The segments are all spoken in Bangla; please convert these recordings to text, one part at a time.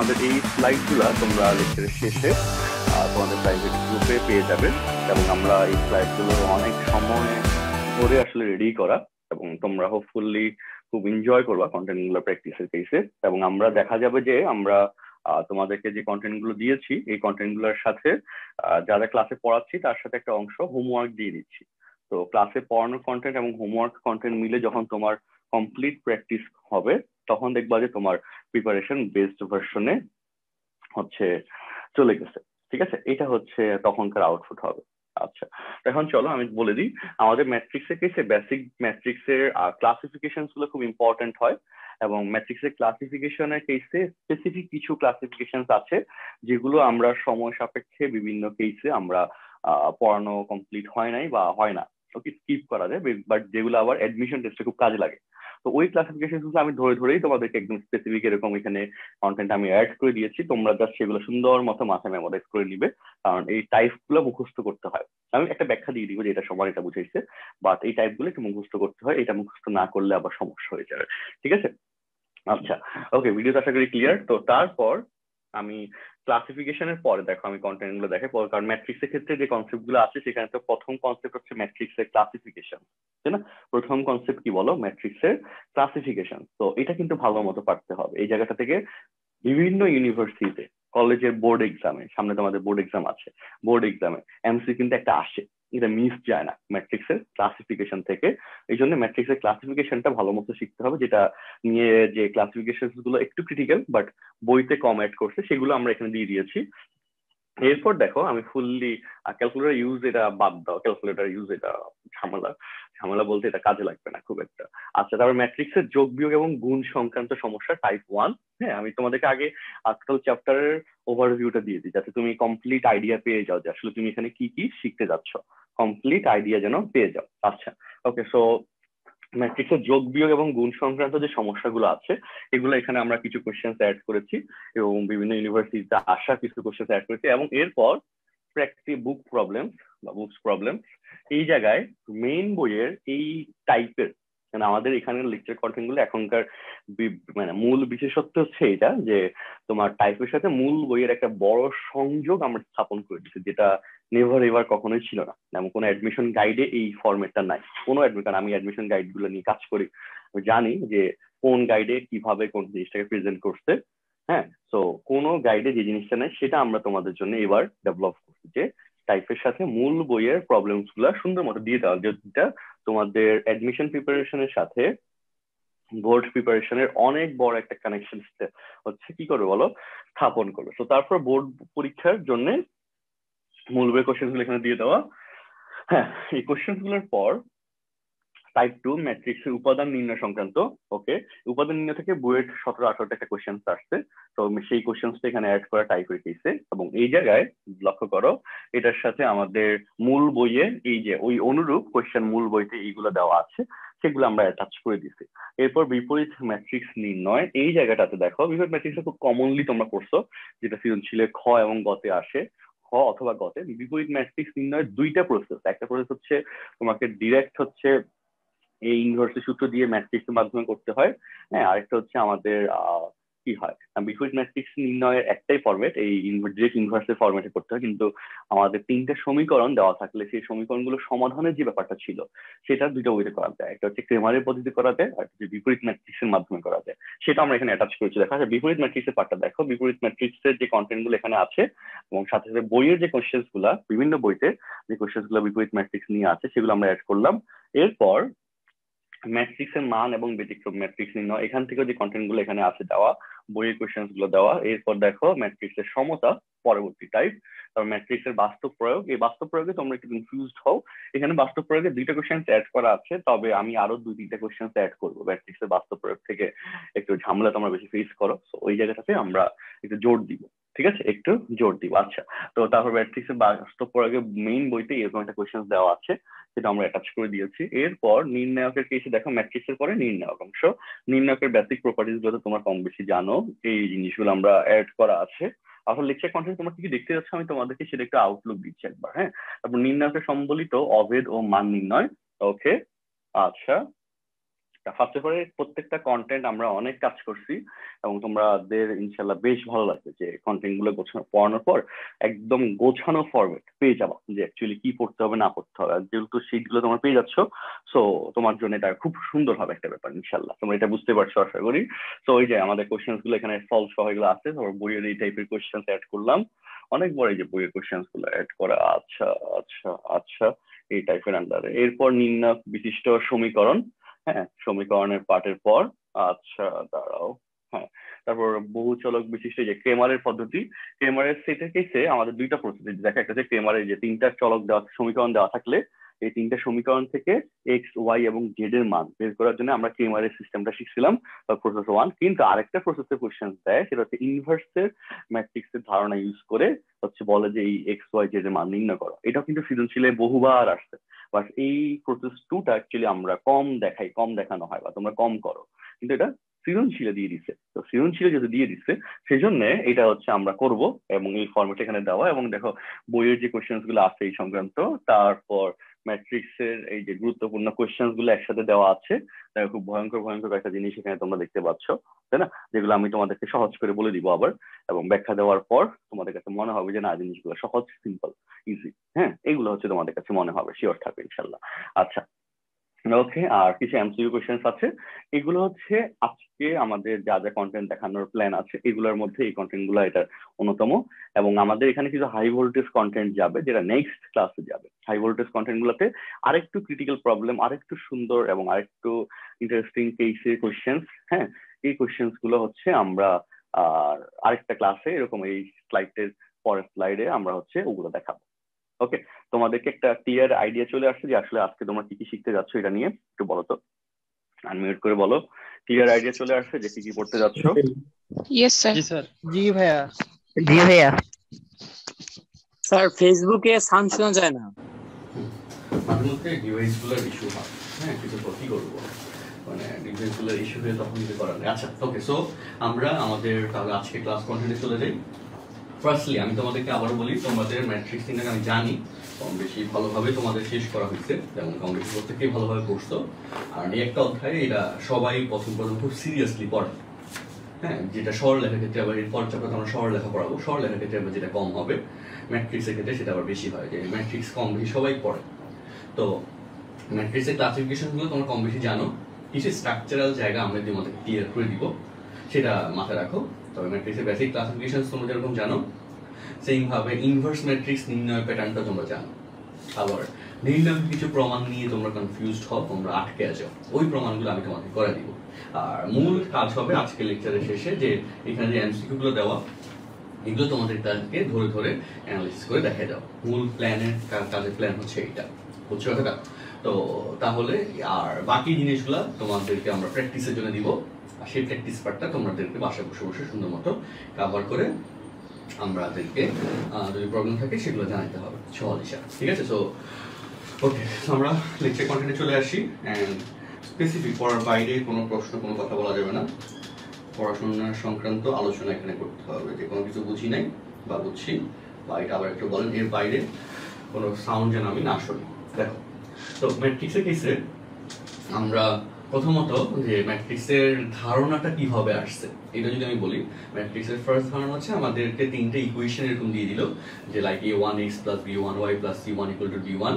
আমাদের এই স্লাইডগুলা তোমরা লেকচারের শেষে তোমাদের প্রাইভেট গ্রুপে পেয়ে যাবে, এবং আমরা এই স্লাইডগুলো অনেক সময় ধরে আসলে রেডি করা, এবং তোমরা হোপফুলি খুব এনজয় করবা কন্টেন্ট গুলো প্র্যাকটিসের কেসে। এবং আমরা দেখা যাবে যে আমরা তোমাদেরকে যে কন্টেন্ট গুলো দিয়েছি এই কন্টেন্ট গুলোর সাথে যারা ক্লাসে পড়াচ্ছি তার সাথে একটা অংশ হোমওয়ার্ক দিয়ে দিচ্ছি। তো ক্লাসে পড়ানোর কন্টেন্ট এবং হোমওয়ার্ক কন্টেন্ট মিলে যখন তোমার কমপ্লিট প্র্যাকটিস হবে, তখন দেখবা যে তোমার প্রিপারেশন বেস্ট ভার্সনে হচ্ছে চলে গেছে। ঠিক আছে, এটা হচ্ছে তখনকার আউটপুট হবে। আচ্ছা, এখন চলো আমি বলে দিই, আমাদের ম্যাট্রিক্সের কেসে বেসিক ম্যাট্রিক্সের ক্লাসিফিকেশন গুলো খুব ইম্পর্টেন্ট হয়, এবং ম্যাট্রিক্সের ক্লাসিফিকেশনের কেসে স্পেসিফিক কিছু ক্লাসিফিকেশন আছে যেগুলো আমরা সময় সাপেক্ষে বিভিন্ন কেসে আমরা পড়ানো কমপ্লিট হয় নাই বা হয় না, ওকে স্কিপ করা যায়, বাট যেগুলো আবার অ্যাডমিশন টেস্টে খুব কাজে লাগে। তো ওই ক্লাসিফিকেশন আমি ধরে ধরেই তোমাদেরকে একদম স্পেসিফিক এরকম এখানে কন্টেন্ট আমি অ্যাড করে দিয়েছি, তোমরা জাস্ট সেগুলো সুন্দর মতো মাথায় মেমোরাইজ করে নিবে, কারণ এই টাইপ গুলো মুখস্থ করতে হয়। আমি একটা ব্যাখ্যা দিয়ে দিব যে এটা সবার এটা বুঝাইছে, বাট এই টাইপ গুলো একটু মুখস্থ করতে হয়, এটা মুখস্থ না করলে আবার সমস্যা হয়ে যাবে। ঠিক আছে, আচ্ছা, ওকে, ভিডিও আশা করি ক্লিয়ার। তো তারপর আমি ক্লাসিফিকেশনের পরে দেখো আমি কন্টেন্ট গুলো দেখাই, কারণ ম্যাট্রিক্সের ক্ষেত্রে যে কনসেপ্ট গুলো আছে সেখানে তো প্রথম কনসেপ্ট হচ্ছে ম্যাট্রিক্সের ক্লাসিফিকেশন, তাই না? প্রথম কনসেপ্ট কি বলো? ম্যাট্রিক্সের ক্লাসিফিকেশন। তো এটা কিন্তু ভালো মতো পারতে হবে। এই জায়গাটা থেকে বিভিন্ন ইউনিভার্সিটিতে কলেজের বোর্ড এক্সামে, সামনে তোমাদের বোর্ড এক্সাম আছে, বোর্ড এক্সামে এমসি কিন্তু একটা আসে, এটা মিস যায় না ম্যাট্রিক্সের ক্লাসিফিকেশন থেকে। এই জন্য ম্যাট্রিক্সের ক্লাসিফিকেশনটা ভালো মতো শিখতে হবে, যেটা নিয়ে যে ক্লাসিফিকেশন গুলো একটু ক্রিটিক্যাল বাট বইতে কম অ্যাড করছে সেগুলো আমরা এখানে দিয়ে দিয়েছি। এরপর দেখো আমি ফুললি ক্যালকুলেটর ইউজ এটা বাদ দাও, ক্যালকুলেটর ইউজ এটা ঝামেলা, ঝামেলা বলতে এটা কাজে লাগবে না খুব একটা। আচ্ছা, তারপর ম্যাট্রিক্সের যোগ বিয়োগ এবং গুণ সংক্রান্ত সমস্যা টাইপ 1। হ্যাঁ, আমি তোমাদেরকে আগে আজকাল চ্যাপ্টারের ওভারভিউটা দিয়ে দিই যাতে তুমি কমপ্লিট আইডিয়া পেয়ে যাও যে আসলে তুমি এখানে কি কি শিখতে যাচ্ছ, কমপ্লিট আইডিয়া যেন পেয়ে যাও। আচ্ছা, ওকে, সো ম্যাট্রিক্সের যোগ বিয়োগ এবং গুণ সংক্রান্ত যে সমস্যাগুলো আছে এগুলো এখানে আমরা কিছু কোশ্চেন অ্যাড করেছি, এবং বিভিন্ন ইউনিভার্সিটিতে আসা কিছু কোশ্চেন অ্যাড করেছি। এবং এরপর প্র্যাকটিস বুক প্রবলেম বা বুকস প্রবলেম, এই জায়গায় মেইন বইয়ের এই টাইপের, মানে আমাদের এখানের লেকচার কন্টেন্ট গুলো এখনকার মানে মূল বিশেষত্ব হচ্ছে এটা যে তোমার টাইপের সাথে মূল বইয়ের একটা বড় সংযোগ আমরা স্থাপন করে দিচ্ছি, যেটা নেভার এভার কখনোই ছিল না। যেমন কোনো অ্যাডমিশন গাইডে এই ফরম্যাটটা নাই, কোনো অ্যাডমিশন, আমি অ্যাডমিশন গাইড গুলো নিয়ে কাজ করি, আমি জানি যে কোন গাইডে কিভাবে কোন জিনিসটাকে প্রেজেন্ট করছে। হ্যাঁ, তো কোনো গাইডে যে জিনিসটা নেই সেটা আমরা তোমাদের জন্য এবার ডেভেলপ করছি, যে টাইপের সাথে মূল বইয়ের প্রবলেমস গুলা সুন্দর মতো দিয়ে দেওয়া, যেটা তোমাদের অ্যাডমিশন প্রিপারেশনের সাথে বোর্ড প্রিপারেশনের অনেক বড় একটা কানেকশন হচ্ছে কি করবে বলো, স্থাপন করবে। তো তারপর বোর্ড পরীক্ষার জন্য মূল বইয়ের কোশ্চেন গুলো এখানে দিয়ে দেওয়া। হ্যাঁ, এই কোশ্চেন গুলোর পর টাইপ 2 ম্যাট্রিক্সের উপাদান নির্ণয় সংক্রান্ত। ওকে, উপাদান নির্ণয় থেকে বুয়েট 17-18টা একটা কোশ্চেন আসছে, তো সেই কোশ্চেনটা এখানে অ্যাড করা টাইপের কেসে। এবং এই জায়গায় লক্ষ্য করো এটার সাথে আমাদের মূল বইয়ে এই যে ওই অনুরূপ কোশ্চেন মূল বইতে এইগুলো দেওয়া আছে, সেগুলো আমরা অ্যাটাচ করে দিছি। এরপর বিপরীত ম্যাট্রিক্স নির্ণয়, এই জায়গাটাতে দেখো বিপরীত ম্যাট্রিক্স খুব কমনলি তোমরা করছো, যেটা সৃজনশীলে খ এবং গতে আসে, খ অথবা গতে। বিপরীত ম্যাট্রিক্স নির্ণয়ের দুইটা প্রসেস, একটা প্রসেস হচ্ছে তোমাকে ডিরেক্ট হচ্ছে এই ইনভার্সের সূত্র দিয়ে ম্যাট্রিক্সের মাধ্যমে করতে হয়। হ্যাঁ, আরেকটা হচ্ছে আমাদের কি হয়, বিপরীত ম্যাট্রিক্স নির্ণয়ের একটাই ফরম্যাট, এই ডিরেক্ট ইনভার্সের ফরম্যাটে করতে হয়, কিন্তু আমাদের তিনটা সমীকরণ দেওয়া থাকলে সেই সমীকরণগুলো সমাধানের যে ব্যাপারটা ছিল সেটা দুইটা ওয়েতে করা যায়, একটা হচ্ছে ক্রেমারের পদ্ধতি করা যায়, আর হচ্ছে বিপরীত ম্যাট্রিক্সের মাধ্যমে করা যায়। সেটা আমরা এখানে অ্যাটাচ করেছি। দেখা যায় বিপরীত ম্যাট্রিক্সের পার্টটা দেখো, বিপরীত ম্যাট্রিক্সের যে কন্টেন্ট গুলো এখানে আছে এবং সাথে সাথে বইয়ের যে কোশ্চেন গুলা, বিভিন্ন বইতে যে কোশ্চেন গুলো বিপরীত ম্যাট্রিক্স নিয়ে আছে সেগুলো আমরা অ্যাড করলাম। এরপর ম্যাট্রিক্সের মান এবং ব্যতিক্রম ম্যাট্রিক্স নির্ণয়, এখান থেকে যে কন্টেন্ট গুলো এখানে আছে দেওয়া, বইয়ের কোয়েশ্চেন গুলো দেওয়া। এরপর দেখো ম্যাট্রিক্সের সমতা পরবর্তী টাইপ, তারপর ম্যাট্রিক্সের বাস্তব প্রয়োগ। এই বাস্তব প্রয়োগে তোমরা একটু কনফিউজড হও, এখানে বাস্তব প্রয়োগে দুইটা কোয়েশ্চেন অ্যাড করা আছে, তবে আমি আরো 2-3টা কোয়েশ্চেন অ্যাড করবো ম্যাট্রিক্সের বাস্তব প্রয়োগ থেকে, একটু ঝামেলা তোমরা বেশি ফেস করো, তো ওই জায়গাটাতে আমরা একটু জোর দিব। ঠিক আছে, একটু জোর দিব। আচ্ছা, তো তারপর ম্যাট্রিক্সের বাস্তব প্রয়োগে মেইন বইতে এরকম একটা কোয়েশ্চেন দেওয়া আছে, সেটা আমরা অ্যাটাচ করে দিয়েছি। এরপর নির্ণায়কের কেসে দেখো ম্যাট্রিক্সের পরে নির্ণায়ক অংশ, নির্ণায়কের বেসিক প্রপার্টিজ গুলো তো তোমরা কম বেশি জানো, এই জিনিসগুলো আমরা অ্যাড করা আছে। আসলে লেকচার কন্টেন্ট তোমরা কি দেখতে যাচ্ছ আমি তোমাদেরকে সেটা একটু আউটলুক দিচ্ছি একবার। হ্যাঁ, তারপর নির্ণায়কের সম্বলিত অভেদ ও মান নির্ণয়। ওকে, আচ্ছা, ফার্স্ট পেপারের প্রত্যেকটা কন্টেন্ট আমরা অনেক কাজ করছি এবং তোমাদের ইনশাল্লাহ বেশ ভালো লাগবে যে কন্টেন্ট গুলো পড়ানোর পর একদম গোছানো ফরম্যাট পেয়ে যাবো যে অ্যাকচুয়ালি কি পড়তে হবে না পড়তে হবে। আর যেহেতু শীট গুলো তোমরা পেয়ে যাচ্ছ, সো তোমার জন্য এটা খুব সুন্দর হবে একটা ব্যাপার ইনশাল্লাহ। তোমরা এটা বুঝতে পারছো আশা করি। তো ওই যে আমাদের কোশ্চেন গুলো এখানে সলভ সহ এগুলো আছে, তোমার বইয়ের এই টাইপের কোশ্চেন অ্যাড করলাম, অনেক বড় এই যে বইয়ের কোশ্চেন গুলো অ্যাড করা। আচ্ছা আচ্ছা আচ্ছা, এই টাইপের আন্ডারে এরপর নির্ণয় বিশিষ্ট সমীকরণ, হ্যাঁ সমীকরণের পার্টের পর আচ্ছা দাঁড়াও, হ্যাঁ তারপর বহুচলক বিশিষ্ট যে ক্রেমারের পদ্ধতি। ক্রেমারের সেটের কেসে আমাদের দুইটা পদ্ধতি দেখা, একটা হচ্ছে ক্রেমারের যে তিনটা চলক দেওয়া সমীকরণ দেওয়া থাকলে এই তিনটা সমীকরণ থেকে এক্স ওয়াই এবং জেড এর মান বের করার জন্য আমরা ক্রেমারের সিস্টেমটা শিখছিলাম প্রসেস 1। কিন্তু আরেকটা প্রসেসের কোশ্চেন দেয়, সেটা হচ্ছে ইনভার্সের ম্যাট্রিক্সের ধারণা ইউজ করে হচ্ছে বলে যে এই এক্স ওয়াই জেড এর মান নির্ণয় করো। এটাও কিন্তু সৃজনশীলে বহুবার আসছে, বাট এই প্রসেস 2টা অ্যাকচুয়ালি আমরা কম দেখাই, কম দেখানো হয় বা তোমরা কম করো, কিন্তু এটা সৃজনশীলে দিয়ে দিচ্ছে। তো সৃজনশীলে যদি দিয়ে দিচ্ছে সেই জন্য এটা হচ্ছে আমরা করব এবং এই ফরম্যাট এখানে দেওয়া। এবং দেখো বইয়ের যে কোশ্চেন গুলো আছে এই সংক্রান্ত, তারপর ম্যাট্রিক্সের এই যে গুরুত্বপূর্ণ কোশ্চেন গুলো একসাথে দেওয়া আছে। খুব ভয়ঙ্কর ভয়ঙ্কর একটা জিনিস এখানে তোমরা দেখতে পাচ্ছ, তাই না, যেগুলো আমি তোমাদেরকে সহজ করে বলে দিব আবার, এবং ব্যাখ্যা দেওয়ার পর তোমাদের কাছে মনে হবে যে না জিনিসগুলো সহজ, সিম্পল, ইজি। হ্যাঁ এগুলো হচ্ছে তোমাদের কাছে মনে হবে, শিওর থাকবে ইনশাল্লাহ। আচ্ছা ওকে, আর কিছু এমসিকিউ কোশ্চেন্স আছে। এগুলো হচ্ছে আজকে আমাদের যা যা কন্টেন্ট দেখানোর প্ল্যান আছে এগুলোর মধ্যে এই কন্টেন্ট গুলো এটা অন্যতম। এবং আমাদের এখানে কিছু হাই ভোল্টেজ কন্টেন্ট যাবে যেটা নেক্সট ক্লাসে যাবে। হাই ভোল্টেজ কন্টেন্ট গুলোতে আরেকটু ক্রিটিক্যাল প্রবলেম, আরেকটু সুন্দর এবং আরেকটু ইন্টারেস্টিং কেসের কোশ্চেন্স। হ্যাঁ এই কোশ্চেন্স গুলো হচ্ছে আমরা আরেকটা ক্লাসে এরকম এই স্লাইডের পরের স্লাইডে আমরা হচ্ছে ওগুলো দেখাবো। ওকে, তোমাদেরকে একটা ক্লিয়ার আইডিয়া চলে আসছে যে আসলে আজকে তোমরা কি কি শিখতে যাচ্ছ এটা নিয়ে? একটু বলো তো, আনমিউট করে বলো। ক্লিয়ার আইডিয়া চলে আসছে যে কি কি পড়তে যাচ্ছ? Yes sir. জি স্যার। জি ভাইয়া। জি ভাইয়া। স্যার ফেসবুকে সাউন্ড শোনা যায় না। মাঝে মধ্যে ডিভাইস গুলোর ইস্যু হয়, হ্যাঁ কিছু কি করবো, মানে ডিভাইস গুলোর ইস্যু হয়ে তখন কিছু করার নেই। আচ্ছা ওকে, সো আমরা আমাদের তাহলে আজকে ক্লাস কন্টিনিউ চলে যাই। ফার্স্টলি আমি তোমাদেরকে আবারও বলি, তোমাদের ম্যাট্রিক্স তিনটাকে আমি জানি কম বেশি ভালোভাবে তোমাদের শেষ করা হয়েছে, যেমন কম বেশি প্রত্যেকেই ভালোভাবে পড়ছো। আর এই একটা অধ্যায় এটা সবাই প্রথম খুব সিরিয়াসলি পড়ে। হ্যাঁ যেটা সরলেখার ক্ষেত্রে আবার এরপর যখন আমরা সরলেখা পড়াবো, সরলেখার ক্ষেত্রে আবার যেটা কম হবে, ম্যাট্রিক্সের ক্ষেত্রে সেটা আবার বেশি হয়, যে ম্যাট্রিক্স কম বেশি সবাই পড়ে। তো ম্যাট্রিক্সের ক্লাসিফিকেশনগুলো তোমরা কম বেশি জানো, কিছু স্ট্রাকচারাল জায়গা আমরা তোমাদের ক্লিয়ার করে দিব, সেটা মাথায় রাখো। তবে ম্যাট্রিক্সের বেসিক ক্লাসিফিকেশন তোমরা যেরকম জানো, সেইভাবে ইনভার্স ম্যাট্রিক্স নির্ণয় প্যাটার্নটা তোমরা জানো। আবার নির্ণয় কিছু প্রমাণ নিয়ে তোমরা কনফিউজড হও, তোমরা আটকে আছো, ওই প্রমাণগুলো আমি তোমাকে করে দিব। আর মূল কাজ হবে আজকের লেকচারের শেষে যে এখানে যে এমসিকিউ গুলো দেওয়া, এগুলো তোমাদের তাদেরকে ধরে ধরে অ্যানালাইসিস করে দেখা যাও। মূল প্ল্যানের কাজের প্ল্যান হচ্ছে এইটা, বুঝছো কথাটা? তো তাহলে আর বাকি জিনিসগুলো তোমাদেরকে আমরা প্র্যাকটিসের জন্য দিব, আর সেই প্র্যাকটিস পার্টটা তোমাদেরকে বাসায় বসে বসে সুন্দর মতো কভার করে আমাদেরকে যদি প্রবলেম থাকে সেগুলো জানাতে হবে সহজ হিসাবে, ঠিক আছে? সো ওকে, আমরা লেকচার কন্টেন্টে চলে আসি। অ্যান্ড স্পেসিফিক পড়ার বাইরে কোনো প্রশ্ন, কোনো কথা বলা যাবে না। পড়াশোনা সংক্রান্ত আলোচনা এখানে করতে হবে, যে কোনো কিছু বুঝি নাই বা বুঝছি বা এটা আবার একটু বলেন, এর বাইরে কোনো সাউন্ড যেন আমি না শুনি। দেখো, তো ম্যাট্রিক্সের কেসে আমরা প্রথমত যে ম্যাট্রিক্সের ধারণাটা কিভাবে আসছে এটা যদি আমি বলি, ম্যাট্রিক্সের ফার্স্ট ধারণা হচ্ছে আমাদেরকে তিনটে ইকুয়েশন এরকম দিয়ে দিল, যে like a1x + b1y + c1 = d1,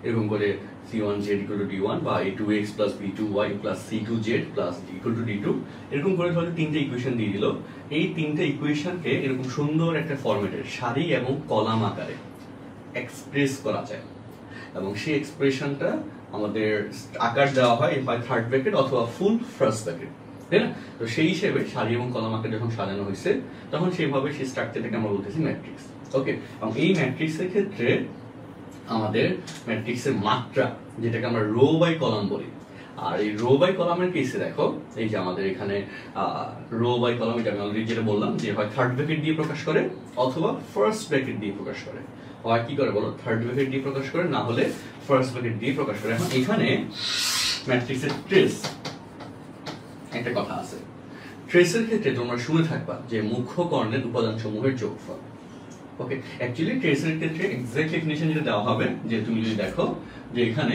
এরকম করে c1z = d1 বা a2x + b2y + c2z + d = d2, এরকম করে ধরো তিনটে ইকুয়েশন দিয়ে দিল। এই তিনটে ইকুয়েশনকে এরকম সুন্দর একটা ফরম্যাটের সারি এবং কলাম আকারে এক্সপ্রেস করা যায়, এবং সেই এক্সপ্রেশনটা আমাদের আকার দেওয়া হয় হয় থার্ড ব্র্যাকেট অথবা ফুল ফার্স্ট ব্র্যাকেট, তাই না? তো সেই হিসেবে সারি এবং কলাম আকারে যখন সাজানো হয়েছে তখন সেইভাবে সেই স্ট্রাকচারটাকে আমরা বলতেছি ম্যাট্রিক্স। ওকে, এবং এই ম্যাট্রিক্সের ক্ষেত্রে আমাদের ম্যাট্রিক্সের মাত্রা, যেটাকে আমরা রো বাই কলাম বলি, আর এই রো বাই কলামের কেসে দেখো এই যে আমাদের এখানে রো বাই কলাম, এটা আমি অলরেডি যেটা বললাম যে হয় থার্ড ব্র্যাকেট দিয়ে প্রকাশ করে অথবা ফার্স্ট ব্র্যাকেট দিয়ে প্রকাশ করে। হয় কি করে বলো, থার্ড ব্র্যাকেট দিয়ে প্রকাশ করে, না হলে ফার্স্ট ব্র্যাকেট দিয়ে প্রকাশ করে। এখন এখানে ম্যাট্রিক্সের ট্রেস একটা কথা আছে, ট্রেসের ক্ষেত্রে তোমরা শুনে থাকবা যে মুখ্য কর্ণের উপাদান সমূহের যোগফল। ওকে, অ্যাকচুয়ালি ট্রেসের ক্ষেত্রে এক্সাক্ট ডেফিনিশন যেটা দেওয়া হবে, যে তুমি যদি দেখো যে এইখানে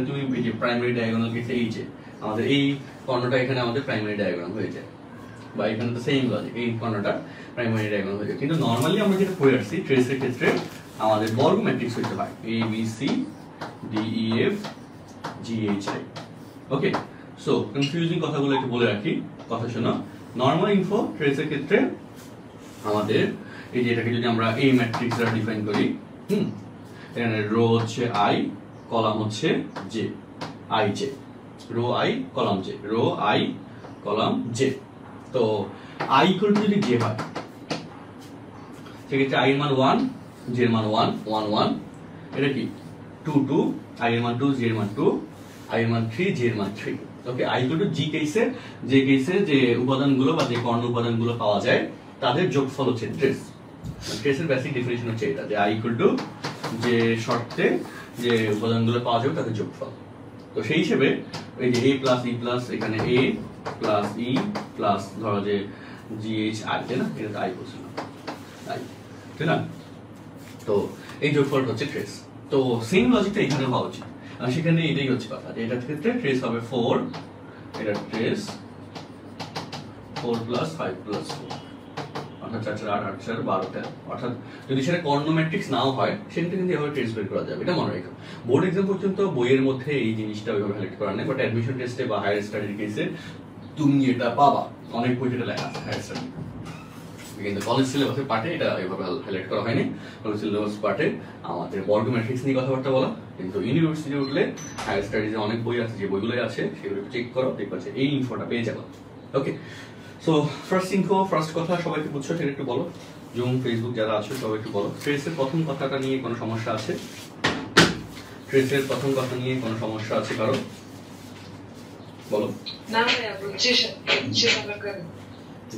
তুমি এই যে প্রাইমারি ডায়াগোনাল কেসে এই যে আমাদের এই কর্ণটা এখানে আমাদের প্রাইমারি ডায়াগ্রাম হয়ে যায়, বা এখানে তো সেম লজিক, এই কর্ণটা প্রাইমারি ডায়াগ্রাম হয়ে যায়। কিন্তু নর্মালি আমরা যেটা পড়ে আসছি ট্রেসের ক্ষেত্রে আমাদের বর্গ ম্যাট্রিক্স হইতে হয় A B C D E F G H I. Okay, so confusing কথাগুলো একটু বলে রাখি, কথা শোনো। নর্মাল ইনফো ট্রেসের ক্ষেত্রে আমাদের এই যে এটাকে যদি আমরা এই ম্যাট্রিক্স দ্বারা ডিফাইন করি, এখানে রো হচ্ছে আই, কলাম হচ্ছে J, I J, row I column J, row I column J. তো আই ইকুয়াল টু যদি জে হয় সেক্ষেত্রে আই এর মান 1, জে এর মান 1 1 1, এটা কি 2 2, আই এর মান 2, জে এর মান 2, আই এর মান 3, জে এর মান 3। ওকে, আই ইকুয়াল টু জি কেসে, যে কেসে যে উপাদানগুলো বা যে কর্ণ উপাদানগুলো পাওয়া যায় তাদের যোগফল হচ্ছে ট্রেস। ট্রেসের বেসিক ডেফিনিশন হচ্ছে এটা, যে আই ইকুয়াল টু যে শর্তে যে উপাদানগুলো পাওয়া যাবে তাদের যোগফল। তো সেই হিসেবে এই যে a প্লাস ই প্লাস এখানে a প্লাস ই প্লাস ধরো যে জি এইচ আই, তাই না? এটা তো আই বলছিল, আই, তাই না? তো এই যোগফলটা হচ্ছে ট্রেস। তো সেম লজিকটা এখানে হওয়া উচিত, আর সেখানে এটাই হচ্ছে কথা, যে এটার ক্ষেত্রে ট্রেস হবে 4, এটা ট্রেস 4 প্লাস 5 প্লাস 4, অর্থাৎ 4 4 8 8 4 12টা। অর্থাৎ যদি সেটা কর্ণ ম্যাট্রিক্স নাও হয় সেক্ষেত্রে কিন্তু এভাবে ট্রেস বের করা যাবে, এটা মনে রাখো। বোর্ড এক্সাম পর্যন্ত বইয়ের মধ্যে এই জিনিসটা ওইভাবে হাইলাইট করা নেই, বাট অ্যাডমিশন টেস্টে বা হায়ার স্টাডির কেসে তুমি এটা পাবা, অনেক বই যেটা লেখা আছে হায়ার স্টাডি। কিন্তু কলেজ সিলেবাসের পার্টে এটা এভাবে হাইলাইট করা হয়নি। কলেজ সিলেবাস পার্টে আমাদের বর্গ ম্যাট্রিক্স নিয়ে কথাবার্তা বলা, কিন্তু ইউনিভার্সিটি উঠলে হায়ার স্টাডিজে অনেক বই আছে, যে বইগুলোই আছে সেগুলো চেক করো, দেখবা যে এই ইনফোটা পেয়ে যাবো। ওকে, সো ফার্স্ট ইনফো, ফার্স্ট কথা সবাইকে বুঝছো সেটা একটু বলো। জুম ফেসবুক যারা আছো সবাই একটু বলো, ট্রেসের প্রথম কথাটা নিয়ে কোনো সমস্যা আছে? ট্রেসের প্রথম কথা নিয়ে কোনো সমস্যা আছে কারো? বলো। না ভাইয়া, বুঝছি সবাই।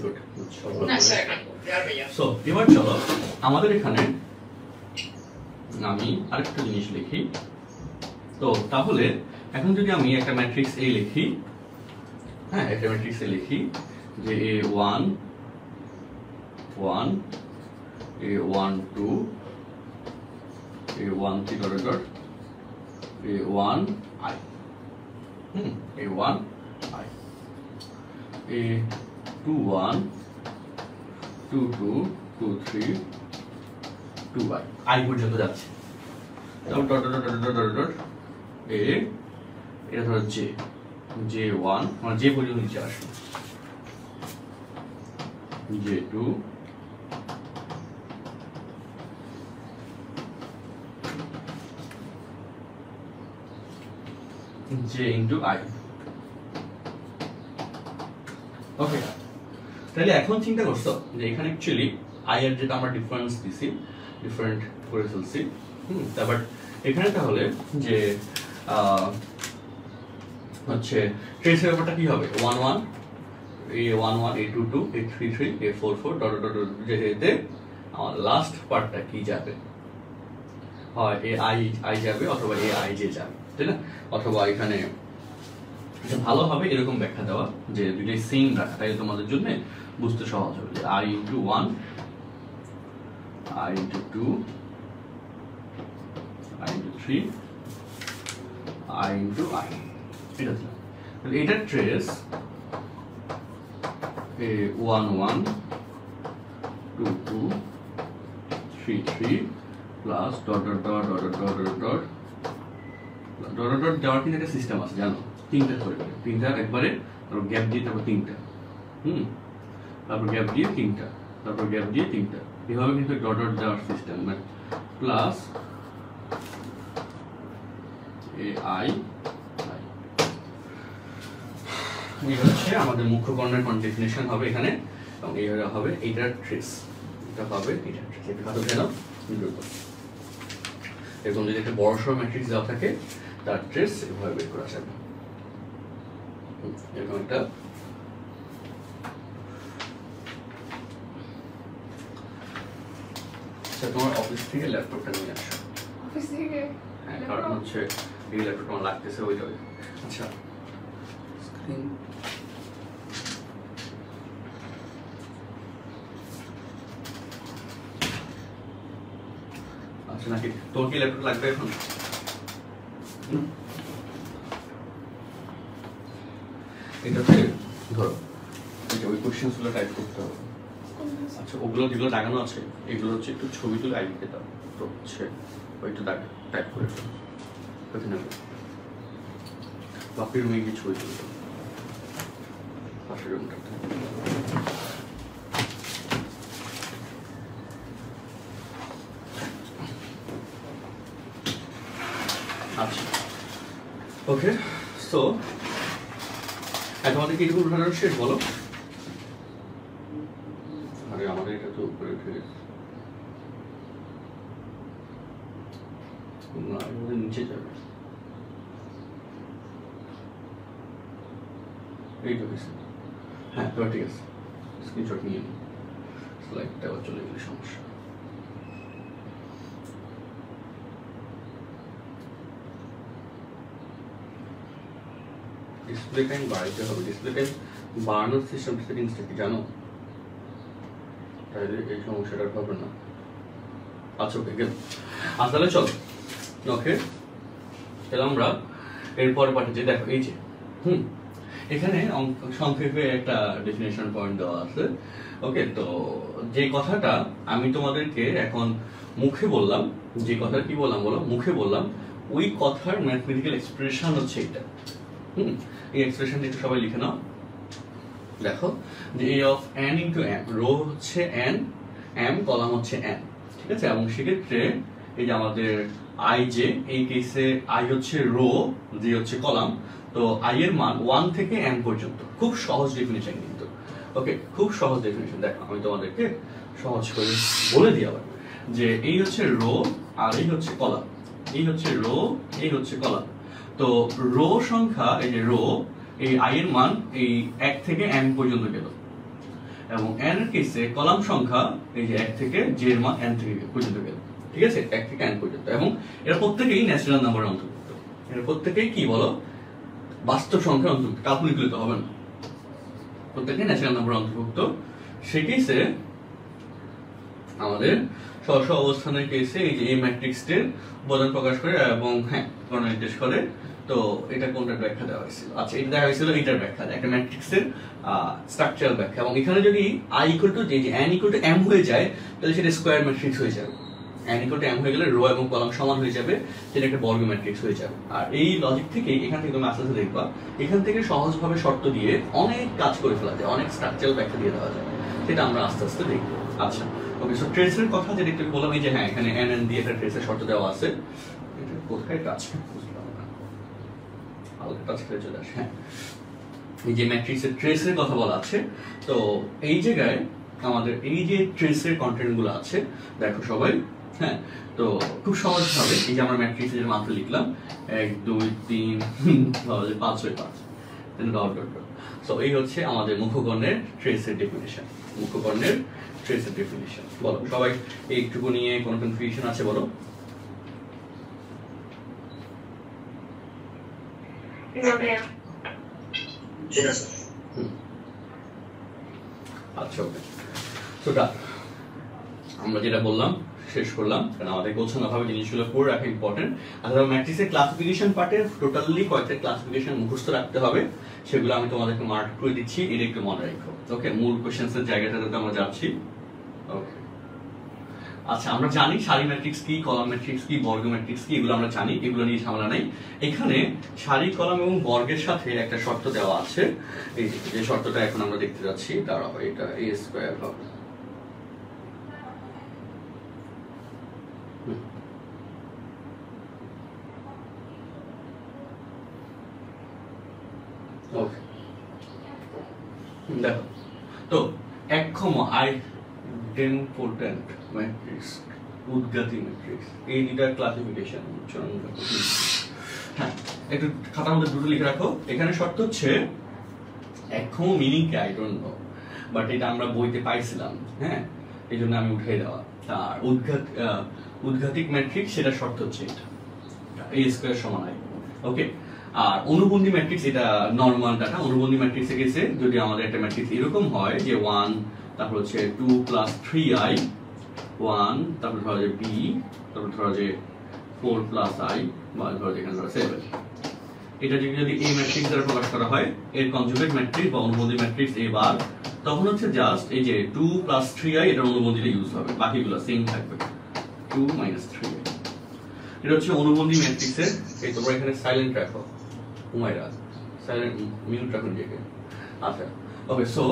গুড, না স্যার। সো এবার চলো আমাদের এখানে আমি আরেকটা জিনিস লিখি। তো তাহলে এখন যদি আমি একটা ম্যাট্রিক্স এ লিখি, হ্যাঁ একটা ম্যাট্রিক্স এ লিখি যে a1 1 a1 2 a1 3 dot dot a1 i, a1 i, a2 1 2 2 2 3 2 i পর্যন্ত যাচ্ছে। তারপর dot dot dot dot dot A, এটা ধরো জে, J1 মানে যে পর্যন্ত নিচে আসবে, J2 J into I। ওকে, তাহলে এখন চিন্তা করছো যে এখানে অ্যাকচুয়ালি I এর যেটা আমরা ডিফারেন্স দিছি, ডিফারেন্ট করে ফেলছি, তারপর এখানে তাহলে যে হচ্ছে ট্রেসের ব্যাপারটা কি হবে, 1 1 a1 1 a2 2 a3 3 a4 4 dot dot dot, যেতে আমার লাস্ট পার্টটা কি যাবে, হয় এ আই যাবে অথবা এ আই জে যাবে, তাই না? অথবা এখানে ভালো হবে এরকম ব্যাখ্যা দেওয়া যে দুইটাই সেম রাখা, তাই তোমাদের জন্য বুঝতে সহজ হবে যে i into 1 i into 2 i into 3 i into i, এটা ছিল। তাহলে এটা trace a1 1 2 2 3 3 plus dot dot dot dot dot dot dot dot dot দেওয়ার কিন্তু একটা সিস্টেম আছে জানো, তিনটা করে, তিনটা একবারে, তারপর গ্যাপ দিয়ে তারপর তিনটা, তারপর গ্যাপ দিয়ে তিনটা, তারপর গ্যাপ দিয়ে তিনটা, এভাবে কিন্তু ডট ডট দেওয়ার সিস্টেম, মানে প্লাস এ আই, এই হচ্ছে আমাদের মুখ্য কর্ণের ডেফিনিশন হবে এখানে, এবং এইভাবে হবে এইটার ট্রেস, এটা হবে এইটার ট্রেস, এটা হাতে ধরে নাও। এরকম যদি একটা বড় সড় ম্যাট্রিক্স দেওয়া থাকে তার ট্রেস এভাবে বের করা যাবে, এরকম একটা তোমার অফিস থেকে ল্যাপটপটা নিয়ে আসো। অফিস থেকে? হ্যাঁ, কারণ হচ্ছে এই ল্যাপটপটা আমার লাগতেছে ওই যাবে। আচ্ছা, স্ক্রিন আচ্ছা নাকি তোর কি ল্যাপটপ লাগবে এখন? এটাতে ধরো ওই কোশ্চেনগুলো টাইপ করতে হবে। আচ্ছা ওগুলো যেগুলো দাগানো আছে এগুলো হচ্ছে একটু ছবি তুলে আইডিতে দাও, তো হচ্ছে ওইটা টাইপ করে ওখানে বাপের রুমে গিয়ে ছবি তুলে দাও, পাশের রুমটাতে। আচ্ছা ওকে, সো এখন আমাদের কি এটুকু উঠানোর শেষ বলো? আরে আমাদের এটা তো উপরে উঠে গেছে, নিচে যাবে। এই তো গেছে, হ্যাঁ এবার ঠিক আছে, স্ক্রিনশট নিয়ে নিই, স্লাইডটা আবার চলে গেলে সমস্যা। ডিসপ্লে টাইম বাড়াইতে হবে, ডিসপ্লে টাইম বাড়ানোর সিস্টেম সেটিংসটা কি জানো? তাহলে এই সমস্যাটা হবে না। আচ্ছা ওকে গেল, তাহলে চলো ওকে তাহলে আমরা এরপরে পাঠাচ্ছি। দেখো এই যে এখানে সংক্ষেপে একটা ডেফিনেশন পয়েন্ট দেওয়া আছে। ওকে, তো যে কথাটা আমি তোমাদেরকে এখন মুখে বললাম, যে কথা কি বললাম বলো, মুখে বললাম, ওই কথার ম্যাথমেটিক্যাল এক্সপ্রেশন হচ্ছে এটা। এই এক্সপ্রেশনটা একটু সবাই লিখে নাও। দেখো যে a of n into m, row হচ্ছে n, m কলাম হচ্ছে n, ঠিক আছে? এবং সেক্ষেত্রে এই যে আমাদের i j, এই কেসে i হচ্ছে রো, j হচ্ছে কলাম, তো i এর মান 1 থেকে m পর্যন্ত। খুব সহজ ডেফিনিশন কিন্তু, ওকে খুব সহজ ডেফিনিশন। দেখো আমি তোমাদেরকে সহজ করে বলে দিই আবার, যে এই হচ্ছে রো আর এই হচ্ছে কলাম, এই হচ্ছে রো, এই হচ্ছে কলাম। তো রো সংখ্যা, এই যে রো, এই i এর মান এই 1 থেকে m পর্যন্ত গেল, এবং n এর কেসে কলাম সংখ্যা এই যে 1 থেকে j এর মান n থেকে পর্যন্ত গেল, ঠিক আছে? 1 থেকে n পর্যন্ত, এবং এরা প্রত্যেকেই ন্যাচারাল নাম্বারের অন্তর্ভুক্ত। এরা প্রত্যেকেই কি বলো, বাস্তব সংখ্যার অন্তর্ভুক্ত, কাল্পনিক তুলিত হবে না, প্রত্যেকেই ন্যাচারাল নাম্বারের অন্তর্ভুক্ত। সেই কেসে আমাদের স্ব অবস্থানের কেসে এই যে এই ম্যাট্রিক্সটির উপাদান প্রকাশ করে এবং হ্যাঁ গণনা নির্দেশ করে। তো এটা কোনটার ব্যাখ্যা দেওয়া হয়েছিল? আচ্ছা এটা দেখা হয়েছিল এইটার ব্যাখ্যা, একটা ম্যাট্রিক্সের স্ট্রাকচারাল ব্যাখ্যা। এবং এখানে যদি i ইকুয়াল টু যে n ইকুয়াল টু m হয়ে যায়, তাহলে সেটা স্কয়ার ম্যাট্রিক্স হয়ে যাবে। n ইকুয়াল টু m হয়ে গেলে রো এবং কলাম সমান হয়ে যাবে, সেটা একটা বর্গ ম্যাট্রিক্স হয়ে যাবে। আর এই লজিক থেকে এখান থেকে তুমি আস্তে আস্তে দেখবা, এখান থেকে সহজভাবে শর্ত দিয়ে অনেক কাজ করে ফেলা যায়, অনেক স্ট্রাকচারাল ব্যাখ্যা দিয়ে দেওয়া যায়, সেটা আমরা আস্তে আস্তে দেখবো। আচ্ছা ওকে, সো ট্রেসের কথা যেটা একটু বললাম, এই যে হ্যাঁ এখানে n দিয়ে একটা ট্রেসের শর্ত দেওয়া আছে। এটা কোথায় কাজ বুঝলাম না, হালকা টাচ করে চলে আসে। হ্যাঁ এই যে ম্যাট্রিক্সের ট্রেসের কথা বলা আছে, তো এই জায়গায় আমাদের এই যে ট্রেসের কন্টেন্ট গুলো আছে দেখো সবাই। হ্যাঁ তো খুব সহজ ভাবে এই যে আমরা ম্যাট্রিক্সের মাত্রা লিখলাম 1 2 3 5 6 5, ডট ডট ডট। সো এই হচ্ছে আমাদের মুখকর্ণের ট্রেসের ডেফিনিশন, মুখকর্ণের ট্রেসের ডেফিনিশন। বলো সবাই এইটুকু নিয়ে কোনো কনফিউশন আছে বলো? ঠিক আছে। আচ্ছা ওকে, তো আমরা যেটা বললাম শেষ করলাম, কারণ আমাদের গোছানোভাবে জিনিসগুলো করে রাখা ইম্পর্টেন্ট। আর ম্যাট্রিক্সের ক্লাসিফিকেশন পার্টে টোটালি কয়েকটা ক্লাসিফিকেশন মুখস্থ রাখতে হবে, সেগুলো আমি তোমাদেরকে মার্ক করে দিচ্ছি, এটা একটু মনে রাখো। ওকে, মূল কোশ্চেন্সের জায়গাটাতে আমরা যাচ্ছি। ওকে আচ্ছা, আমরা জানি সারি ম্যাট্রিক্স কি, কলাম ম্যাট্রিক্স কি, বর্গ ম্যাট্রিক্স কি, এগুলো আমরা জানি, এগুলো নিয়ে ঝামেলা নেই। এখানে সারি, কলাম এবং বর্গের সাথে একটা শর্ত দেওয়া আছে, এই যে শর্তটা এখন আমরা দেখতে যাচ্ছি, দাঁড়াও এটা a স্কয়ার হবে। ওকে দেখো তো আইডেম্পোটেন্ট ম্যাট্রিক্স, উদ্গাতি ম্যাট্রিক্স, এই দুটার ক্লাসিফিকেশন। হ্যাঁ একটু খাতার মধ্যে দুটো লিখে রাখো। এখানে শর্ত হচ্ছে একম meaning K I don't know, but এটা আমরা বইতে পাইছিলাম, হ্যাঁ এই জন্য আমি উঠিয়ে দেওয়া। আর উদ্ঘাতিক ম্যাট্রিক্স, সেটা শর্ত হচ্ছে এটা a স্কয়ার সমান i। ওকে, আর অনুবন্ধী ম্যাট্রিক্স, এটা নরমাল ডাটা। অনুবন্ধী ম্যাট্রিক্সে গেছে যদি আমাদের একটা ম্যাট্রিক্স এরকম হয় যে 1 তারপর হচ্ছে 2 প্লাস 3i, 1 তারপর ধরো যে b, তারপর ধরো যে 4 প্লাস i, বা ধরো যেখানে ধরো 7, এটা যদি A ম্যাট্রিক্স দ্বারা প্রকাশ করা হয়, এর কনজুগেট ম্যাট্রিক্স বা অনুবন্ধী ম্যাট্রিক্স A বার, তখন হচ্ছে জাস্ট এই যে 2 + 3i এটার অনুবন্ধীটা ইউজ হবে, বাকিগুলো সেম থাকবে 2 - 3i। এটা হচ্ছে অনুবন্ধী ম্যাট্রিক্সের। এই তোমরা এখানে সাইলেন্ট রাখো, উমাইরা সাইলেন্ট মিউট রাখো নিজেকে। আচ্ছা ওকে, সো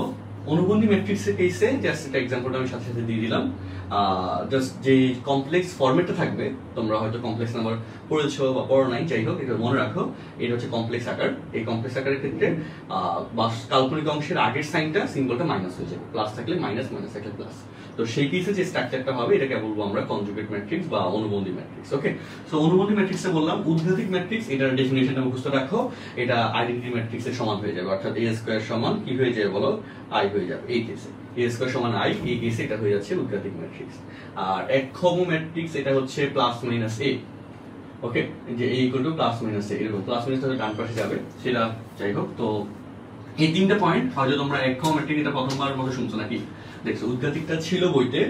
অনুবন্ধী ম্যাট্রিক্সের কেসে জাস্ট একটা এক্সাম্পলটা আমি সাথে সাথে দিয়ে দিলাম। জাস্ট যে কমপ্লেক্স ফরম্যাটটা থাকবে, তোমরা হয়তো কমপ্লেক্স নাম্বার পড়েছো বা পড়ো নাই, যাই হোক এটা মনে রাখো, এটা হচ্ছে কমপ্লেক্স আকার। এই কমপ্লেক্স আকারের ক্ষেত্রে কাল্পনিক অংশের আগের সাইনটা সিম্বলটা মাইনাস হয়ে যাবে, প্লাস থাকলে মাইনাস, মাইনাস থাকলে প্লাস। তো সেই কেসে যে স্ট্রাকচারটা হবে এটাকে বলবো আমরা কনজুগেট ম্যাট্রিক্স বা অনুবন্ধী ম্যাট্রিক্স। ওকে, সো অনুবন্ধী ম্যাট্রিক্সে বললাম উদ্ঘাতিক ম্যাট্রিক্স, এটার ডেফিনিশনটা মুখস্থ রাখো। এটা আইডেন্টিটি ম্যাট্রিক্সের সমান হয়ে যাবে, অর্থাৎ a স্কয়ার সমান কি হয়ে যাবে বলো, i হয়ে যাবে। এই কেসে a স্কয়ার সমান i, এই কেসে এটা হয়ে যাচ্ছে উদ্ঘাতিক ম্যাট্রিক্স। আর একক্ষম ম্যাট্রিক্স এটা হচ্ছে প্লাস মাইনাস a। ওকে, যে a = প্লাস মাইনাস a, এরকম প্লাস মাইনাস তাহলে ডান পাশে যাবে, সেটা যাই হোক। তো এই তিনটা পয়েন্ট হয়তো তোমরা একক্ষম ম্যাট্রিক্স এটা প্রথমবার মতো শুনছো নাকি, দেখছো উদ্ঘাতিকটা ছিল বইতে,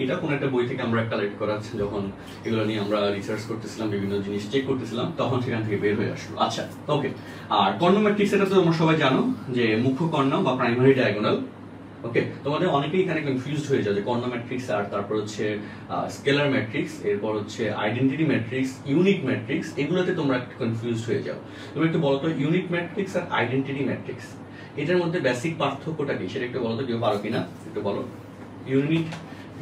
এটা কোন একটা বই থেকে আমরা কালেক্ট করা, যখন এগুলো নিয়ে আমরা রিসার্চ করতেছিলাম, বিভিন্ন জিনিস চেক করতেছিলাম, তখন সেখান থেকে বের হয়ে আসলো। আচ্ছা ওকে, আর কর্ণ ম্যাট্রিক্স এটা তো তোমরা সবাই জানো যে মুখ্য কর্ণ বা প্রাইমারি ডায়াগোনাল। ওকে, তোমাদের অনেকেই এখানে কনফিউজড হয়ে যায় যে কর্ণ ম্যাট্রিক্স আর তারপর হচ্ছে স্কেলার ম্যাট্রিক্স, এরপর হচ্ছে আইডেন্টিটি ম্যাট্রিক্স, ইউনিট ম্যাট্রিক্স, এগুলোতে তোমরা একটু কনফিউজড হয়ে যাও। তুমি একটু বলো তো ইউনিট ম্যাট্রিক্স আর আইডেন্টিটি ম্যাট্রিক্স এটার মধ্যে বেসিক পার্থক্যটা কি, সেটা একটু বলো তো, কেউ পারো কিনা একটু বলো। ইউনিট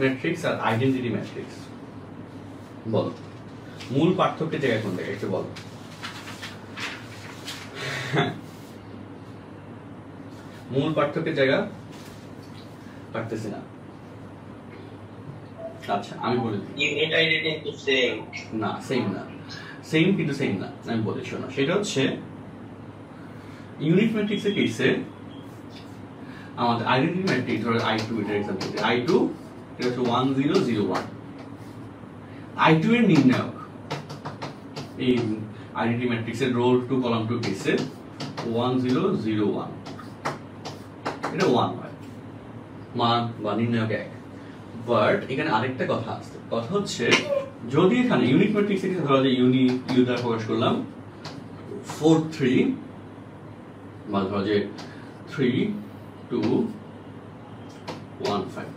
ম্যাট্রিক্স আর আইডেন্টিটি ম্যাট্রিক্স বলো, মূল পার্থক্যের জায়গা কোন জায়গায় একটু বলো। হ্যাঁ, মূল পার্থক্যের জায়গা পারতেছি না। আচ্ছা আমি বলে দিই, ইউনিট আইডেন্টিটি কিন্তু সেম না, সেম না, সেম কিন্তু সেম না, আমি বলি শোনো। সেটা হচ্ছে ইউনিট ম্যাট্রিক্সের কেসে আমাদের আইডেন্টিটি ম্যাট্রিক্স, ধরো i2, এর एग्जांपल i2 এটা হচ্ছে 1 0 0 1, i2 এর নির্ণায়ক এই আইডেন্টিটি ম্যাট্রিক্সের রো 2 কলাম 2 কেসে 1 0 0 1, এটা 1 হয় মান বা নির্ণায়ক 1। বাট এখানে আরেকটা কথা আছে, কথা হচ্ছে যদি এখানে ইউনিট ম্যাট্রিক্স এর ধরো যে ইউ দ্বারা প্রকাশ করলাম 4 3, বা ধরো যে 3 2 1 5,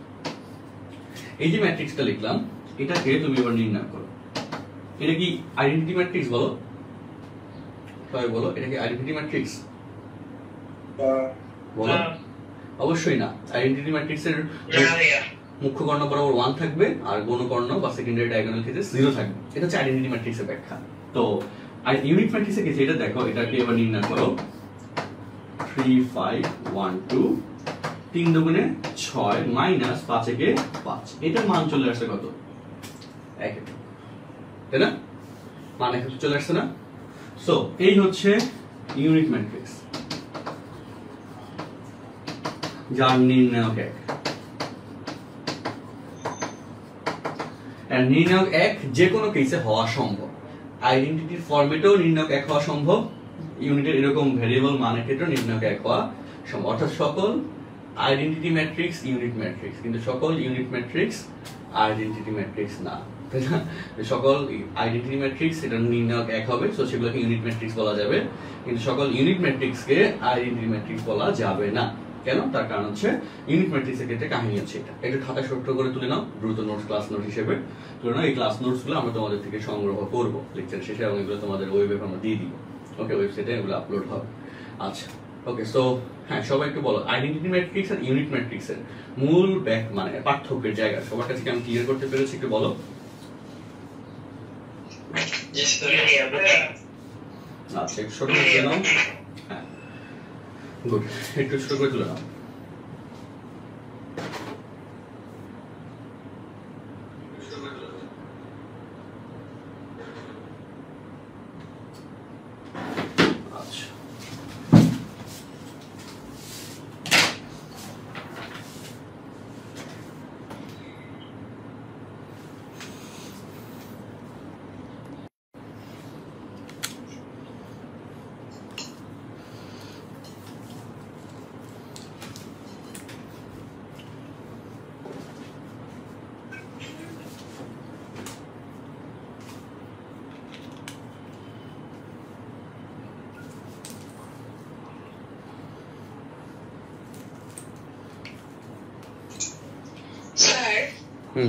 এই যে ম্যাট্রিক্সটা লিখলাম এটাকে তুমি এবার নির্ণয় করো। এটা কি আইডেন্টিটি ম্যাট্রিক্স বলো, সবাই বলো, এটা কি আইডেন্টিটি ম্যাট্রিক্স বলো? অবশ্যই না। আইডেন্টিটি ম্যাট্রিক্সের মুখ্য কর্ণ বরাবর 1 থাকবে আর গৌণ কর্ণ বা সেকেন্ডারি ডায়াগোনাল ক্ষেত্রে 0 থাকবে। এটা হচ্ছে আইডেন্টিটি ম্যাট্রিক্সের ব্যাখ্যা। তো ইউনিট ম্যাট্রিক্সের ক্ষেত্রে এটা দেখো, এটাকে এবার নির্ণয় করো 3 5 1 2, 3 দুগুণে 6 মাইনাস 5 একে 5, এটার মান চলে আসছে কত, 1, তাই না? মান 1 চলে আসছে না? সো এই হচ্ছে ইউনিট ম্যাট্রিক্স যার নির্ণায়ক 1। আর নির্ণায়ক 1 যে কোনো কেসে হওয়া সম্ভব, আইডেন্টিটির ফরম্যাটেও নির্ণায়ক 1 হওয়া সম্ভব, ইউনিটের এরকম ভেরিয়েবল মানের ক্ষেত্রে নির্ণায়ক 1 হওয়া সম্ভব। অর্থাৎ সকল আইডেন্টিটি ম্যাট্রিক্স ইউনিট ম্যাট্রিক্স, কিন্তু সকল ইউনিট ম্যাট্রিক্স আইডেন্টিটি ম্যাট্রিক্স না, তাই না? সকল আইডেন্টিটি ম্যাট্রিক্স এটা নির্ণায়ক 1 হবে, সো সেগুলোকে ইউনিট ম্যাট্রিক্স বলা যাবে, কিন্তু সকল ইউনিট ম্যাট্রিক্সকে আইডেন্টিটি ম্যাট্রিক্স বলা যাবে না। কেন? তার কারণ হচ্ছে ইউনিট ম্যাট্রিক্সের ক্ষেত্রে কাহিনী হচ্ছে এটা। একটু খাতায় ছোট্ট করে তুলে নাও, দ্রুত নোটস, ক্লাস নোট হিসেবে তুলে নাও। এই ক্লাস নোটসগুলো আমরা তোমাদের থেকে সংগ্রহ করবো লেকচার শেষে, এবং এগুলো তোমাদের ওয়েবে আমরা দিয়ে দিব। ওকে, ওয়েবসাইটে এগুলো আপলোড হবে। আচ্ছা ওকে, সো হ্যাঁ সবাই একটু বলো আইডেন্টিটি ম্যাট্রিক্স আর ইউনিট ম্যাট্রিক্সের মূল মানে পার্থক্যের জায়গা সবার কাছে কি আমি ক্লিয়ার করতে পেরেছি? একটু বলো। আচ্ছা একটু ছোট করে তুলে নাও। হ্যাঁ গুড, একটু ছোট করে তুলে নাও।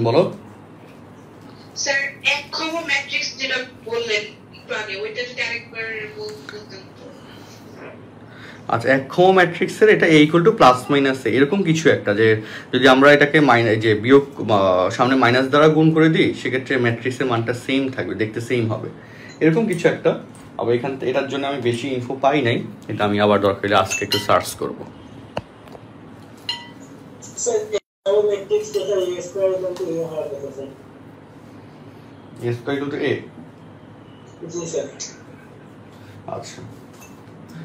বলো স্যার এক ক্ষম ম্যাট্রিক্স যেটা বললেন একটু আগে ওইটা যদি আরেকবার বলতেন। আচ্ছা, এক ক্ষম ম্যাট্রিক্সের এটা a equal two plus minus a, এরকম কিছু একটা, যে যদি আমরা এটাকে যে বিয়োগ সামনে মাইনাস দ্বারা গুণ করে দিই, সেক্ষেত্রে ম্যাট্রিক্সের মানটা সেম থাকবে, দেখতে সেম হবে, এরকম কিছু একটা। আবার এখান এটার জন্য আমি বেশি ইনফো পাই নাই, এটা আমি আবার দরকার হলে আজকে একটু সার্চ করব। আচ্ছা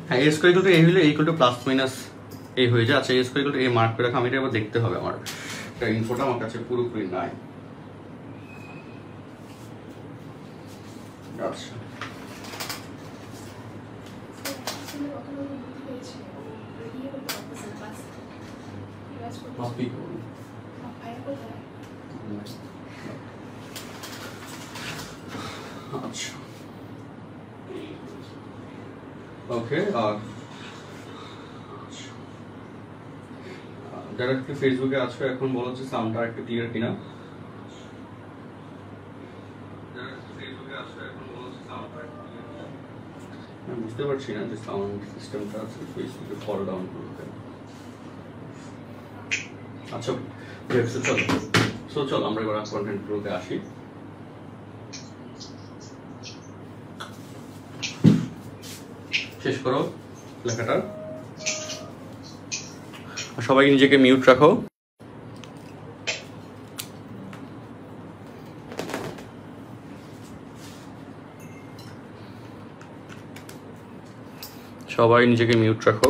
হ্যাঁ, a square equal to a হলে a equal two plus minus a হয়ে যায়। আচ্ছা, a square equal to a mark করে রাখা, আমি এটা আবার দেখতে হবে, আমার এটা ইনফোটা আমার কাছে পুরোপুরি নাই। আচ্ছা আচ্ছা ওকে, আর যারা একটু ফেসবুকে আছো এখন বলো যে সাউন্ডটা একটু ক্লিয়ার কিনা। আমি বুঝতে পারছি না যে সাউন্ড সিস্টেমটা আছে ফেসবুকে ফলো ডাউন করতে। আচ্ছা চলো আমরা এবার কন্টেন্ট প্রোতে আসি। শেষ করো লেখাটা, সবাই নিজেকে মিউট রাখো। সবাই নিজেকে মিউট রাখো।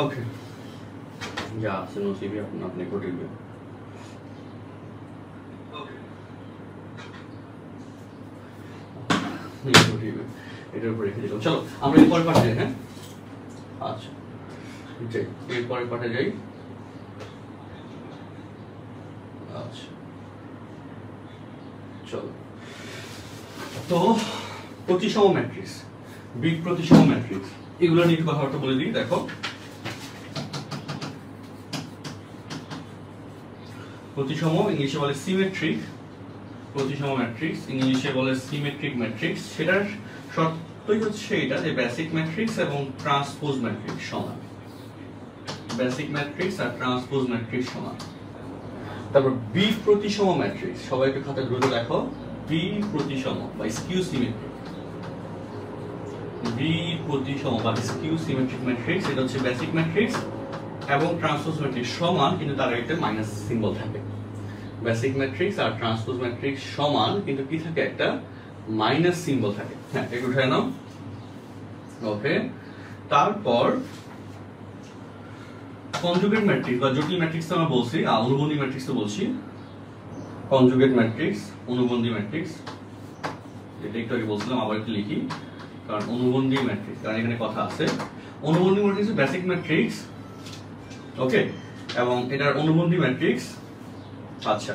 ओके যা আছে নসিবে আপনি को দিবে। এটার উপরে রেখে দিলাম। চলো আমরা এর পরের পাঠে, হ্যাঁ আচ্ছা যাই, এর পরের পাঠে যাই। আচ্ছা চলো, তো প্রতিসম ম্যাট্রিক্স, বিগ প্রতিসম ম্যাট্রিক্স, এগুলো নিয়ে কথাবার্তা বলে দিই। দেখো প্রতিসম ইংলিশে বলে সিমেট্রিক, প্রতিসম ম্যাট্রিক্স ইংলিশে বলে সিমেট্রিক ম্যাট্রিক্স। সেটার শর্তই হচ্ছে এটা যে বেসিক ম্যাট্রিক্স এবং ট্রান্সপোজ ম্যাট্রিক্স সমান, বেসিক ম্যাট্রিক্স আর ট্রান্সপোজ ম্যাট্রিক্স সমান। তারপর বি প্রতিসম ম্যাট্রিক্স, সবাই একটু খাতা দ্রুত দেখো, বি প্রতিসম বা স্কিউ সিমেট্রিক, বি প্রতিসম বা স্কিউ সিমেট্রিক ম্যাট্রিক্স, এটা হচ্ছে বেসিক ম্যাট্রিক্স এবং ট্রান্সপোজ ম্যাট্রিক্স সমান, কিন্তু তার একটা মাইনাস সিম্বল থাকে। বেসিক ম্যাট্রিক্স আর ট্রান্সপোজ ম্যাট্রিক্স সমান, কিন্তু কি থাকে, একটা মাইনাস সিম্বল থাকে। হ্যাঁ একটু উঠায় নাও। ওকে, তারপর কনজুগেট ম্যাট্রিক্স বা জটিল ম্যাট্রিক্স তো আমরা বলছি, অনুবন্ধী ম্যাট্রিক্স তো বলছি। কনজুগেট ম্যাট্রিক্স, অনুবন্ধী ম্যাট্রিক্স, এটা একটু আগে বলছিলাম, আবার একটু লিখি, কারণ অনুবন্ধী ম্যাট্রিক্স, কারণ এখানে কথা আছে। অনুবন্ধী ম্যাট্রিক্স বেসিক ম্যাট্রিক্স, ওকে, এবং এটার অনুবন্ধী ম্যাট্রিক্স, আচ্ছা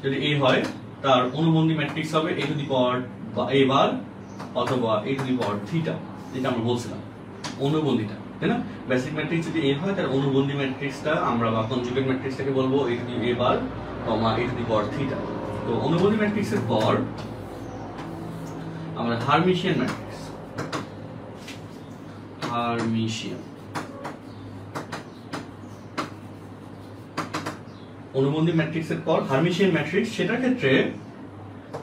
যদি এ হয় তার অনুবন্ধী ম্যাট্রিক্স হবে a টু দি পাওয়ার বা a বার অথবা a to the power theta, যেটা আমরা বলছিলাম অনুবন্ধীটা, তাই না? বেসিক ম্যাট্রিক্স যদি a হয় তার অনুবন্ধী ম্যাট্রিক্সটা আমরা বা কনজুগেট ম্যাট্রিক্সটাকে বলবো a to the a bar comma a to the power theta. তো অনুবন্ধী ম্যাট্রিক্সের পর আমরা হার্মিশিয়ান ম্যাট্রিক্স, হার্মিশিয়ান অনুবন্ধী ম্যাট্রিক্সের পর হার্মিশিয়ান ম্যাট্রিক্স, সেটার ক্ষেত্রে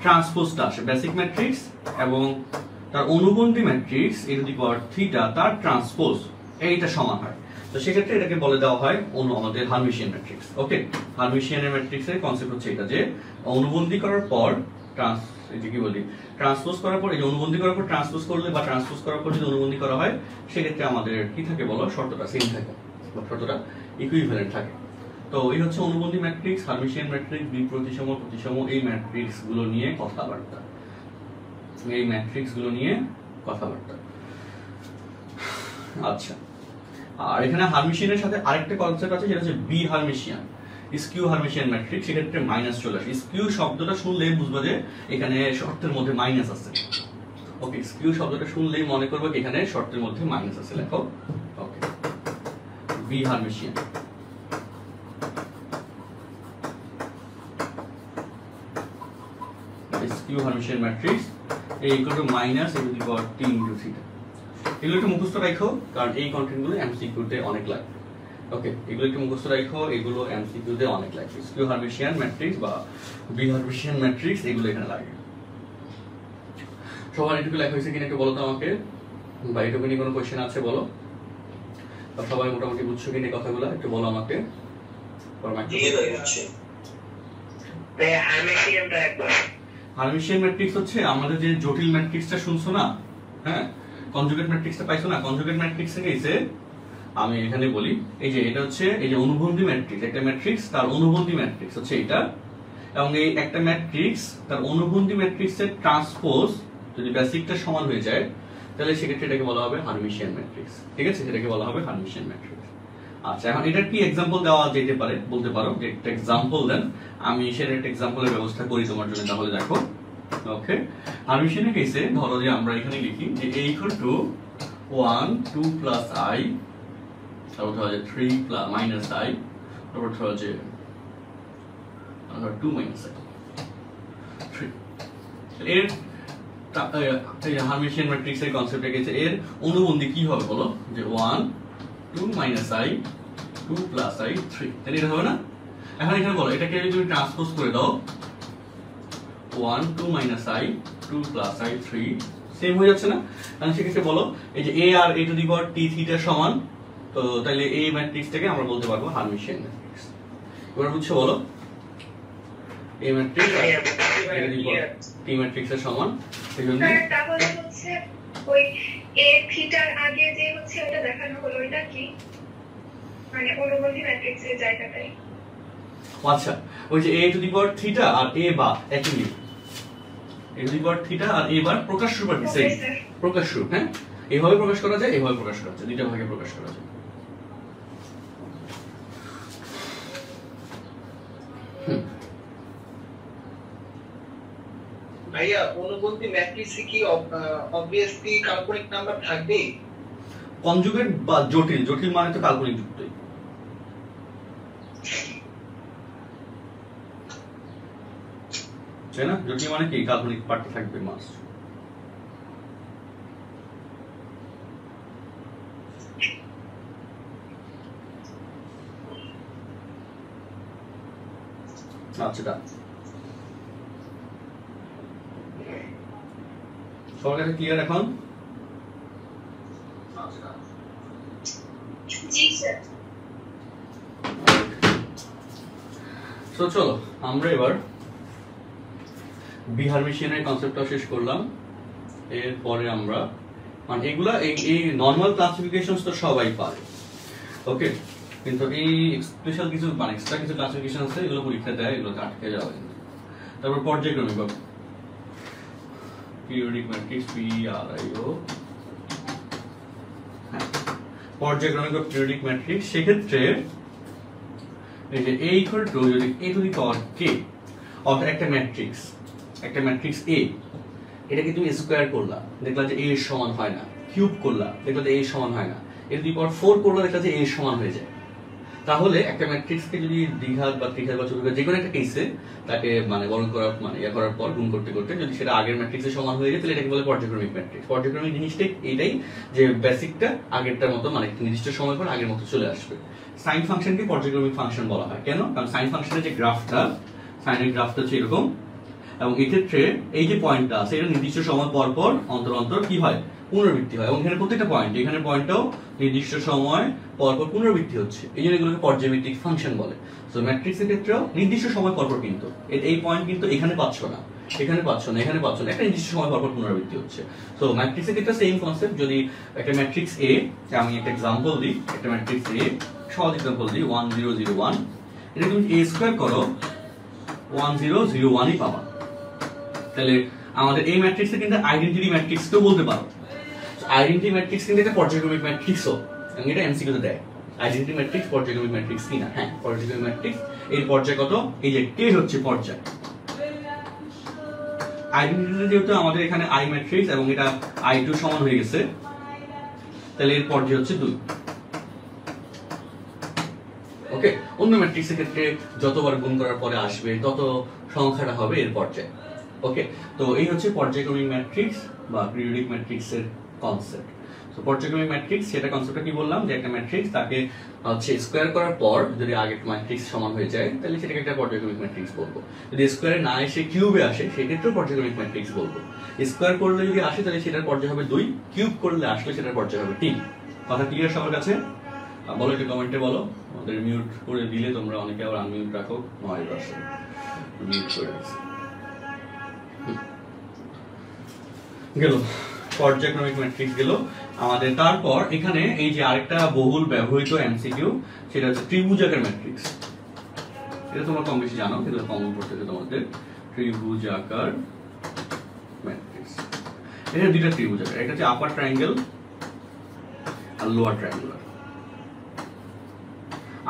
ট্রান্সপোজটা আসে বেসিক ম্যাট্রিক্স এবং তার অনুবন্ধী matrix a to the power theta তার ট্রান্সপোজ এইটা সমান হয়। তো সেক্ষেত্রে এটাকে বলে দেওয়া হয় আমাদের হার্মিশিয়ান ম্যাট্রিক্স। ওকে, হার্মিশিয়ানের ম্যাট্রিক্সের কনসেপ্ট হচ্ছে এটা যে অনুবন্ধী করার পর ট্রান্সপোজ করার পর, এই যে অনুবন্ধী করার পর ট্রান্সপোজ করলে বা ট্রান্সপোজ করার পর যদি অনুবন্ধী করা হয়, সেক্ষেত্রে আমাদের কি থাকে বলো, শর্তটা সেম থাকে বা শর্তটা ইকুইভ্যালেন্ট থাকে। তো এই হচ্ছে অনুবন্ধী ম্যাট্রিক্স, হার্মিশিয়ান ম্যাট্রিক্স, বি প্রতিসম, প্রতিসম, এই ম্যাট্রিক্স গুলো নিয়ে কথাবার্তা, এই ম্যাট্রিক্স গুলো নিয়ে কথাবার্তা। আচ্ছা, আর এখানে হার্মিশিয়ানের সাথে আরেকটা কনসেপ্ট আছে, সেটা হচ্ছে be Hermitian. Skew Hermitian matrix, সেক্ষেত্রে মাইনাস চলে আসে। স্কিউ শব্দটা শুনলেই বুঝবা যে এখানে শর্তের মধ্যে মাইনাস আছে। ওকে, স্কিউ শব্দটা শুনলেই মনে করবে এখানে শর্তের মধ্যে মাইনাস আছে, লেখো। Okay, B Hermitian. Skew Hermitian matrix a equal to minus a to the power t into theta। এগুলো একটু মুখস্থ রাখো, কারণ এই কন্টেন্টগুলো এমসিকিউ তে অনেক লাগবে। ওকে, এগুলো একটু মুখস্থ রাখো, এগুলো এমসিকিউ তে অনেক লাগবে। স্কিউ হার্মিশিয়ান ম্যাট্রিক্স বা বি হার্মিশিয়ান ম্যাট্রিক্স এগুলো এখানে লাগে। সবার এটুকু লেখা হয়েছে কিনা একটু বলো তো আমাকে, বা এটুকু নিয়ে কোনো কোয়েশ্চেন আছে বলো? সবাই মোটামুটি বুঝছো কিনা কথাগুলো একটু বলো আমাকে। হার্মিশিয়ান ম্যাট্রিক্স হচ্ছে আমাদের যে জটিল ম্যাট্রিক্সটা শুনছো না, হ্যাঁ, কনজুগেট ম্যাট্রিক্সটা পাইছো না, কনজুগেট ম্যাট্রিক্স থেকে এসে আমি এখানে বলি এই যে এটা হচ্ছে এই যে অনুবন্ধী ম্যাট্রিক্স, একটা ম্যাট্রিক্স তার অনুবন্ধী ম্যাট্রিক্স হচ্ছে এটা, এবং এই একটা ম্যাট্রিক্স তার অনুবন্ধী ম্যাট্রিক্সের ট্রান্সপোজ যদি বেসিকটা সমান হয়ে যায় তাহলে সেক্ষেত্রে এটাকে বলা হবে হার্মিশিয়ান ম্যাট্রিক্স। ঠিক আছে, সেটাকে বলা হবে হার্মিশিয়ান ম্যাট্রিক্স। আচ্ছা, এখন এটার কি এক্সাম্পল দেওয়া যেতে পারে বলতে পারো, যে একটা এক্সাম্পল দেন, আমি সেটার একটা এক্সাম্পলের ব্যবস্থা করি তোমার জন্য, তাহলে দেখো। ওকে, হার্মিশিয়ানের কেসে ধরো যে আমরা এখানে লিখি যে a equal to 1 2 plus i, তারপর ধরো যে 3 plus minus i, তারপর ধরো যে 2 minus i 3। এর হার্মিশিয়ান ম্যাট্রিক্সের কনসেপ্টে গেছে, এর অনুবন্ধী কি হবে বলো, যে 1 2 minus i 2 plus i 3, তাহলে এটা হবে না? এখন এখানে বলো এটাকে যদি তুমি ট্রান্সপোজ করে দাও 1 2 minus i 2 plus i 3, same হয়ে যাচ্ছে না? তাহলে সেক্ষেত্রে বলো এই যে a আর a to the power t theta সমান, তো তাহলে এই ম্যাট্রিক্সটাকে আমরা বলতে পারবো হার্মিশিয়ান ম্যাট্রিক্স। এবার বুঝছো বলো, এই ম্যাট্রিক্স আর a to the power t ম্যাট্রিক্সের সমান, সেজন্য তাহলে হচ্ছে ওই a থিটার আগে যে হচ্ছে এটা দেখানো হলো, এটা কি মানে অনুবন্ধী ম্যাট্রিক্সের জায়গাটাই? আচ্ছা, ওই যে a to the power theta আর a বার একই মিল, a to the power theta আর a বার প্রকাশ রূপ আর সেম প্রকাশ রূপ। হ্যাঁ, এইভাবে প্রকাশ করা যায়, এইভাবে প্রকাশ করা যায়, দুইটা ভাগে প্রকাশ করা যায়। ভাইয়া, অনুবন্ধী ম্যাট্রিক্সে কি অবভিয়াসলি কাল্পনিক নাম্বার থাকবে? কনজুগেট বা জটিল, জটিল মানে তো কাল্পনিক যুক্তই। তাই না? জটিল মানে কি কাল্পনিক পার্টি থাকবে মাস। আচ্ছা, সবার কাছে ক্লিয়ার এখন? জি স্যার। তো চলো আমরা এবার বি হার্মিশিয়ানের কনসেপ্টটা শেষ করলাম। এরপরে আমরা মানে এগুলা এই নরমাল ক্লাসিফিকেশনস তো সবাই পারে, ওকে, কিন্তু এই স্পেশাল কিছু মানে এক্সট্রা কিছু ক্লাসিফিকেশন আছে, এগুলো পরীক্ষা দেয়, এগুলো আটকে যাওয়া যায়। তারপর পর্যায়ক্রমিক বা পিরিয়ডিক ম্যাট্রিক্স PRIO, পর্যায়ক্রমিক বা পিরিয়ডিক ম্যাট্রিক্স, সেক্ষেত্রে এই যে a equal to যদি a to the power k অর্থাৎ একটা ম্যাট্রিক্স a, এটাকে তুমি স্কয়ার করলা, দেখলা যে a এর সমান হয় না, কিউব করলা, দেখলা যে a এর সমান হয় না, a টু দি পাওয়ার 4 করলা, দেখলা যে a এর সমান হয়ে যায়। তাহলে একটা ম্যাট্রিক্সকে যদি দ্বিঘাত বা ত্রিঘাত বা চতুর্ঘাত যে কোনো একটা কেসে তাকে মানে বর্ণ করার মানে ইয়া করার পর গুণ করতে করতে যদি সেটা আগের ম্যাট্রিক্সের সমান হয়ে যায় তাহলে এটাকে বলে পর্যায়ক্রমিক ম্যাট্রিক্স। পর্যায়ক্রমিক জিনিসটা এইটাই যে বেসিকটা আগেরটার মতো মানে নির্দিষ্ট সময় পর আগের মতো চলে আসবে। সাইন ফাংশনকে পর্যায়ক্রমিক ফাংশন বলা হয়, কেন? কারণ সাইন ফাংশনের যে গ্রাফটা, সাইনের গ্রাফটা হচ্ছে এরকম, এবং এই ক্ষেত্রে এই যে পয়েন্টটা আছে এটা নির্দিষ্ট সময় পর পর অন্তর অন্তর কি হয়, পুনরাবৃত্তি হয়, এবং এখানে প্রত্যেকটা পয়েন্ট, এখানে পয়েন্টটাও নির্দিষ্ট সময় পর পর পুনরাবৃত্তি হচ্ছে, এই জন্য এগুলোকে পর্যায়ভিত্তিক ফাংশন বলে। সো ম্যাট্রিক্সের ক্ষেত্রেও নির্দিষ্ট সময় পর পর কিন্তু এই পয়েন্ট কিন্তু এখানে পাচ্ছ না, এখানে পাচ্ছ না, এখানে পাচ্ছ না, একটা নির্দিষ্ট সময় পর পর পুনরাবৃত্তি হচ্ছে। সো ম্যাট্রিক্সের ক্ষেত্রে সেম কনসেপ্ট। যদি একটা ম্যাট্রিক্স এ, আমি একটা এক্সাম্পল দিই, একটা ম্যাট্রিক্স এ সহজ এক্সাম্পল দিই 1 0 0 1, এটা তুমি a স্কয়ার করো 1 0 0 1ই পাবা। তাহলে আমাদের এই ম্যাট্রিক্সে কিন্তু আইডেন্টিটি ম্যাট্রিক্স কেও বলতে পারো। আইডেন্টিটি ম্যাট্রিক্স কিন্তু একটা পর্যায়ক্রমিক ম্যাট্রিক্সও, এবং এটা এমসিকিউ তে দেয় আইডেন্টিটি ম্যাট্রিক্স পর্যায়ক্রমিক ম্যাট্রিক্স কিনা। হ্যাঁ, পর্যায়ক্রমিক ম্যাট্রিক্স এর পর্যায় কত? এই যে কে হচ্ছে পর্যায়। আইডেন্টিটিতে যেহেতু আমাদের এখানে আই ম্যাট্রিক্স এবং এটা I2 সমান হয়ে গেছে, তাহলে এর পর্যায় হচ্ছে 2। ওকে, অন্য ম্যাট্রিক্সের ক্ষেত্রে যতবার গুণ করার পরে আসবে তত সংখ্যাটা হবে এর পর্যায়। ওকে, তো এই হচ্ছে পর্যায়ক্রমিক ম্যাট্রিক্স বা পিরিয়ডিক ম্যাট্রিক্সের কনসেপ্ট। তো পর্যায়ক্রমিক ম্যাট্রিক্স সেটা কনসেপ্টটা কি বললাম, যে একটা ম্যাট্রিক্স তাকে হচ্ছে স্কয়ার করার পর যদি আগের ম্যাট্রিক্স সমান হয়ে যায় তাহলে সেটাকে একটা পর্যায়ক্রমিক ম্যাট্রিক্স বলবো। যদি স্কয়ারে না এসে কিউবে আসে সেক্ষেত্রেও পর্যায়ক্রমিক ম্যাট্রিক্স বলবো। স্কয়ার করলে যদি আসে তাহলে সেটার পর্যায় হবে 2, কিউব করলে আসলে সেটার পর্যায় হবে 3। কথা ক্লিয়ার সবার কাছে? বলো একটু কমেন্টে বলো। আমাদের মিউট করে দিলে তোমরা অনেকে আবার আনমিউট রাখো, নয়েজ আসে, মিউট করে দিচ্ছি। গেল পর্যায়ক্রমিক ম্যাট্রিক্স গেল আমাদের। তারপর এখানে এই যে আরেকটা বহুল ব্যবহৃত এমসিকিউ, সেটা হচ্ছে ত্রিভুজাকার ম্যাট্রিক্স। এটা তোমরা কম বেশি জানো, কিন্তু কমন পড়তে তোমাদের ত্রিভুজাকার ম্যাট্রিক্স। এটা দুইটা ত্রিভুজাকার, একটা হচ্ছে আপার ট্রায়াঙ্গেল আর লোয়ার ট্রায়াঙ্গুলার।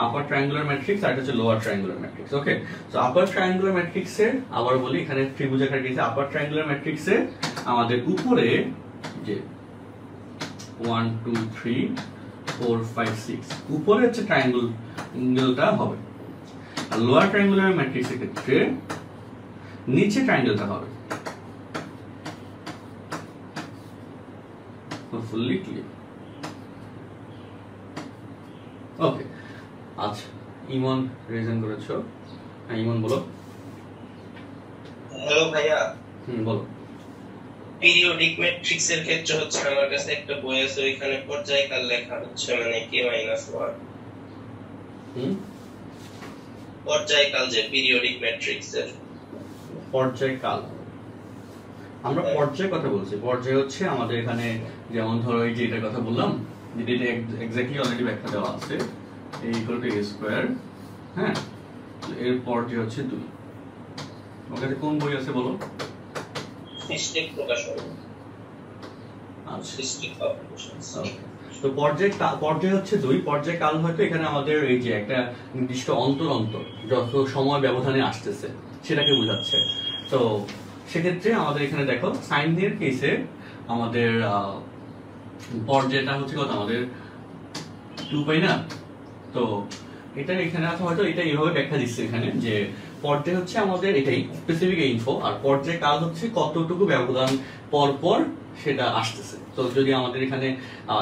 আপার ট্রায়াঙ্গুলার ম্যাট্রিক্স আর এটা হচ্ছে লোয়ার ট্রায়াঙ্গুলার ম্যাট্রিক্স। ওকে, সো আপার ট্রায়াঙ্গুলার ম্যাট্রিক্সে আবার বলি, এখানে ত্রিভুজাকার কেসে আপার ট্রায়াঙ্গুলার ম্যাট্রিক্সে আমাদের উপরে যে 1 2 3 4 5 6 উপরে হচ্ছে ট্রায়াঙ্গেলটা হবে, আর লোয়ার ট্রায়াঙ্গুলার ম্যাট্রিক্সের ক্ষেত্রে নিচে ট্রায়াঙ্গেলটা হবে। Fully clear? ওকে, আচ্ছা ইমন রিজন করেছো। হ্যাঁ ইমন বলো। হ্যালো ভাইয়া। বলো। পিরিয়ডিক ম্যাট্রিক্সের ক্ষেত্রে হচ্ছে আমার কাছে একটা বই আছে, ওইখানে পর্যায়কাল লেখা হচ্ছে মানে k-1। পর্যায়কাল যে পিরিয়ডিক ম্যাট্রিক্সের পর্যায়কাল, আমরা পর্যায় কথা বলছি। পর্যায় হচ্ছে আমাদের এখানে যেমন ধরো এই যে এটার কথা বললাম, যেটা এক্স্যাক্টলি অলরেডি ব্যাখ্যা দেওয়া আছে, a = a²। হ্যাঁ, এর পর্যায় হচ্ছে 2। ওর কাছে কোন বই আছে বলো? সিস্টেম প্রকাশন। আচ্ছা, সিস্টেম পাবলিকেশনস। তো পর্যায় হচ্ছে 2। পর্যায়কাল হয়তো এখানে আমাদের এই যে একটা নির্দিষ্ট অন্তর যত সময় ব্যবধানে আসতেছে সেটাকে বোঝাচ্ছে। তো সেক্ষেত্রে আমাদের এখানে দেখো সাইনের কেসে আমাদের পর্যায়টা হচ্ছে কত, আমাদের 2 পাই না? তো এটা এখানে আছে, হয়তো এটা এইভাবে ব্যাখ্যা দিচ্ছে এখানে যে পর্যায় হচ্ছে আমাদের এটাই স্পেসিফিক ইনফো, আর পর্যায়কাল হচ্ছে কতটুকু ব্যবধান পর পর সেটা আসতেছে। তো যদি আমাদের এখানে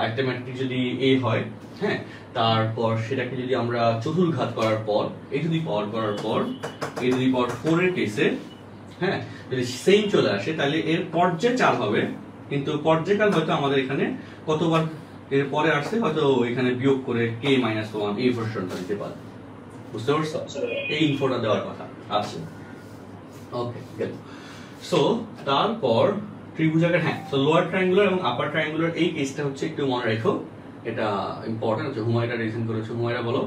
একটা ম্যাট্রিক্স যদি a হয়, হ্যাঁ, তারপর সেটাকে যদি আমরা চতুর্ঘাত করার পর a টু দি পাওয়ার করার পর a টু দি পাওয়ার 4 এর কেসে, হ্যাঁ, যদি সেম চলে আসে তাহলে এর পর্যায় 4 হবে, কিন্তু পর্যায়কাল হয়তো আমাদের এখানে কতবার এর পরে আসছে হয়তো এখানে বিয়োগ করে k-1 এই ভার্সনটা দিতে পারে। বুঝতে পারছো? এই ইনফোটা দেওয়ার কথা আছে। ওকে, গেল। সো তারপর ত্রিভুজাকার, হ্যাঁ, সো লোয়ার ট্রায়াঙ্গুলার এবং আপার ট্রায়াঙ্গুলার এই কেসটা হচ্ছে একটু মনে রাখো, এটা ইম্পর্টেন্ট হচ্ছে। হুমায়রা রিজন করেছো, হুমায়রা বলো।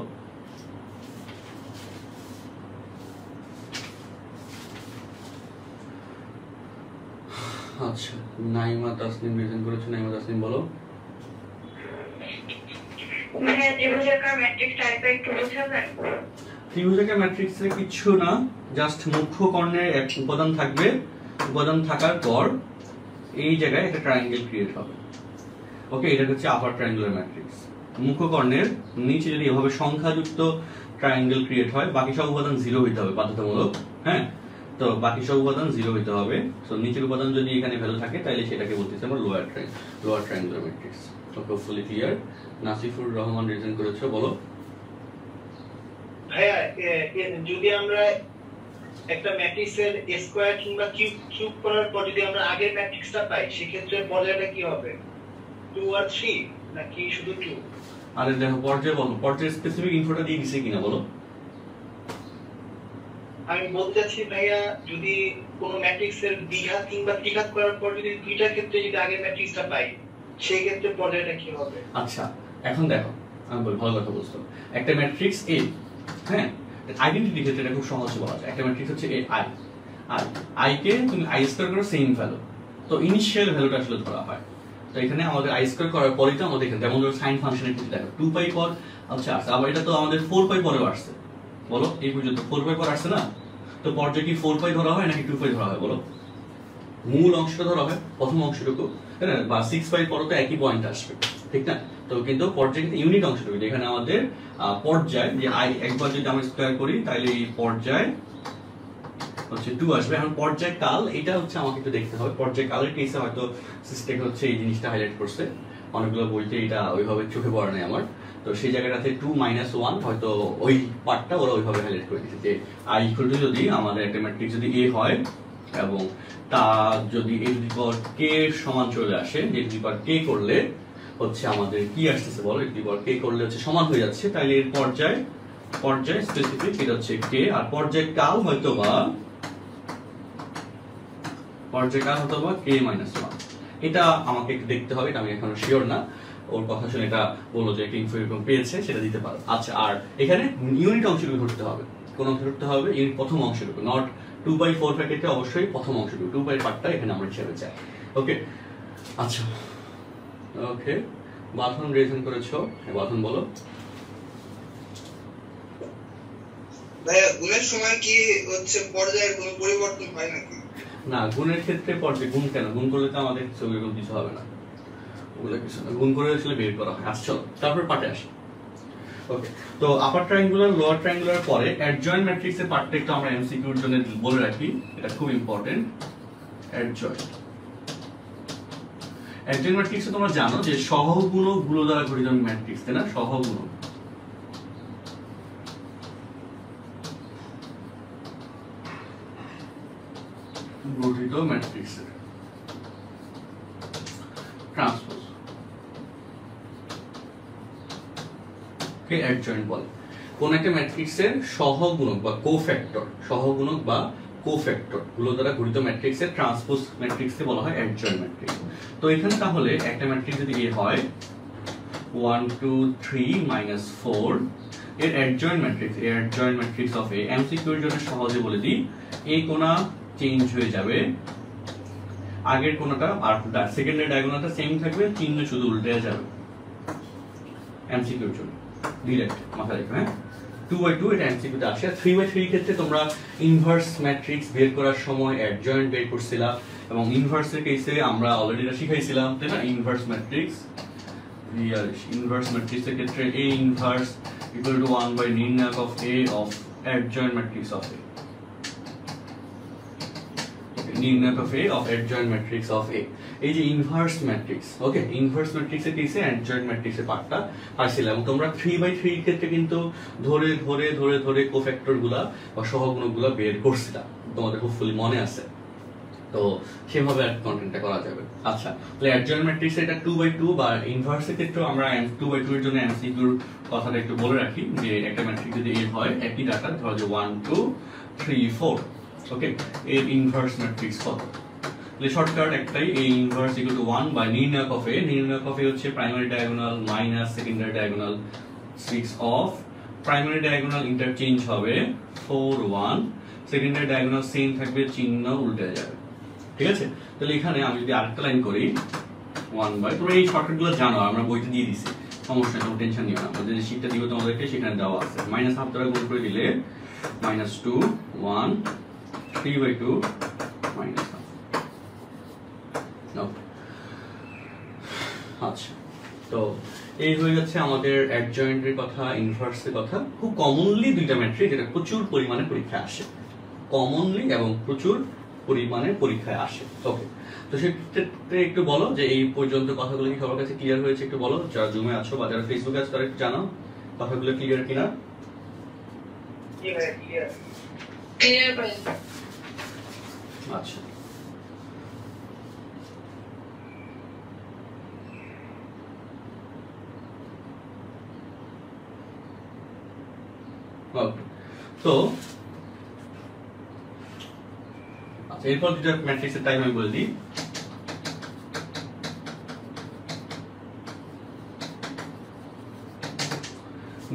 আচ্ছা, নাইমা তাসনিম রিজন করেছো, নাইমা তাসনিম বলো। ত্রিভুজাকার ম্যাট্রিক্সটা একটু বোঝাবেন? ত্রিভুজাকার ম্যাট্রিক্সে কিছু না, জাস্ট মুখ্য কর্ণের এক উপাদান থাকবে, উপাদান থাকার পর এই জায়গায় একটা ট্রায়াঙ্গেল ক্রিয়েট হবে। ওকে, এটা হচ্ছে আপার ট্রায়াঙ্গুলার ম্যাট্রিক্স। মুখ্য কর্ণের নিচে যদি এভাবে সংখ্যাযুক্ত ট্রায়াঙ্গেল ক্রিয়েট হয়, বাকি সব উপাদান 0 হইতে হবে বাধ্যতামূলক। হ্যাঁ, তো বাকি সব উপাদান 0 হইতে হবে। সো নিচের উপাদান যদি এখানে ভ্যালু থাকে তাহলে সেটাকে বলতেছি আমরা লোয়ার ট্রায়াঙ্গুলার ম্যাট্রিক্স। ওকে, ফুলি ক্লিয়ার? নাসিফুর রহমান রিজন করেছো, বলো। ভাইয়া যদি আমরা একটা ম্যাট্রিক্সের স্কয়ার কিংবা কিউব করার পর যদি আমরা আগের ম্যাট্রিক্সটা পাই, সেক্ষেত্রে পর্যায়টা কি হবে? 2 আর 3 নাকি শুধু 2? আরে দেখো পর্যায় বলো, পর্যায় স্পেসিফিক ইনফোটা দিয়ে দিছে কিনা বলো। আমি বলতে চাচ্ছি ভাইয়া, যদি কোনো ম্যাট্রিক্সের দ্বিঘাত কিংবা ত্রিঘাত করার পর যদি দুইটার ক্ষেত্রে যদি আগের ম্যাট্রিক্সটা পাই, সেই ক্ষেত্রে পর্যায়টা কি হবে? আচ্ছা, এখন দেখো আমি ভালো কথা বলছো। একটা ম্যাট্রিক্স A, হ্যাঁ, আইডেন্টিটি ক্ষেত্রে এটা খুব সহজে বলা যায়। একটা ম্যাট্রিক্স হচ্ছে A I, আর I কে তুমি I স্কয়ার করো সেম ভ্যালু, তো ইনিশিয়াল ভ্যালুটা আসলে ধরা হয়। তো এখানে আমাদের I স্কয়ার করার পরেই তো আমাদের এখানে যেমন ধরো সাইন ফাংশনের ক্ষেত্রে দেখো 2 পাই পর আচ্ছা আসছে, আবার এটা তো আমাদের 4 পাই পরেও আসছে। বলো এই পর্যন্ত 4 আসছে না, তো পর্যায়ে কি 4 ধরা হয় নাকি 2 ধরা হয় বলো? মূল অংশটা ধরা হয়, প্রথম অংশটুকু, তাই না? বা 6 পরে তো একই পয়েন্ট আসবে, ঠিক না? তো কিন্তু পর্যায়ে কিন্তু ইউনিট অংশটুকু, যেখানে আমাদের পর্যায় যে আই একবার যদি আমরা স্কয়ার করি তাহলে এই পর্যায় হচ্ছে 2 আসবে। এখন পর্যায় কাল এটা হচ্ছে আমাকে একটু দেখতে হবে। পর্যায় কালের কেসে হয়তো সিস্টেম হচ্ছে এই জিনিসটা হাইলাইট করছে, অনেকগুলো বইতে এটা ওইভাবে চোখে পড়ে নাই আমার, তো সেই জায়গাটাতে 2 - 1 হয়তো ওই পার্টটা ওরা ওইভাবে হাইলাইট করে দিয়েছে যে আই ইকুয়াল টু যদি আমাদের একটা ম্যাট্রিক্স যদি এ হয় এবং তা যদি এ টু দি পাওয়ার কে সমান চলে আসে, যে টু দি পাওয়ার কে করলে হচ্ছে আমাদের কি আসতেছে বলো, এ টু দি পাওয়ার কে করলে হচ্ছে সমান হয়ে যাচ্ছে, তাহলে এর পর্যায় স্পেসিফিক এটা হচ্ছে কে, আর পর্যায় কাল হয়তো বা কে মাইনাস 1। এটা আমাকে একটু দেখতে হবে, এটা আমি এখনো শিওর না, ওর কথা শুনে এটা বললো যে একটা ইনফো এরকম পেয়েছে, সেটা দিতে পারো। আচ্ছা, আর এখানে ইউনিট অংশটুকু ধরতে হবে, কোন অংশ ধরতে হবে? ইউনিট প্রথম অংশটুকু, নট 2/4 ফ্যাক্টরটা অবশ্যই প্রথম অংশটুকু, 2 পার্টটা এখানে আমরা হিসেবে চাই। ওকে, আচ্ছা ওকে, বাথন রেজন করেছো, বাথন বলো। ভাইয়া গুণের সময় কি হচ্ছে পর্যায়ের কোনো পরিবর্তন হয় নাকি? না, গুণের ক্ষেত্রে পর্যায়ে গুণ কেন? গুণ করলে তো আমাদের সেরকম কিছু হবে না, ওগুলো কিছু না, গুণ করে আসলে বের করা হয়। আচ্ছা চলো তারপর পার্টে আসি। ওকে, তো আপার ট্রায়াঙ্গুলার লোয়ার ট্রায়াঙ্গুলার পরে অ্যাডজয়েন্ট ম্যাট্রিক্সের পার্টটা একটু আমরা এমসিকিউর জন্য বলে রাখি, এটা খুব ইম্পর্টেন্ট। অ্যাডজয়েন্ট ম্যাট্রিক্সে তোমরা জানো যে সহগুণকগুলো দ্বারা গঠিত ম্যাট্রিক্স, তাই না? সহগুণক গঠিত ম্যাট্রিক্সের ট্রান্সপোজ কে অ্যাডজয়েন্ট বলে। কোন একটা ম্যাট্রিক্সের সহগুণক বা কোফ্যাক্টর গুলো দ্বারা গঠিত ম্যাট্রিক্সের ট্রান্সপোজ ম্যাট্রিক্সকে বলা হয় অ্যাডজয়েন্ট ম্যাট্রিক্স। তো এখানে তাহলে একটা ম্যাট্রিক্স যদি এ হয় 1 2 3 - 4, এর অ্যাডজয়েন্ট ম্যাট্রিক্স অফ এ, এমসিকিউর জন্য সহজে বলে দিই, এই কোণা চেঞ্জ হয়ে যাবে, আগের কোণাটা আর সেকেন্ডারি ডায়াগোনালটা সেম থাকবে, চিহ্ন শুধু উল্টে যাবে। এমসিকিউর জন্য ডিরেক্ট মাথায় রাখবে, হ্যাঁ। 2/2 এটা এমসিকিউতে আসে। 3/3 ক্ষেত্রে তোমরা ইনভার্স ম্যাট্রিক্স বের করার সময় অ্যাডজয়েন্ট বের করছিলা, এবং ইনভার্সের কেসে আমরা অলরেডি এটা শিখাইছিলাম, তাই না? ইনভার্স ম্যাট্রিক্সের ক্ষেত্রে A inverse equal to 1 by নির্ণায়ক of A of adjoint matrix of A, নির্ণায়ক of A of adjoint matrix of A। এই যে ইনভার্স ম্যাট্রিক্স, ওকে, ইনভার্স ম্যাট্রিক্সের কেসে অ্যাডজয়েন্ট ম্যাট্রিক্সের পার্টটা পাইছিলাম। তোমরা 3/3 এর ক্ষেত্রে কিন্তু ধরে ধরে ধরে ধরে কোফ্যাক্টরগুলা বা সহগুণকগুলা বের করছিলাম, তোমাদের হোপফুলি মনে আছে, তো সেভাবে কন্টেন্টটা করা যাবে। আচ্ছা, তাহলে অ্যাডজয়েন্ট ম্যাট্রিক্স এটা 2/2 বা ইনভার্সের ক্ষেত্রে আমরা 2/2 এর জন্য এমসিকিউর কথাটা একটু বলে রাখি, যে একটা ম্যাট্রিক্স যদি এ হয় একই ডাটা, ধরো যে 1 2 3 4, ওকে, এর ইনভার্স ম্যাট্রিক্স কত? তাহলে শর্টকাট একটাই, A inverse equal to 1 by নির্ণায়ক অফ A। নির্ণায়ক অফ A হচ্ছে primary diagonal minus secondary diagonal 6 of primary diagonal interchange হবে 4 1, সেকেন্ডারি ডায়াগোনাল সেম থাকবে, চিহ্ন উল্টে যাবে, ঠিক আছে? তাহলে এখানে আমি যদি আরেকটা লাইন করি 1 বাই, তোমরা এই শর্টকাটগুলো জানো, আমরা বইতে দিয়ে দিছি, সমস্যা নেই, টেনশন নিও না, আমাদের যে শীটটা দিব তোমাদেরকে সেখানে দেওয়া আছে। -1/2 দ্বারা গুণ করে দিলে -2 1 3/2 -1। আচ্ছা, তো এই হয়ে যাচ্ছে আমাদের অ্যাডজয়েন্টের কথা, ইনভার্সের কথা। খুব কমনলি দুইটা ম্যাট্রিক্স যেটা প্রচুর পরিমাণে পরীক্ষায় আসে, কমনলি এবং প্রচুর পরিমাণে পরীক্ষায় আসে। ওকে, তো সেক্ষেত্রে একটু বলো যে এই পর্যন্ত কথাগুলো কি সবার কাছে ক্লিয়ার হয়েছে? একটু বলো, যারা জুমে আছো বা যারা ফেসবুকে আছো তারা একটু জানাও কথাগুলো ক্লিয়ার কিনা। আচ্ছা, তো আচ্ছা, এরপর দুটো ম্যাট্রিক্সের টাইম আমি বলে দিই।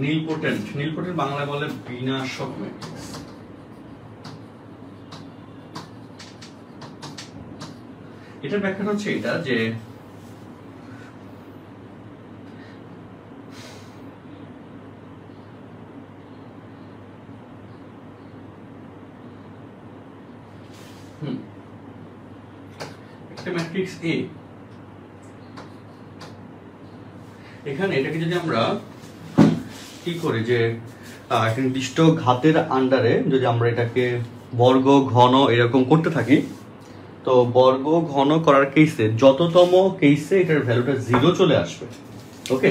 নীলপোটেন্ট বাংলায় বলে বিনাশক ম্যাট্রিক্স। এটার ব্যাখ্যা হচ্ছে এটা যে ম্যাট্রিক্স এ, এখানে এটাকে যদি আমরা কি করি যে একটা নির্দিষ্ট ঘাতের আন্ডারে যদি আমরা এটাকে বর্গ ঘন এরকম করতে থাকি, তো বর্গ ঘন করার কেসে যততম কেসে এটার ভ্যালুটা 0 চলে আসবে, ওকে,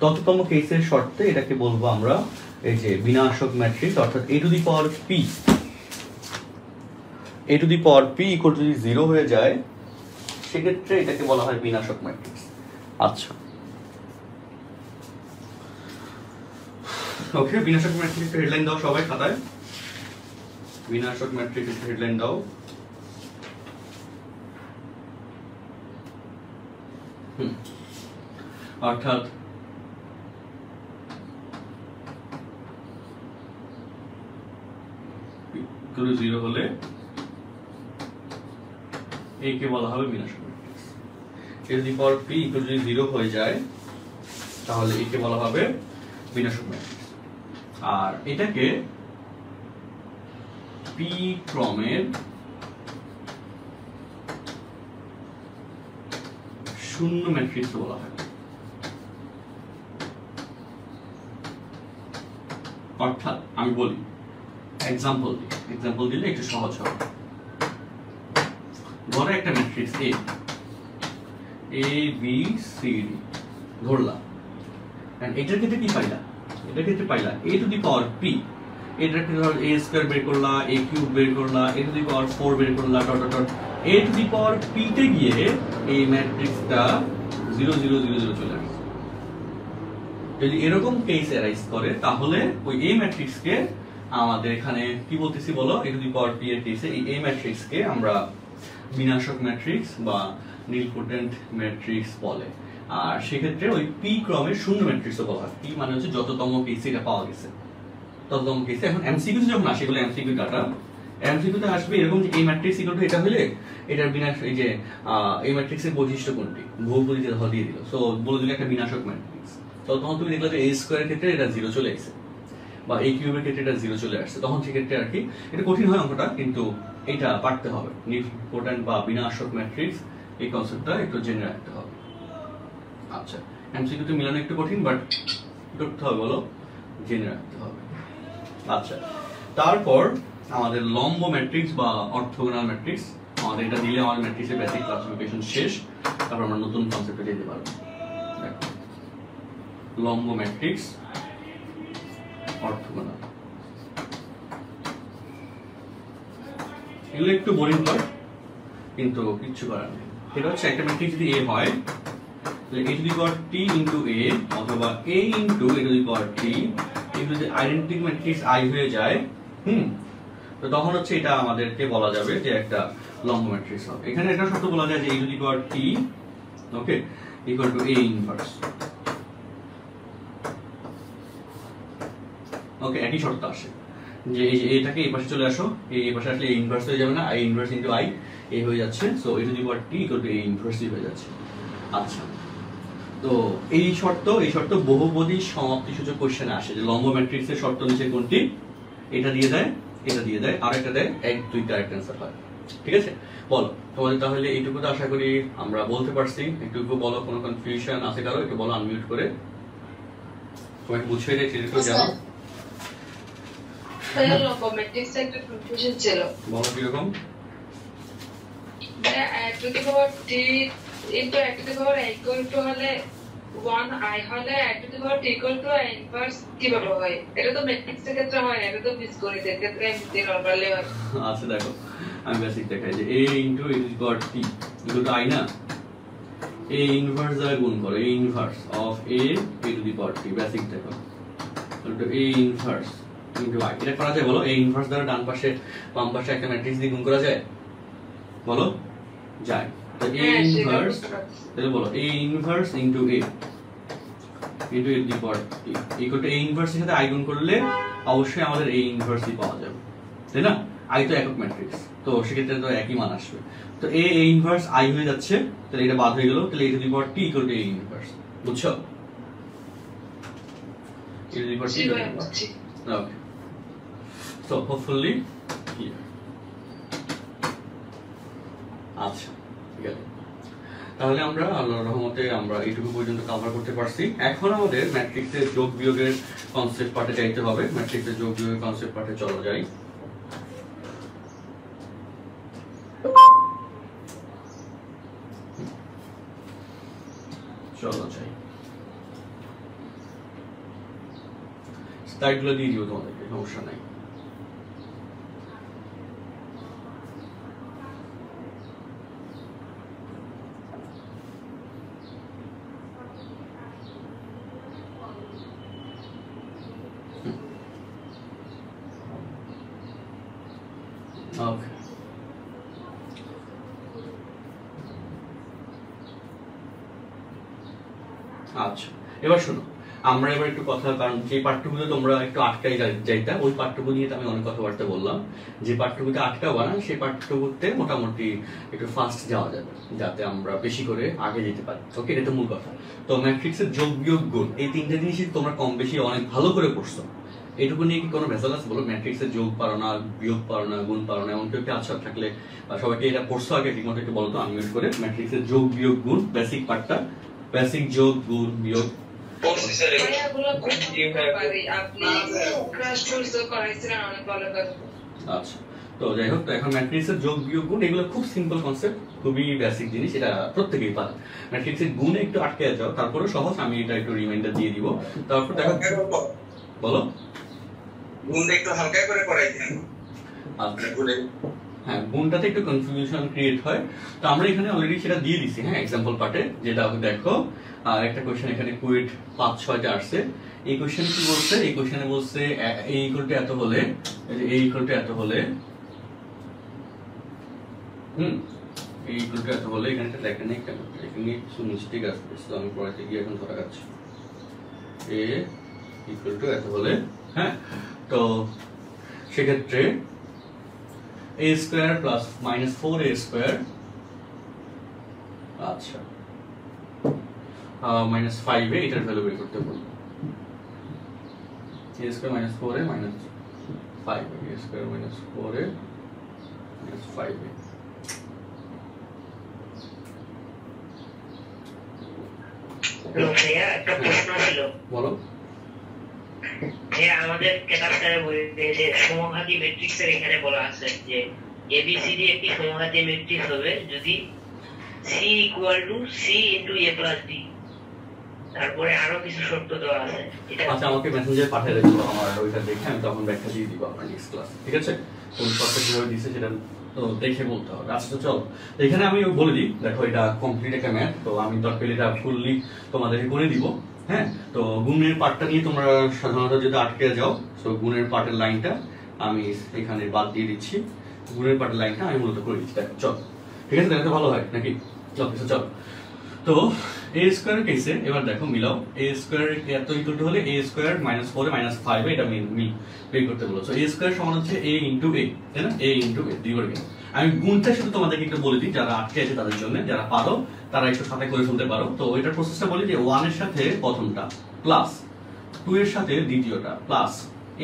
তততম কেসের শর্তে এটাকে বলবো আমরা এই যে বিনাশক ম্যাট্রিক্স, অর্থাৎ a to the power p equal to যদি 0 হয়ে যায় সেক্ষেত্রে এটাকে বলা হয় বিনাশক ম্যাট্রিক্স। আচ্ছা, ওকে, বিনাশক ম্যাট্রিক্স হেডলাইন দাও সবাই খাতায়, বিনাশক ম্যাট্রিক্স হেডলাইন দাও। অর্থাৎ পুরো 0 হলে a কে বলা হবে বিনাশক matrix. a to the power p equal যদি 0 হয়ে যায় তাহলে a কে বলা হবে বিনাশক ম্যাট্রিক্স। আর এটাকে p ক্রমের শূন্য ম্যাট্রিক্স বলা হয়। অর্থাৎ আমি বলি এক্সাম্পল দিলে একটু সহজ হবে। ধরো একটা matrix a b c d ধরলাম, এটার ক্ষেত্রে কি পাইলা, এটার ক্ষেত্রে পাইলা a to the power p, এটার ক্ষেত্রে ধরো a স্কয়ার বের করলা, a কিউব বের করলা, a টু দি পাওয়ার 4 বের করলা, dot dot dot a to the power p তে গিয়ে এই ম্যাট্রিক্সটা 0 0 0 0 চলে আসে। যদি এরকম কেস অ্যারাইজ করে তাহলে ওই a ম্যাট্রিক্সকে আমাদের এখানে কি বলতেছি বলো, a to the power p এর কেসে এই a ম্যাট্রিক্সকে আমরা বিনাশক ম্যাট্রিক্স বা নীলপোটেন্ট ম্যাট্রিক্স বলে। আর সেক্ষেত্রে ওই p ক্রমের শূন্য ম্যাট্রিক্সও বলা হয়। p মানে হচ্ছে যততম কেসে এটা পাওয়া গেছে তততম কেসে। এখন এমসিকিউ যখন আসে, এগুলো এমসিকিউ ডাটা, এমসিকিউ তে আসবে এরকম যে এই ম্যাট্রিক্স ইকুয়াল টু এটা হলে এটার বিনাশ, এই যে এই ম্যাট্রিক্সের বৈশিষ্ট্য কোনটি বহুপদীতে ধর দিয়ে দিল, সো বলে দিল একটা বিনাশক ম্যাট্রিক্স। তো তখন তুমি দেখলে যে a স্কয়ারের ক্ষেত্রে এটা 0 চলে আসছে বা a কিউবের ক্ষেত্রে এটা 0 চলে আসছে, তখন সেক্ষেত্রে আর কি এটা কঠিন হয় অঙ্কটা, কিন্তু এটা পারতে হবে। নীলপোটেন্ট বা বিনাশক ম্যাট্রিক্স এই কনসেপ্টটা একটু জেনে রাখতে হবে। আচ্ছা, এমসিকিউ তে মিলানো একটু কঠিন, বাট কি করতে হবে বলো, জেনে রাখতে হবে। আচ্ছা, তারপর আমাদের লম্ব ম্যাট্রিক্স বা অর্থোগোনাল ম্যাট্রিক্স, আমাদের এটা দিলে আমাদের ম্যাট্রিক্সের বেসিক ক্লাসিফিকেশন শেষ, তারপর আমরা নতুন কনসেপ্টে যেতে পারবো। লম্ব ম্যাট্রিক্স, অর্থোগোনাল, এগুলো একটু বোরিং হয় কিন্তু কিচ্ছু করার নেই। এটা হচ্ছে একটা ম্যাট্রিক্স যদি a হয় তাহলে a to the power t into a অথবা a into a to the power t, কিন্তু যদি আইডেন্টিটি ম্যাট্রিক্স i হয়ে যায়, তো তখন হচ্ছে এটা আমাদেরকে বলা যাবে যে একটা লম্ব ম্যাট্রিক্স হবে। এখানে এটা শর্ত বলা যায় যে a to the power t okay equal to a inverse, okay, একই শর্ত আসে যে এই যে এটাকে এই পাশে চলে আসো, এই পাশে আসলে a ইনভার্স হয়ে যাবে না, i inverse into i a হয়ে যাচ্ছে, so a to the power t equal to a inverse হয়ে যাচ্ছে। আচ্ছা, তো এই শর্ত বহুপদী সমাপ্তি সূচক কোশ্চেনে আসে যে লম্ব ম্যাট্রিক্সের শর্ত নিচে কোনটি, এটা দিয়ে দেয়, এটা দিয়ে দেয়, আর একটা দেয়, 1 2 কারেক্ট অ্যানসার হয়। ঠিক আছে, বলো তোমাদের তাহলে এইটুকু তো আশা করি আমরা বলতে পারছি। একটু বলো, কোনো কনফিউশন আছে কারো, একটু বলো আনমিউট করে, তোমাকে বুঝিয়ে দেয় ক্লিয়ার করে জানো। লম্ব ম্যাট্রিক্সে একটা কনফিউশন ছিল, বলো কি রকম? Two the power t into two the power i equal to হলে 1i হলে two the power t equal to i inverse কিভাবে হয়? এটা তো ম্যাট্রিক্সের ক্ষেত্রে হয়, এটা তো বীজগণিতের ক্ষেত্রে এমনি নরমালি হয়। আচ্ছা দেখো, আমি বেসিক দেখাই যে a into a to the power t equal to i না, a ইনভার্স দ্বারা গুণ করো, a inverse of a to the power t, basic দেখো equal to a inverse into i। এটা করা যায় বলো, a ইনভার্স দ্বারা ডান পাশে বাম পাশে একটা ম্যাট্রিক্স দিয়ে গুণ করা যায়, বলো যায়। তো a ইনভার্স, তাহলে বলো a inverse into a into a to the power t equal to a inverse এর সাথে i গুণ করলে অবশ্যই আমাদের a ইনভার্সই পাওয়া যাবে, তাই না? i তো একক ম্যাট্রিক্স, তো সেক্ষেত্রে তো একই মান আসবে। তো a ইনভার্স i হয়ে যাচ্ছে, তাহলে এটা বাদ হয়ে গেল, তাহলে a to the power t equal to a inverse, বুঝছো? a to the power t okay, so hopefully clear. আচ্ছা, ঠিক আছে। তাহলে আমরা আল্লাহর রহমতে আমরা এইটুকু পর্যন্ত কভার করতে পারছি। এখন আমাদের ম্যাট্রিক্সের যোগ বিয়োগের কনসেপ্ট পার্টে যাইতে হবে। ম্যাট্রিক্সের যোগ বিয়োগের কনসেপ্ট পার্টে চলো যাই। চলো যাই, স্লাইডগুলো দিয়ে দিব তোমাদেরকে, সমস্যা নাই। ওকে, আচ্ছা এবার শোনো, আমরা এবার একটু কথা, কারণ যে পাঠ্যগুলো তোমরা একটু আটকাই যাইতা, ওই পাঠ্যগুলো নিয়ে আমি অনেক কথাবার্তা বললাম। যে পাঠ্যগুলো আটকাবা না সেই পাঠ্যগুলোতে মোটামুটি একটু ফাস্ট যাওয়া যাবে, যাতে আমরা বেশি করে আগে যেতে পারি। ওকে, এটা তো মূল কথা। তো ম্যাট্রিক্সের যোগ বিয়োগ গুণ এই তিনটে জিনিসই তোমরা কম বেশি অনেক ভালো করে পড়ছো। এইটুকু নিয়ে কি কোনো ভেজাল আছে বলো? ম্যাট্রিক্সের যোগ পারো না, বিয়োগ পারো না, গুণ পারো না, এমন কেউ কি আচ্ছা থাকলে সবাইকে এটা পড়ছো আগে ঠিকমতো একটু বলো তো আনমিউট করে। ম্যাট্রিক্সের যোগ বিয়োগ গুণ বেসিক পার্টটা, বেসিক যোগ গুণ বিয়োগ। আচ্ছা, তো যাই হোক, তো এখন ম্যাট্রিক্সের যোগ বিয়োগ গুণ এগুলো খুব সিম্পল কনসেপ্ট, খুবই বেসিক জিনিস, এটা প্রত্যেকেই পারে। ম্যাট্রিক্সের গুণে একটু আটকে যাও, তারপরে সহজ, আমি এটা একটু রিমাইন্ডার দিয়ে দিব। তারপর দেখো, বলো গুণটা একটু হালকা করে করাই দেন। আচ্ছা, হ্যাঁ, গুণটাতে একটু কনফিউশন ক্রিয়েট হয়, তো আমরা এখানে অলরেডি সেটা দিয়ে দিছি। হ্যাঁ, এক্সাম্পল পার্টে যেটা দেখো, আর একটা কোশ্চেন এখানে কুইট 5-6টা আসছে। এই কোশ্চেন কি বলছে? এই কোশ্চেনে বলছে a ইকুয়াল টু এত হলে, a ইকুয়াল টু এত হলে, a ইকুয়াল টু এত হলে, এখানে একটা লেখা নেই কেন, এখানে কিছু মিস্টেক আসছে, তো আমি পড়াতে গিয়ে এখন ধরা যাচ্ছে a ইকুয়াল টু এত হলে। হ্যাঁ, তো সেক্ষেত্রে a square plus minus 4a square, আচ্ছা মাইনাস 5a, এটার ভ্যালু বের করতে বলবো। a square minus 4a minus 5a, a square minus 4a minus 5a। একটা প্রশ্ন ছিল, বলো। আমাদের ক্যাটাস্টারে বলতে যে সমঘাতী ম্যাট্রিক্সের এখানে বলা আছে যে ABCD একটি সমঘাতী ম্যাট্রিক্স হবে যদি C equal to C into A plus D, তারপরে আরো কিছু শর্ত দেওয়া আছে। এটা আচ্ছা, আমাকে মেসেঞ্জারে পাঠিয়ে দিও, আমার ওইটা দেখে আমি তখন ব্যাখ্যা দিয়ে দিব আপনার নেক্সট ক্লাস, ঠিক আছে? কোন শর্তটা কিভাবে দিয়েছে সেটা তো দেখে বলতে হবে। আচ্ছা, তো চলো, এখানে আমি বলে দিই, দেখো এটা কমপ্লিট একটা ম্যাথ, তো আমি দরকার এটা ফুললি তোমাদেরকে করে দিব। হ্যাঁ, তো গুণের পার্টটা নিয়ে তোমরা সাধারণত যদি আটকে যাও, তো গুণের পার্টের লাইনটা আমি এখানে বাদ দিয়ে দিচ্ছি, গুণের পার্টের লাইনটা আমি মূলত করে দিচ্ছি। দেখো চলো, ঠিক আছে, তাহলে ভালো হয় নাকি? চলো, তো a স্কয়ার কেসে এবার দেখো মিলাও, a স্কয়ার এত ইকুয়াল টু হলে a স্কয়ার মাইনাস 4 মাইনাস 5 এটা বের করতে বলেছো। a স্কয়ার সমান হচ্ছে a ইনটু a, তাই না? a ইনটু a দুইবার গেল। আমি গুণটা শুধু তোমাদেরকে একটু বলে দিই, যারা আটকে আছে তাদের জন্য, যারা পারো তারা একটু খাতায় করে ফেলতে পারো। তো এটার প্রসেসটা বলি যে 1 এর সাথে প্রথমটা প্লাস 2 এর সাথে দ্বিতীয়টা প্লাস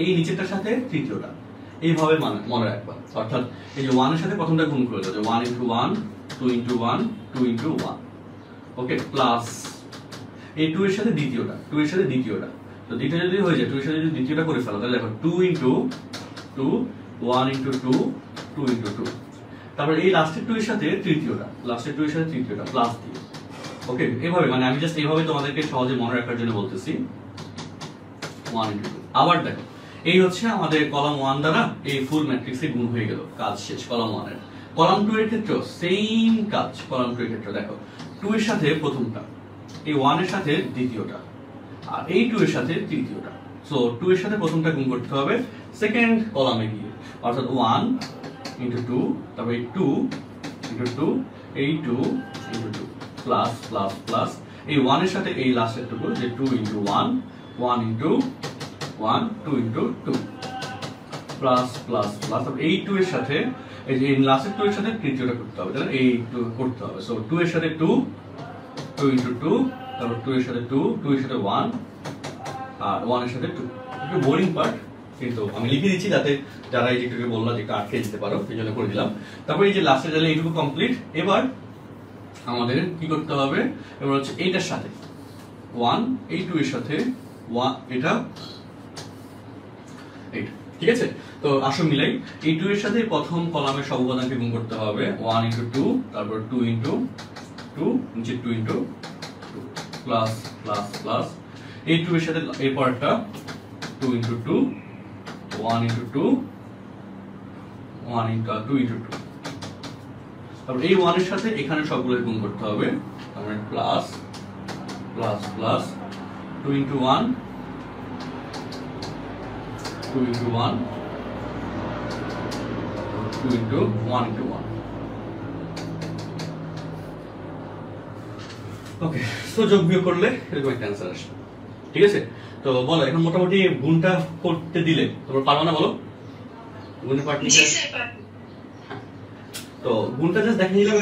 এই নিচেরটার সাথে তৃতীয়টা, এইভাবে মনে রাখবা। অর্থাৎ এই যে 1 এর সাথে প্রথমটা গুণ করে দাও, যে 1 ইনটু 1, 2 ইনটু 1, 2 ইনটু 1, ওকে, প্লাস এই 2 এর সাথে দ্বিতীয়টা, 2 এর সাথে দ্বিতীয়টা, তো দ্বিতীয় যদি হয়ে যায় 2 এর সাথে যদি দ্বিতীয়টা করে ফেলো, তাহলে দেখো 2 ইনটু 2, 1 ইনটু 2, 2 ইনটু 2, তারপর এই লাস্টের 2 এর সাথে তৃতীয়টা, লাস্টের 2 এর সাথে তৃতীয়টা প্লাস দিয়ে, ওকে, এভাবে মানে আমি জাস্ট এইভাবে তোমাদেরকে সহজে মনে রাখার জন্য বলতেছি 1 ইনটু 2। আবার দেখো, এই হচ্ছে আমাদের কলাম 1 দ্বারা এই ফুল ম্যাট্রিক্সে গুণ হয়ে গেল, কাজ শেষ কলাম 1 এর। কলাম 2 এর ক্ষেত্রেও সেম কাজ, কলাম 2 এর ক্ষেত্রে দেখো 2 এর সাথে প্রথমটা, এই 1 এর সাথে দ্বিতীয়টা, আর এই 2 এর সাথে তৃতীয়টা। সো 2 এর সাথে প্রথমটা গুণ করতে হবে সেকেন্ড কলামে গিয়ে, অর্থাৎ 1 ইনটু 2, তারপর এই 2 ইনটু 2, এই 2 ইনটু 2, প্লাস প্লাস প্লাস এই 1 এর সাথে এই লাস্টের টুকু, যে 2 into 1, 1 into 1, 2 into 2, plus plus plus, তারপর এই 2 এর সাথে এই যে লাস্টের 2 এর সাথে তৃতীয়টা করতে হবে, তাহলে এই 2 করতে হবে। সো 2 এর সাথে 2, 2 ইনটু 2, তারপর 2 এর সাথে 2, 2 এর সাথে 1, আর 1 এর সাথে 2। একটু বোরিং পার্ট, কিন্তু আমি লিখে দিচ্ছি যাতে যারা এই যেটুকু বললাম যে আটকে যেতে পারো, এই জন্য করে দিলাম। তারপর এই যে লাস্টে গেলে এইটুকু কমপ্লিট। এবার আমাদের কি করতে হবে, এবার হচ্ছে এইটার সাথে 1, এই 2 এর সাথে 1, এটা এইটা, ঠিক আছে। তো আসো মিলাই, এই 2 এর সাথে প্রথম কলামের সব উপাদানকে গুণ করতে হবে 1 * 2, তারপর 2 * 2, নিচে 2 * 2 প্লাস প্লাস প্লাস, এই 2 এর সাথে এই পরেরটা 2 * 2, 1 * 2, 1 * 2 * 2, তারপর এই 1 এর সাথে এখানে সবগুলো গুণ করতে হবে, তারপরে প্লাস প্লাস প্লাস 2 * 1, 2 * 1, 2 * 1 * 1। ওকে, সো যোগ বিয়োগ করলে এরকম একটা অ্যান্সার আসবে, ঠিক আছে। তো বলো এখন মোটামুটি গুণটা করতে দিলে তোমরা পারো না, বলো গুণের পার্ট নিতে। তো গুণটা জাস্ট দেখাই দিলাম,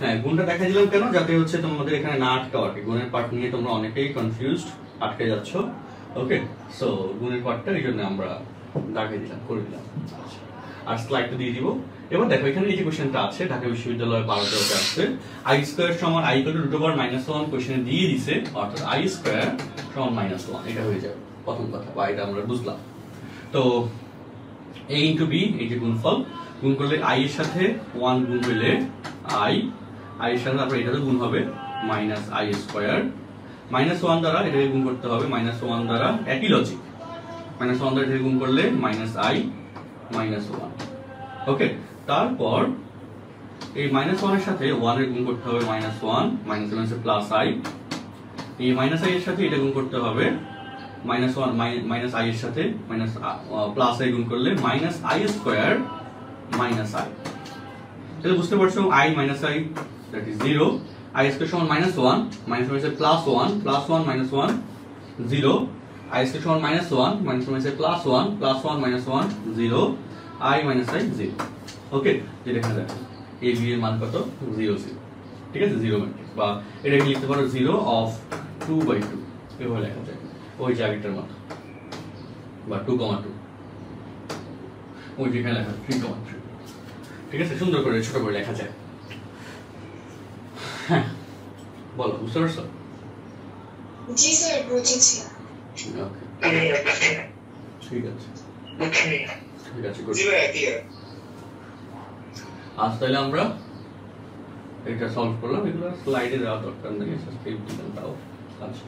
হ্যাঁ গুণটা দেখাই দিলাম কেন, যাতে হচ্ছে তোমাদের এখানে না আটকাও আর কি। গুণের পার্ট নিয়ে তোমরা অনেকেই কনফিউজড, আটকে যাচ্ছ। ওকে, সো গুণের পার্টটা এই জন্য আমরা দেখাই দিলাম, করে দিলাম। আচ্ছা, আর স্লাইডটা দিয়ে দিব। এবার দেখো এখানে এই যে কোশ্চেনটা আছে ঢাকা বিশ্ববিদ্যালয় 12তে ওকে আসছে, i² সমান i = √1 কোশ্চেনে দিয়ে দিছে, অর্থাৎ i² সমান -1, এটা হয়ে যাবে প্রথম কথা, বা এটা আমরা বুঝলাম। তো a * b এই যে গুণফল, গুণ করলে i এর সাথে 1 গুণ হইলে i এর সাথে তারপর এটাতে গুণ হবে -i², -1 দ্বারা এটাকে গুণ করতে হবে -1 দ্বারা, একই লজিক, -1 দ্বারা এটাকে গুণ করলে -i -1। ওকে, তারপর এই -1 এর সাথে 1 এর গুণ করতে হবে -1, -1 এর প্লাস i, এই -i এর সাথে এটা গুণ করতে হবে -1, -i এর সাথে প্লাস i গুণ করলে -i² - i। তাহলে বুঝতে পারছো i - i that is 0, i² সমান -1, -1 এর প্লাস 1, প্লাস 1 -1 0, i² সমান -1, -1 এর প্লাস 1, প্লাস 1 -1 0, i - i 0। ওকে, যেটা এখানে দেখো a b এর মান কত 0 0, ঠিক আছে, 0 ম্যাট্রিক্স, বা এটাকে লিখতে পারো 0 of 2/2, এভাবে লেখা যায়, ওই জায়গাটার মতো, বা 2,2, ওই যেখানে লেখা 3,3, ঠিক আছে, সুন্দর করে ছোট করে লেখা যায়। হ্যাঁ বলো, বুঝতে পারছো? জি স্যার, বুঝেছি। ওকে, ঠিক আছে ঠিক আছে, গুড। আজ তাহলে আমরা এটা সলভ করলাম, এগুলো স্লাইডে দেওয়া দরকার নেই, সাবস্ক্রাইব দিলাম তাও। আচ্ছা,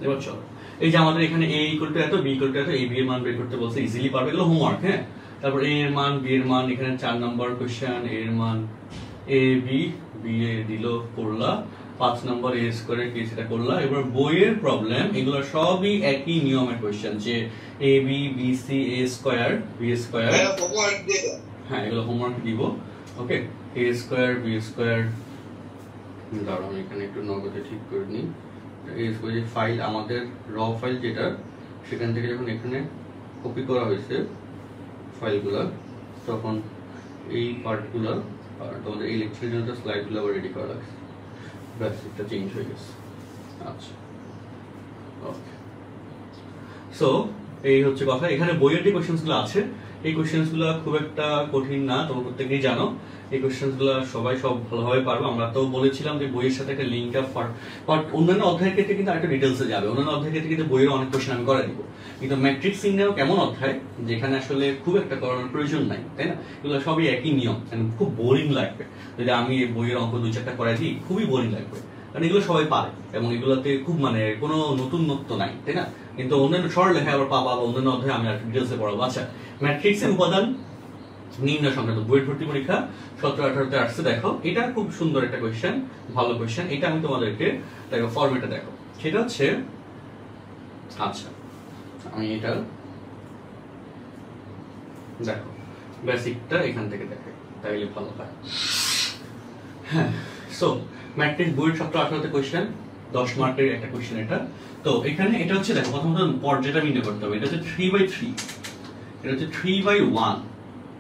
এবার চলো, এই যে আমাদের এখানে a = এত, b = এত, a b এর মান বের করতে বলছে, ইজিলি পারবে, এগুলো হোমওয়ার্ক। হ্যাঁ, তারপর a এর মান, b এর মান, এখানে 4 নম্বর কোশ্চেন, a এর মান a b, b এ দিল করলা, 5 নম্বর a² কি সেটা করলা। এবার বইয়ের প্রবলেম এগুলো সবই একই নিয়মের কোশ্চেন, যে a b b c a² b², হ্যাঁ এগুলো হোমওয়ার্ক দিব। ওকে, a² b², দাঁড়াও আমি এখানে একটু নগদে ঠিক করে নিই। এই ফাইল আমাদের র ফাইল যেটা, সেখান থেকে যখন এখানে কপি করা হয়েছে ফাইলগুলো, তখন এই পার্টগুলো আর তোমাদের এই লেকচারের জন্য স্লাইডগুলো আবার রেডি করা লাগছে, ব্যাস এটা চেঞ্জ হয়ে গেছে। আচ্ছা, ওকে, সো এই হচ্ছে কথা। এখানে বইয়ের যে কোশ্চেনগুলো আছে, এই কোশ্চেনগুলো খুব একটা কঠিন না, তোমরা প্রত্যেকেই জানো। এই কোশ্চেনগুলো সবাই সব ভালোভাবে পারবে। আমরা তো বলেছিলাম যে বইয়ের সাথে একটা লিঙ্ক আপ, বাট অন্যান্য অধ্যায়ের ক্ষেত্রে কিন্তু আরেকটা ডিটেলসে যাবে। অন্যান্য অধ্যায়ের ক্ষেত্রে কিন্তু বইয়ের অনেক কোশ্চেন আমি করে দিব, কিন্তু ম্যাট্রিক্স ইন্ডিয়াও কেমন অধ্যায় যেখানে আসলে খুব একটা করানোর প্রয়োজন নাই, তাই না? এগুলো সবই একই নিয়ম, খুব বোরিং লাগবে যদি আমি বইয়ের অঙ্ক 2-4টা করাই দিই, খুবই বোরিং লাগবে, কারণ এগুলো সবাই পারে এবং এগুলোতে খুব মানে কোনো নতুনত্ব নাই, তাই না? কিন্তু অন্যান্য সরল লেখা আবার পাবা, বা অন্যান্য অধ্যায়ে আমি একটা ডিটেলসে পড়াবো। আচ্ছা, ম্যাট্রিক্সের উপাদান নির্ণয় সংক্রান্ত বইয়ের ভর্তি পরীক্ষা 17-18তে আসছে। দেখো, এটা খুব সুন্দর একটা কোয়েশ্চেন, ভালো কোয়েশ্চেন। এটা আমি তোমাদেরকে দেখো ফরম্যাটে দেখো, সেটা হচ্ছে, আচ্ছা আমি এটা দেখো বেসিকটা এখান থেকে দেখাই, তাইলে ভালো হয়। হ্যাঁ, সো ম্যাট্রিক্স বইয়ের 17-18তে কোয়েশ্চেন, 10 মার্কের একটা কোয়েশ্চেন এটা। তো এখানে এটা হচ্ছে দেখো, প্রথমত পর্যায়টা নির্ণয় করতে হবে। এটা হচ্ছে 3/3, এটা হচ্ছে 3/1,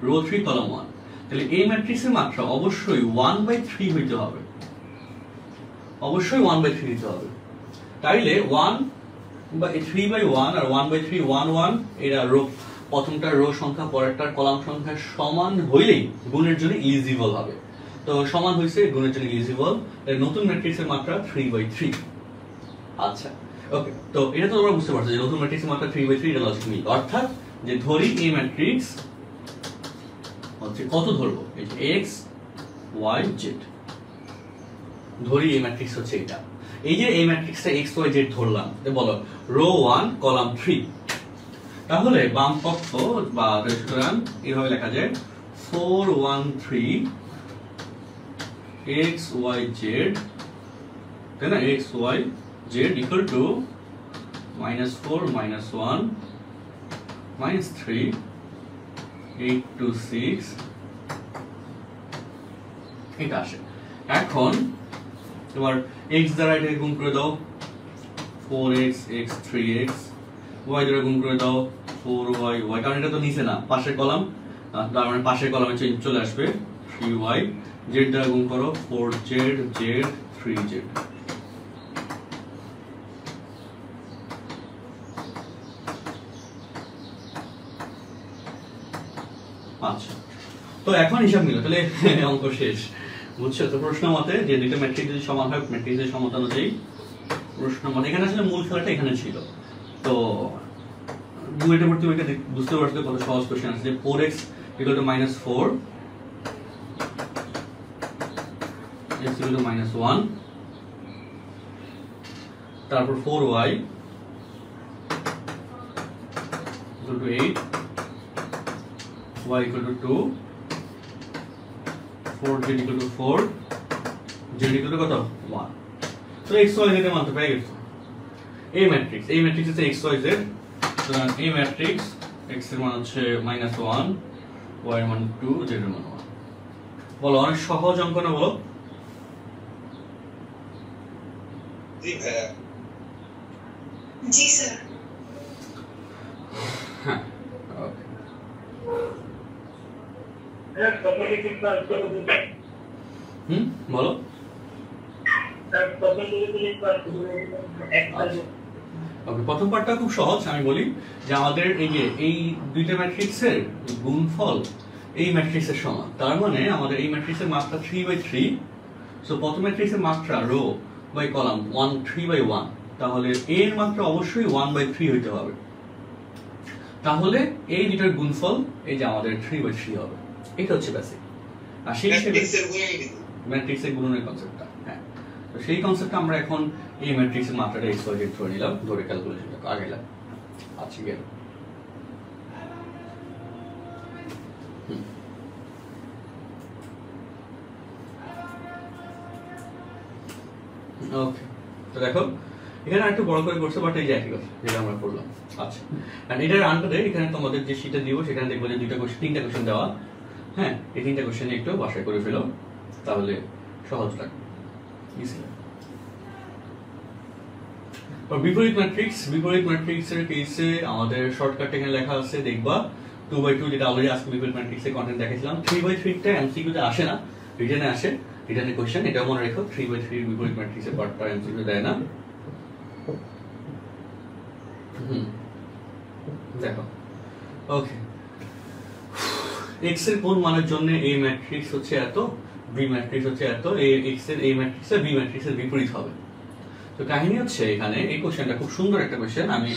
রো 3 কলাম 1। তাহলে এই ম্যাট্রিক্সের মাত্রা অবশ্যই 1/3 হইতে হবে, অবশ্যই 1/3 দিতে হবে। তাইলে 3/1 আর 1/3 1 1, এরা রো, প্রথমটার রো সংখ্যা পরেরটার কলাম সংখ্যা সমান হইলেই গুণের জন্য ইলিজিবল হবে। তো সমান হয়েছে, গুণের জন্য ইলিজিবল। নতুন ম্যাট্রিক্সের মাত্রা 3/3। আচ্ছা ওকে, তো এটা তো তোমরা বুঝতে পারছো যে নতুন ম্যাট্রিক্সের মাত্রা 3/3, এটা লজিক মিল। অর্থাৎ যে ধরি এই ম্যাট্রিক্স হচ্ছে কত ধরবো, এই যে x y z, ধরি এই ম্যাট্রিক্স হচ্ছে এটা। এই যে এই ম্যাট্রিক্সটা x y z ধরলাম, বলো রো 1 কলাম 3, তাহলে বাম পক্ষ বা সুতরাং এইভাবে লেখা যায় 4 1 3 x y z, তাই না, x y z equal to -4 -1 -3 8 2 6, এটা আসে। এখন তোমার x দ্বারা এটাকে গুণ করে দাও 4x x 3x, y দ্বারা গুণ করে দাও 4y y, কারণ এটা তো নিচে না, পাশের কলাম, তার মানে পাশের কলামে চলে আসবে 3y, z দ্বারা গুণ করো 4z z 3z। আচ্ছা, তো এখন হিসাব মিলো, তাহলে অঙ্ক শেষ, বুঝছো? তো প্রশ্ন মতে যে দুটো ম্যাট্রিক্স যদি সমান হয়, ম্যাট্রিক্সের সমতা অনুযায়ী প্রশ্ন মতে এখানে আসলে মূল খেলাটা এখানে ছিল। তো বুয়েটের প্রতি ওইটা বুঝতে পারছো কত সহজ কোশ্চেন আছে, যে 4x equal to -4 x equal to -1, তারপর 4y equal to 8, y equal to 2, 4z equal to 4, z equal to কত 1। তো x y z এর মান তো পেয়ে গেছো। এই ম্যাট্রিক্স হচ্ছে x y z, সুতরাং এই ম্যাট্রিক্স x এর মান হচ্ছে -1, y এর মান 2, z এর মান 1। বলো, অনেক সহজ অঙ্ক না বলো? জি ভাইয়া। জি স্যার। হ্যাঁ ওকে, বলো। ওকে, প্রথম পার্টটা খুব সহজ, আমি বলি যে আমাদের এই দুইটা ম্যাট্রিক্সের গুণফল এই ম্যাট্রিক্সের সমান, তার মানে আমাদের এই ম্যাট্রিক্সের মাত্রা 3/3। সো প্রথম ম্যাট্রিক্সের মাত্রা রো বাই কলাম 1 3/1, তাহলে এর মাত্রা অবশ্যই 1/3 হইতে হবে। তাহলে এই দুটার গুণফল এই যে আমাদের 3/3 হবে। এটা হচ্ছে বেসিক। আর সেই ম্যাট্রিক্সের গুণনের কনসেপ্টটা, হ্যাঁ, তো সেই কনসেপ্টটা আমরা এখন এই ম্যাট্রিক্সের মাত্রাটা x y z ধরে নিলাম, ধরে ক্যালকুলেশনটা আগেলাম। আচ্ছা গেল। ওকে, তো দেখো এখানে একটু বড় করে করছে, বাট এই যে একই কথা যেটা আমরা করলাম। আচ্ছা, এন্ড এটার আন্ডারে এখানে তোমাদের যে শীটটা দিব সেখানে দেখবো যে তিনটা কোশ্চেন দেওয়া। হ্যাঁ, এই তিনটা কোশ্চেন একটু বাসায় করে ফেলো, তাহলে সহজ লাগবে। বিপরীত ম্যাট্রিক্সের কেসে আমাদের শর্টকাট এখানে লেখা আছে, দেখবা 2/2, যেটা অলরেডি আজকে বিপরীত ম্যাট্রিক্সের কন্টেন্ট দেখাইছিলাম। 3/3 টা এমসিকিউতে আসে না, রিটেনে আসে, রিটেনের কোশ্চেন, এটা মনে রেখো। 3/3 বিপরীত ম্যাট্রিক্সের পার্টটা এমসিকিউ দেয় না। দেখো ওকে, x এর কোন মানের জন্য এই ম্যাট্রিক্স হচ্ছে এত, বি ম্যাট্রিক্স হচ্ছে এত, এই x এর এই ম্যাট্রিক্স বি ম্যাট্রিক্সের বিপরীত হবে। তো কাহিনী হচ্ছে এখানে এই কোশ্চেনটা খুব সুন্দর একটা কোশ্চেন, আমি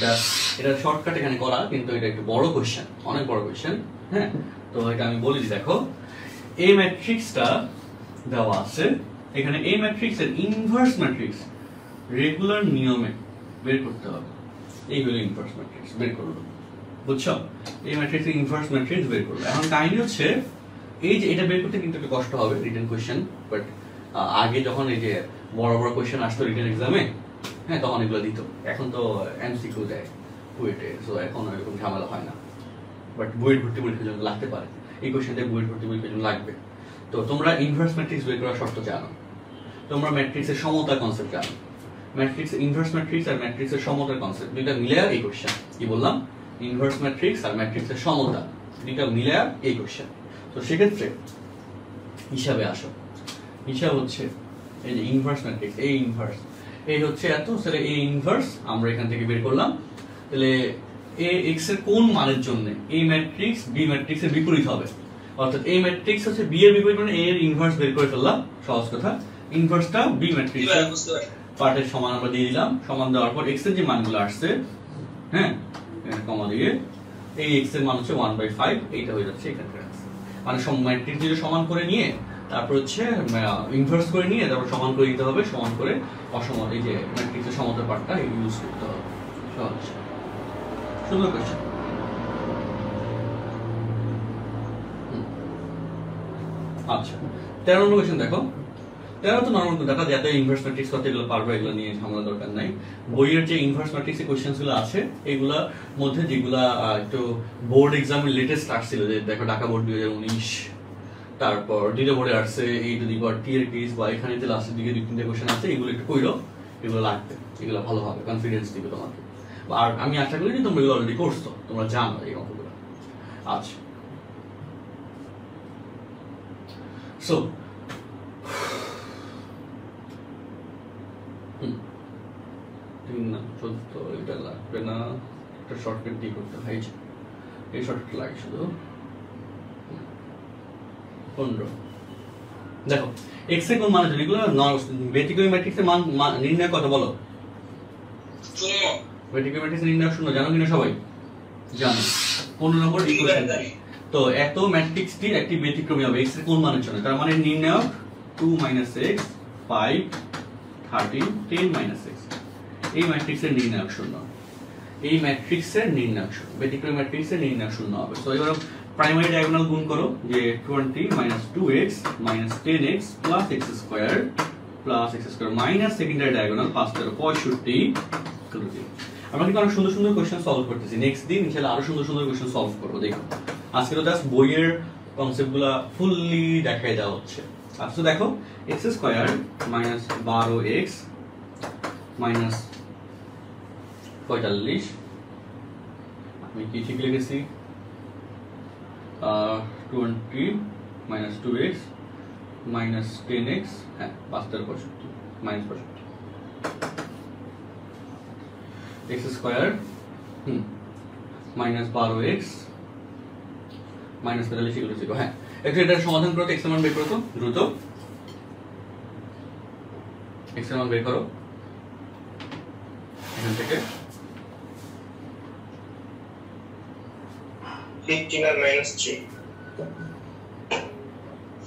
এটা শর্টকাট এখানে করা, কিন্তু এটা একটু বড় কোশ্চেন, অনেক বড় কোশ্চেন। হ্যাঁ, তো এটা আমি বলি, দেখো এই ম্যাট্রিক্সটা দেওয়া আছে, এখানে এই ম্যাট্রিক্সের ইনভার্স ম্যাট্রিক্স রেগুলার নিয়মে বের করতে হবে। এই হলো ইনভার্স ম্যাট্রিক্স, বের করলো, বুঝছো? এই ম্যাট্রিক্সের ইনভার্স ম্যাট্রিক্স বের করলো। এখন কাহিনী হচ্ছে এই যে এটা বের করতে কিন্তু একটু কষ্ট হবে, রিটেন কোশ্চেন, বাট আগে যখন এই যে বড় বড় কোশ্চেন আসতো রিটেন এক্সামে, হ্যাঁ, তখন এগুলো দিত। এখন তো এমসিকিউ দেয় বুয়েটে, সো এখন এরকম ঝামেলা হয় না, বাট বুয়েট ভর্তি পরীক্ষার জন্য লাগতে পারে। এই কোশ্চেনটা বুয়েট ভর্তি পরীক্ষার জন্য লাগবে। তো তোমরা ইনভার্স ম্যাট্রিক্স বের করার শর্ত জানো, তোমরা ম্যাট্রিক্সের সমতা কনসেপ্ট জানো। ম্যাট্রিক্স ইনভার্স ম্যাট্রিক্স আর ম্যাট্রিক্সের সমতার কনসেপ্ট দুইটা মিলে এই কোশ্চেন। কি বললাম? ইনভার্স ম্যাট্রিক্স আর ম্যাট্রিক্সের সমতা দুইটা মিলে এই কোশ্চেন। তো সেক্ষেত্রে হিসাবে আসো, হিসাব হচ্ছে এই যে ইনভার্স ম্যাট্রিক্স, এই ইনভার্স এই হচ্ছে এত, তাহলে এই ইনভার্স আমরা এখান থেকে বের করলাম। তাহলে এ এক্স এর কোন মানের জন্য এই ম্যাট্রিক্স বি ম্যাট্রিক্সের বিপরীত হবে, অর্থাৎ এই ম্যাট্রিক্স হচ্ছে বি এর বিপরীত মানে এ এর ইনভার্স বের করে ফেললাম, সহজ কথা। ইনভার্সটা বি ম্যাট্রিক্স পার্টের সমান আমরা দিয়ে দিলাম, সমান দেওয়ার পর x এর যে মানগুলো আসছে, হ্যাঁ কমা দিয়ে এই x এর মান হচ্ছে 1/5, এইটা হয়ে যাচ্ছে এখানকার आंसर। মানে সব ম্যাট্রিক্স দিয়ে সমান করে নিয়ে তারপর হচ্ছে ইনভার্স করে নিয়ে তারপর সমান করে দিতে হবে, সমান করে অসমান এই যে ম্যাট্রিক্সের সমতার পার্টটা ইউজ করতে হবে। সহজ, সুন্দর কোশ্চেন। আচ্ছা 13 নম্বর কোশ্চেন দেখো। 13 তো নরমাল দেখা যাতে ইনভার্স ম্যাট্রিক্স করতে এগুলো পারবে, এগুলো নিয়ে ঝামেলা দরকার নাই। বইয়ের যে ইনভার্স ম্যাট্রিক্সের কোশ্চেনস গুলো আছে এগুলা মধ্যে যেগুলা একটু বোর্ড এক্সামের লেটেস্ট আসছিল, যে দেখো ঢাকা বোর্ড 2019, তারপর ডিটা বোর্ডে আসছে এই টু দি পাওয়ার টি এর কেস, বা এখানে যে লাস্টের দিকে 2-3টা কোশ্চেন আছে, এগুলো একটু কইরো, এগুলো লাগবে, এগুলো ভালো হবে, কনফিডেন্স দিবে তোমাকে। আর আমি আশা করি যে তোমরা এগুলো অলরেডি করছো, তোমরা জানো এই অঙ্কগুলো। আচ্ছা সো চলতো, এটা লাগবে না, একটা শর্টকাট দিয়ে করতে হয়, এই শর্টকাট লাগে শুধু 15। দেখো x এর কোন মান আছে, এগুলো ব্যতিক্রমী ম্যাট্রিক্সের মান নির্ণয় কত বলো? 0। ব্যতিক্রমী ম্যাট্রিক্সের নির্ণয় 0, জানো কিনা সবাই? জানো। 15 নম্বর ইকুয়েশন। তো এত ম্যাট্রিক্সটির একটি ব্যতিক্রমী হবে x এর কোন মানের জন্য, তার মানে নির্ণায়ক 2 - x 5 13 10 - x, এই ম্যাট্রিক্সের নির্ণায়ক 0, এই ম্যাট্রিক্সের নির্ণায়ক 0, ব্যতিক্রমী ম্যাট্রিক্সের নির্ণায়ক 0 হবে। সো এবার প্রাইমারি ডায়াগোনাল গুণ করো, যে 20 - 2x - 10x + x² + x² minus secondary diagonal 5 × 65 করে দিই। আমরা কিন্তু অনেক সুন্দর সুন্দর কোশ্চেন সলভ করতেছি, নেক্সট দিন ইনশাআল্লাহ আরো সুন্দর সুন্দর কোশ্চেন সলভ করব। দেখো আজকে তো জাস্ট বইয়ের কনসেপ্টগুলো ফুললি দেখাই দেওয়া হচ্ছে। আচ্ছা দেখো x² - 12x - 45, আমি কি ঠিক লিখেছি? 20 - 2x - 10x, হ্যাঁ 5 × 65 -65 x² - 12x -45 এগুলো ছিল। হ্যাঁ একটু এটার সমাধান করো, x এর মান বের করো তো দ্রুত, x এর মান বের করো এখান থেকে। 15 আর -3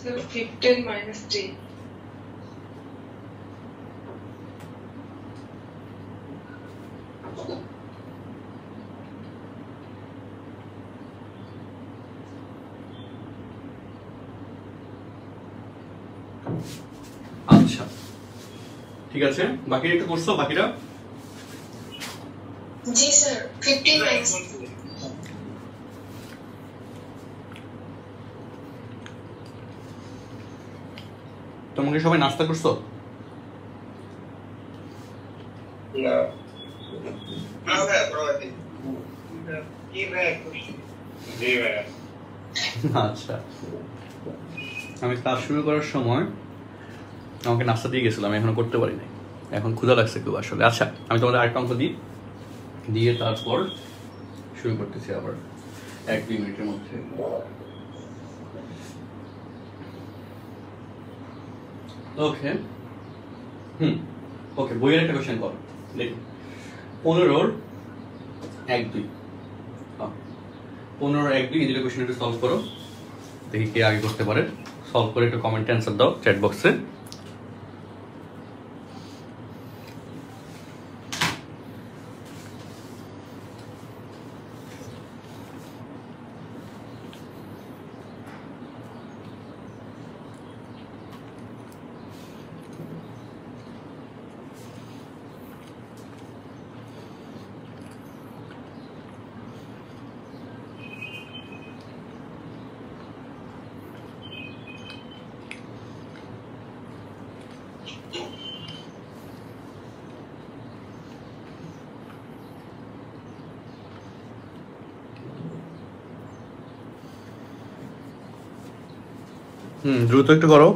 স্যার 15 - 3। আচ্ছা ঠিক আছে, বাকিরা একটু করছো? বাকিরা জি স্যার 15 - তোমরা সবাই নাস্তা করছো? না না ভাই প্রবাদী কি ভাই করছি? জি ভাই। আচ্ছা আমি ক্লাস শুরু করার সময় আমাকে নাস্তা দিয়ে গেছিলাম, আমি এখনো করতে পারি নাই, এখন ক্ষুধা লাগছে খুব আসলে। আচ্ছা আমি তোমাদের আরেকটা অঙ্ক দিয়ে তারপর শুরু করতেছি আবার 1-2 মিনিটের মধ্যে। ওকে ওকে বইয়ের একটা কোশ্চেন করো, দেখুন 15 1 2 15 1 2 এই দুটো কোশ্চেন একটু সলভ করো, দেখি কে আগে করতে পারে। সলভ করে একটু কমেন্টে অ্যান্সার দাও চ্যাট বক্সে। দ্রুত একটু করো।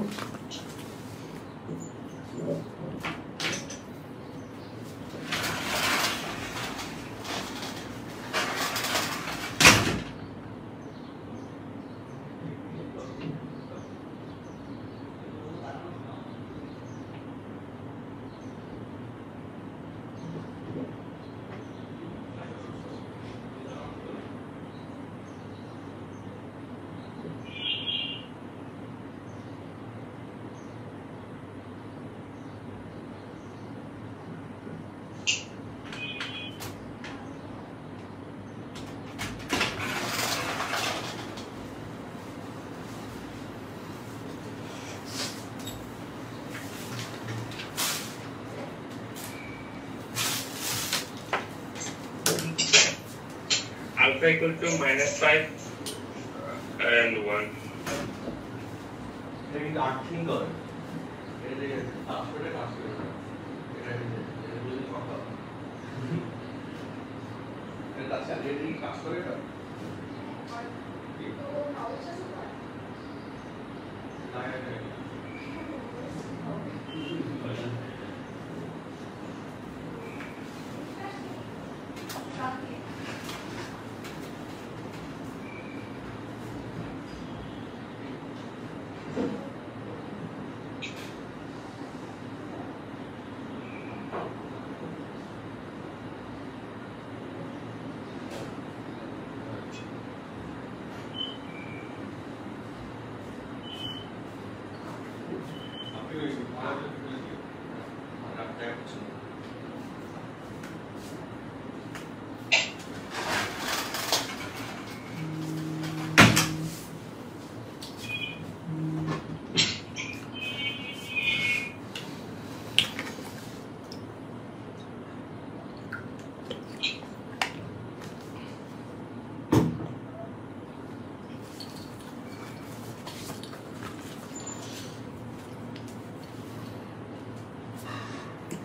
alpha equal to -5 and 1. এটা কিন্তু আর্থিং করে এটা যে কাজ করে এটা বুঝে কথা এটা আছে এটা কি কাজ করে এটা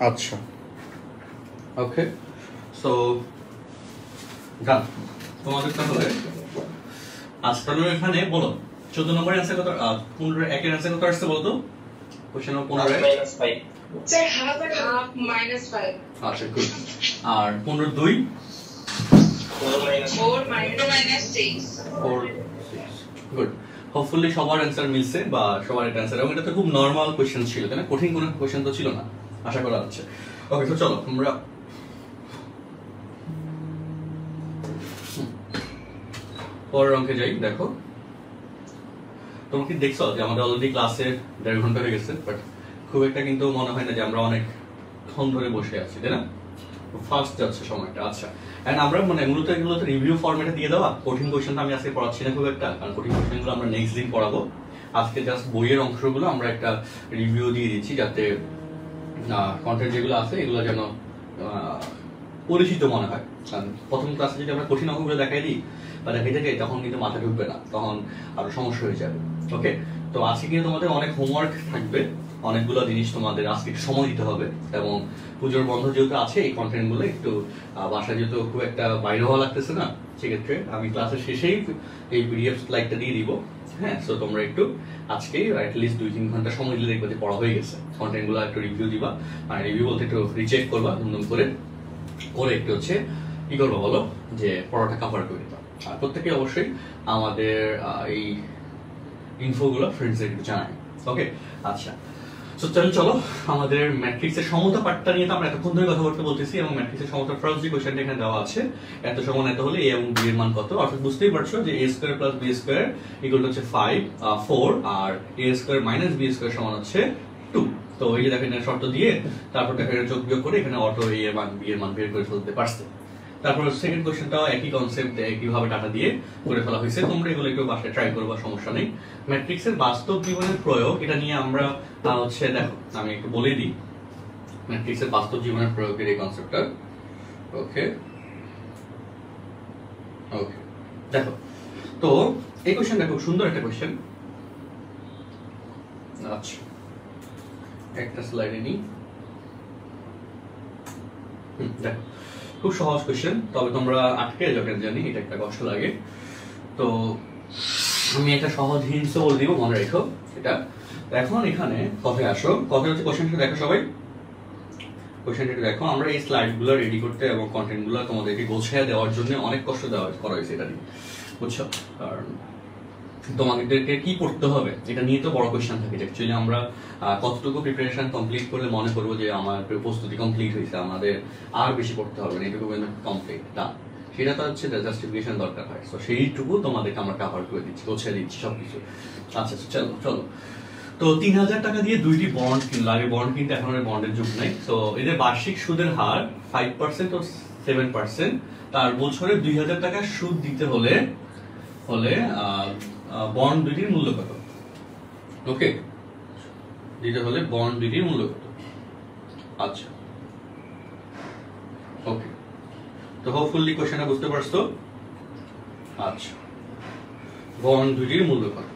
আচ্ছা ওকে সো ডান তোমাদের তাহলে আজকাল এখানে বলো 14 নম্বরের অ্যানসার কত 15 এর অ্যানসার কত আসছে বলো তো question number 15 -5 sir half and half -5 আচ্ছা গুড আর 15 2 4 6 গুড হোপফুলি সবার অ্যানসার মিলছে বা সবার এটা অ্যানসার এবং এটা তো খুব নরমাল কোশ্চেন ছিল তাই না কঠিন কোনো কোশ্চেন তো ছিল না আশা করা হচ্ছে ওকে তো চলো আমরা পরের অঙ্কে যাই দেখো তোমরা কি দেখছো যে আমাদের অলরেডি ক্লাসে 1.5 ঘন্টা হয়ে গেছে বাট খুব একটা কিন্তু মনে হয় না যে আমরা অনেকক্ষণ ধরে বসে আছি তাই না ফাস্ট যাচ্ছে সময়টা আচ্ছা এন্ড আমরা মানে মূলত এগুলো তো রিভিউ ফরম্যাটে দিয়ে দেওয়া কঠিন কোশ্চেনটা আমি আজকে পড়াচ্ছি না খুব একটা কারণ কঠিন কোশ্চেনগুলো আমরা নেক্সট দিন পড়াবো আজকে জাস্ট বইয়ের অংশগুলো আমরা একটা রিভিউ দিয়ে দিচ্ছি যাতে কন্টেন্ট যেগুলো আছে এগুলো যেন পরিচিত মনে হয় কারণ প্রথম ক্লাসে যদি আমরা কঠিন অঙ্কগুলো দেখাই দিই বা দেখাইতে যাই তখন কিন্তু মাথা ঢুকবে না তখন আরো সমস্যা হয়ে যাবে ওকে তো আজকে কিন্তু তোমাদের অনেক হোমওয়ার্ক থাকবে অনেকগুলো জিনিস তোমাদের আজকে সময় দিতে হবে এবং পুজোর বন্ধ যেহেতু আছে এই কন্টেন্টগুলো একটু বাসায় যেহেতু খুব একটা বাইরে হওয়া লাগতেছে না সেক্ষেত্রে আমি ক্লাসের শেষেই এই পিডিএফ স্লাইডটা দিয়ে দিব হ্যাঁ সো তোমরা একটু আজকে অ্যাটলিস্ট 2-3 ঘন্টা সময় দিলে দেখবে যে পড়া হয়ে গেছে কন্টেন্টগুলো একটু রিভিউ দিবা আর রিভিউ বলতে একটু রিচেক করবা দুম করে একটু হচ্ছে কি করবো বলো যে পড়াটা কভার করে দিবা আর প্রত্যেকে অবশ্যই আমাদের এই ইনফোগুলো ফ্রেন্ডসদের একটু জানাই ওকে আচ্ছা সো চলো আমাদের ম্যাট্রিক্সের সমতা পার্টটা নিয়ে তো আমরা এতক্ষণ ধরে কথা বলতেছি এবং ম্যাট্রিক্সের সমতার ফার্স্ট যে কোশ্চেনটা এখানে দেওয়া আছে এত সমান এত হলে a এবং b এর মান কত অর্থাৎ বুঝতেই পারছো যে a square plus b square equal to হচ্ছে 4 আর a square minus b square সমান হচ্ছে 2 তো এই যে দেখেন শর্ত দিয়ে তারপর দেখেন যোগ বিয়োগ করে এখানে অটো a এর মান b এর মান বের করে ফেলতে পারছে তারপর সেকেন্ড কোশ্চেনটাও একই কনসেপ্ট একইভাবে ডাটা দিয়ে করে ফেলা হয়েছে তোমরা এগুলো একটু বাসায় ট্রাই করবা সমস্যা নেই ম্যাট্রিক্সের বাস্তব জীবনের প্রয়োগ এটা নিয়ে আমরা হচ্ছে দেখো আমি একটু বলে দিই ম্যাট্রিক্সের বাস্তব জীবনের প্রয়োগের এই কনসেপ্টটা ওকে ওকে দেখো তো এই কোশ্চেনটা খুব সুন্দর একটা কোশ্চেন আচ্ছা একটা স্লাইডে নিই দেখো খুব সহজ কোশ্চেন তবে তোমরা আটকে যাবে জানি এটা একটা কষ্ট লাগে তো আমি একটা সহজ হিন্টস বলে দিব মনে রেখো এটা এখন এখানে কথায় আসো কথা হচ্ছে কোশ্চেনটা দেখো সবাই কোশ্চেনটা দেখো আমরা এই স্লাইডগুলো রেডি করতে এবং কন্টেন্টগুলো তোমাদেরকে গোছায় দেওয়ার জন্য অনেক কষ্ট করা হয়েছে এটা নিয়ে বুঝছো কারণ তোমাদেরকে কি পড়তে হবে এটা নিয়ে তো বড় কোশ্চেন থাকে অ্যাকচুয়ালি আমরা কতটুকু প্রিপারেশন কমপ্লিট করলে মনে করবো যে আমার প্রস্তুতি কমপ্লিট হয়েছে আমাদের আর বেশি পড়তে হবে না এটুকু কিন্তু কমপ্লিট না সেটা তো হচ্ছে জাস্টিফিকেশন দরকার হয় তো সেইটুকু তোমাদেরকে আমরা কভার করে দিচ্ছি গোছায় দিচ্ছি সবকিছু আচ্ছা চলো তো 3,000 টাকা দিয়ে 2টি বন্ড কিনলো আগে বন্ড কিনতে এখন আর বন্ডের যুগ নাই তো এদের বার্ষিক সুদের হার 5% ও 7% তার বছরে 2,000 টাকা সুদ দিতে হলে বন্ড দুটির মূল্য কত ওকে দিতে হলে বন্ড দুটির মূল্য কত আচ্ছা ওকে তো হোপফুলি কোশ্চেনটা বুঝতে পারছো আচ্ছা বন্ড দুটির মূল্য কত।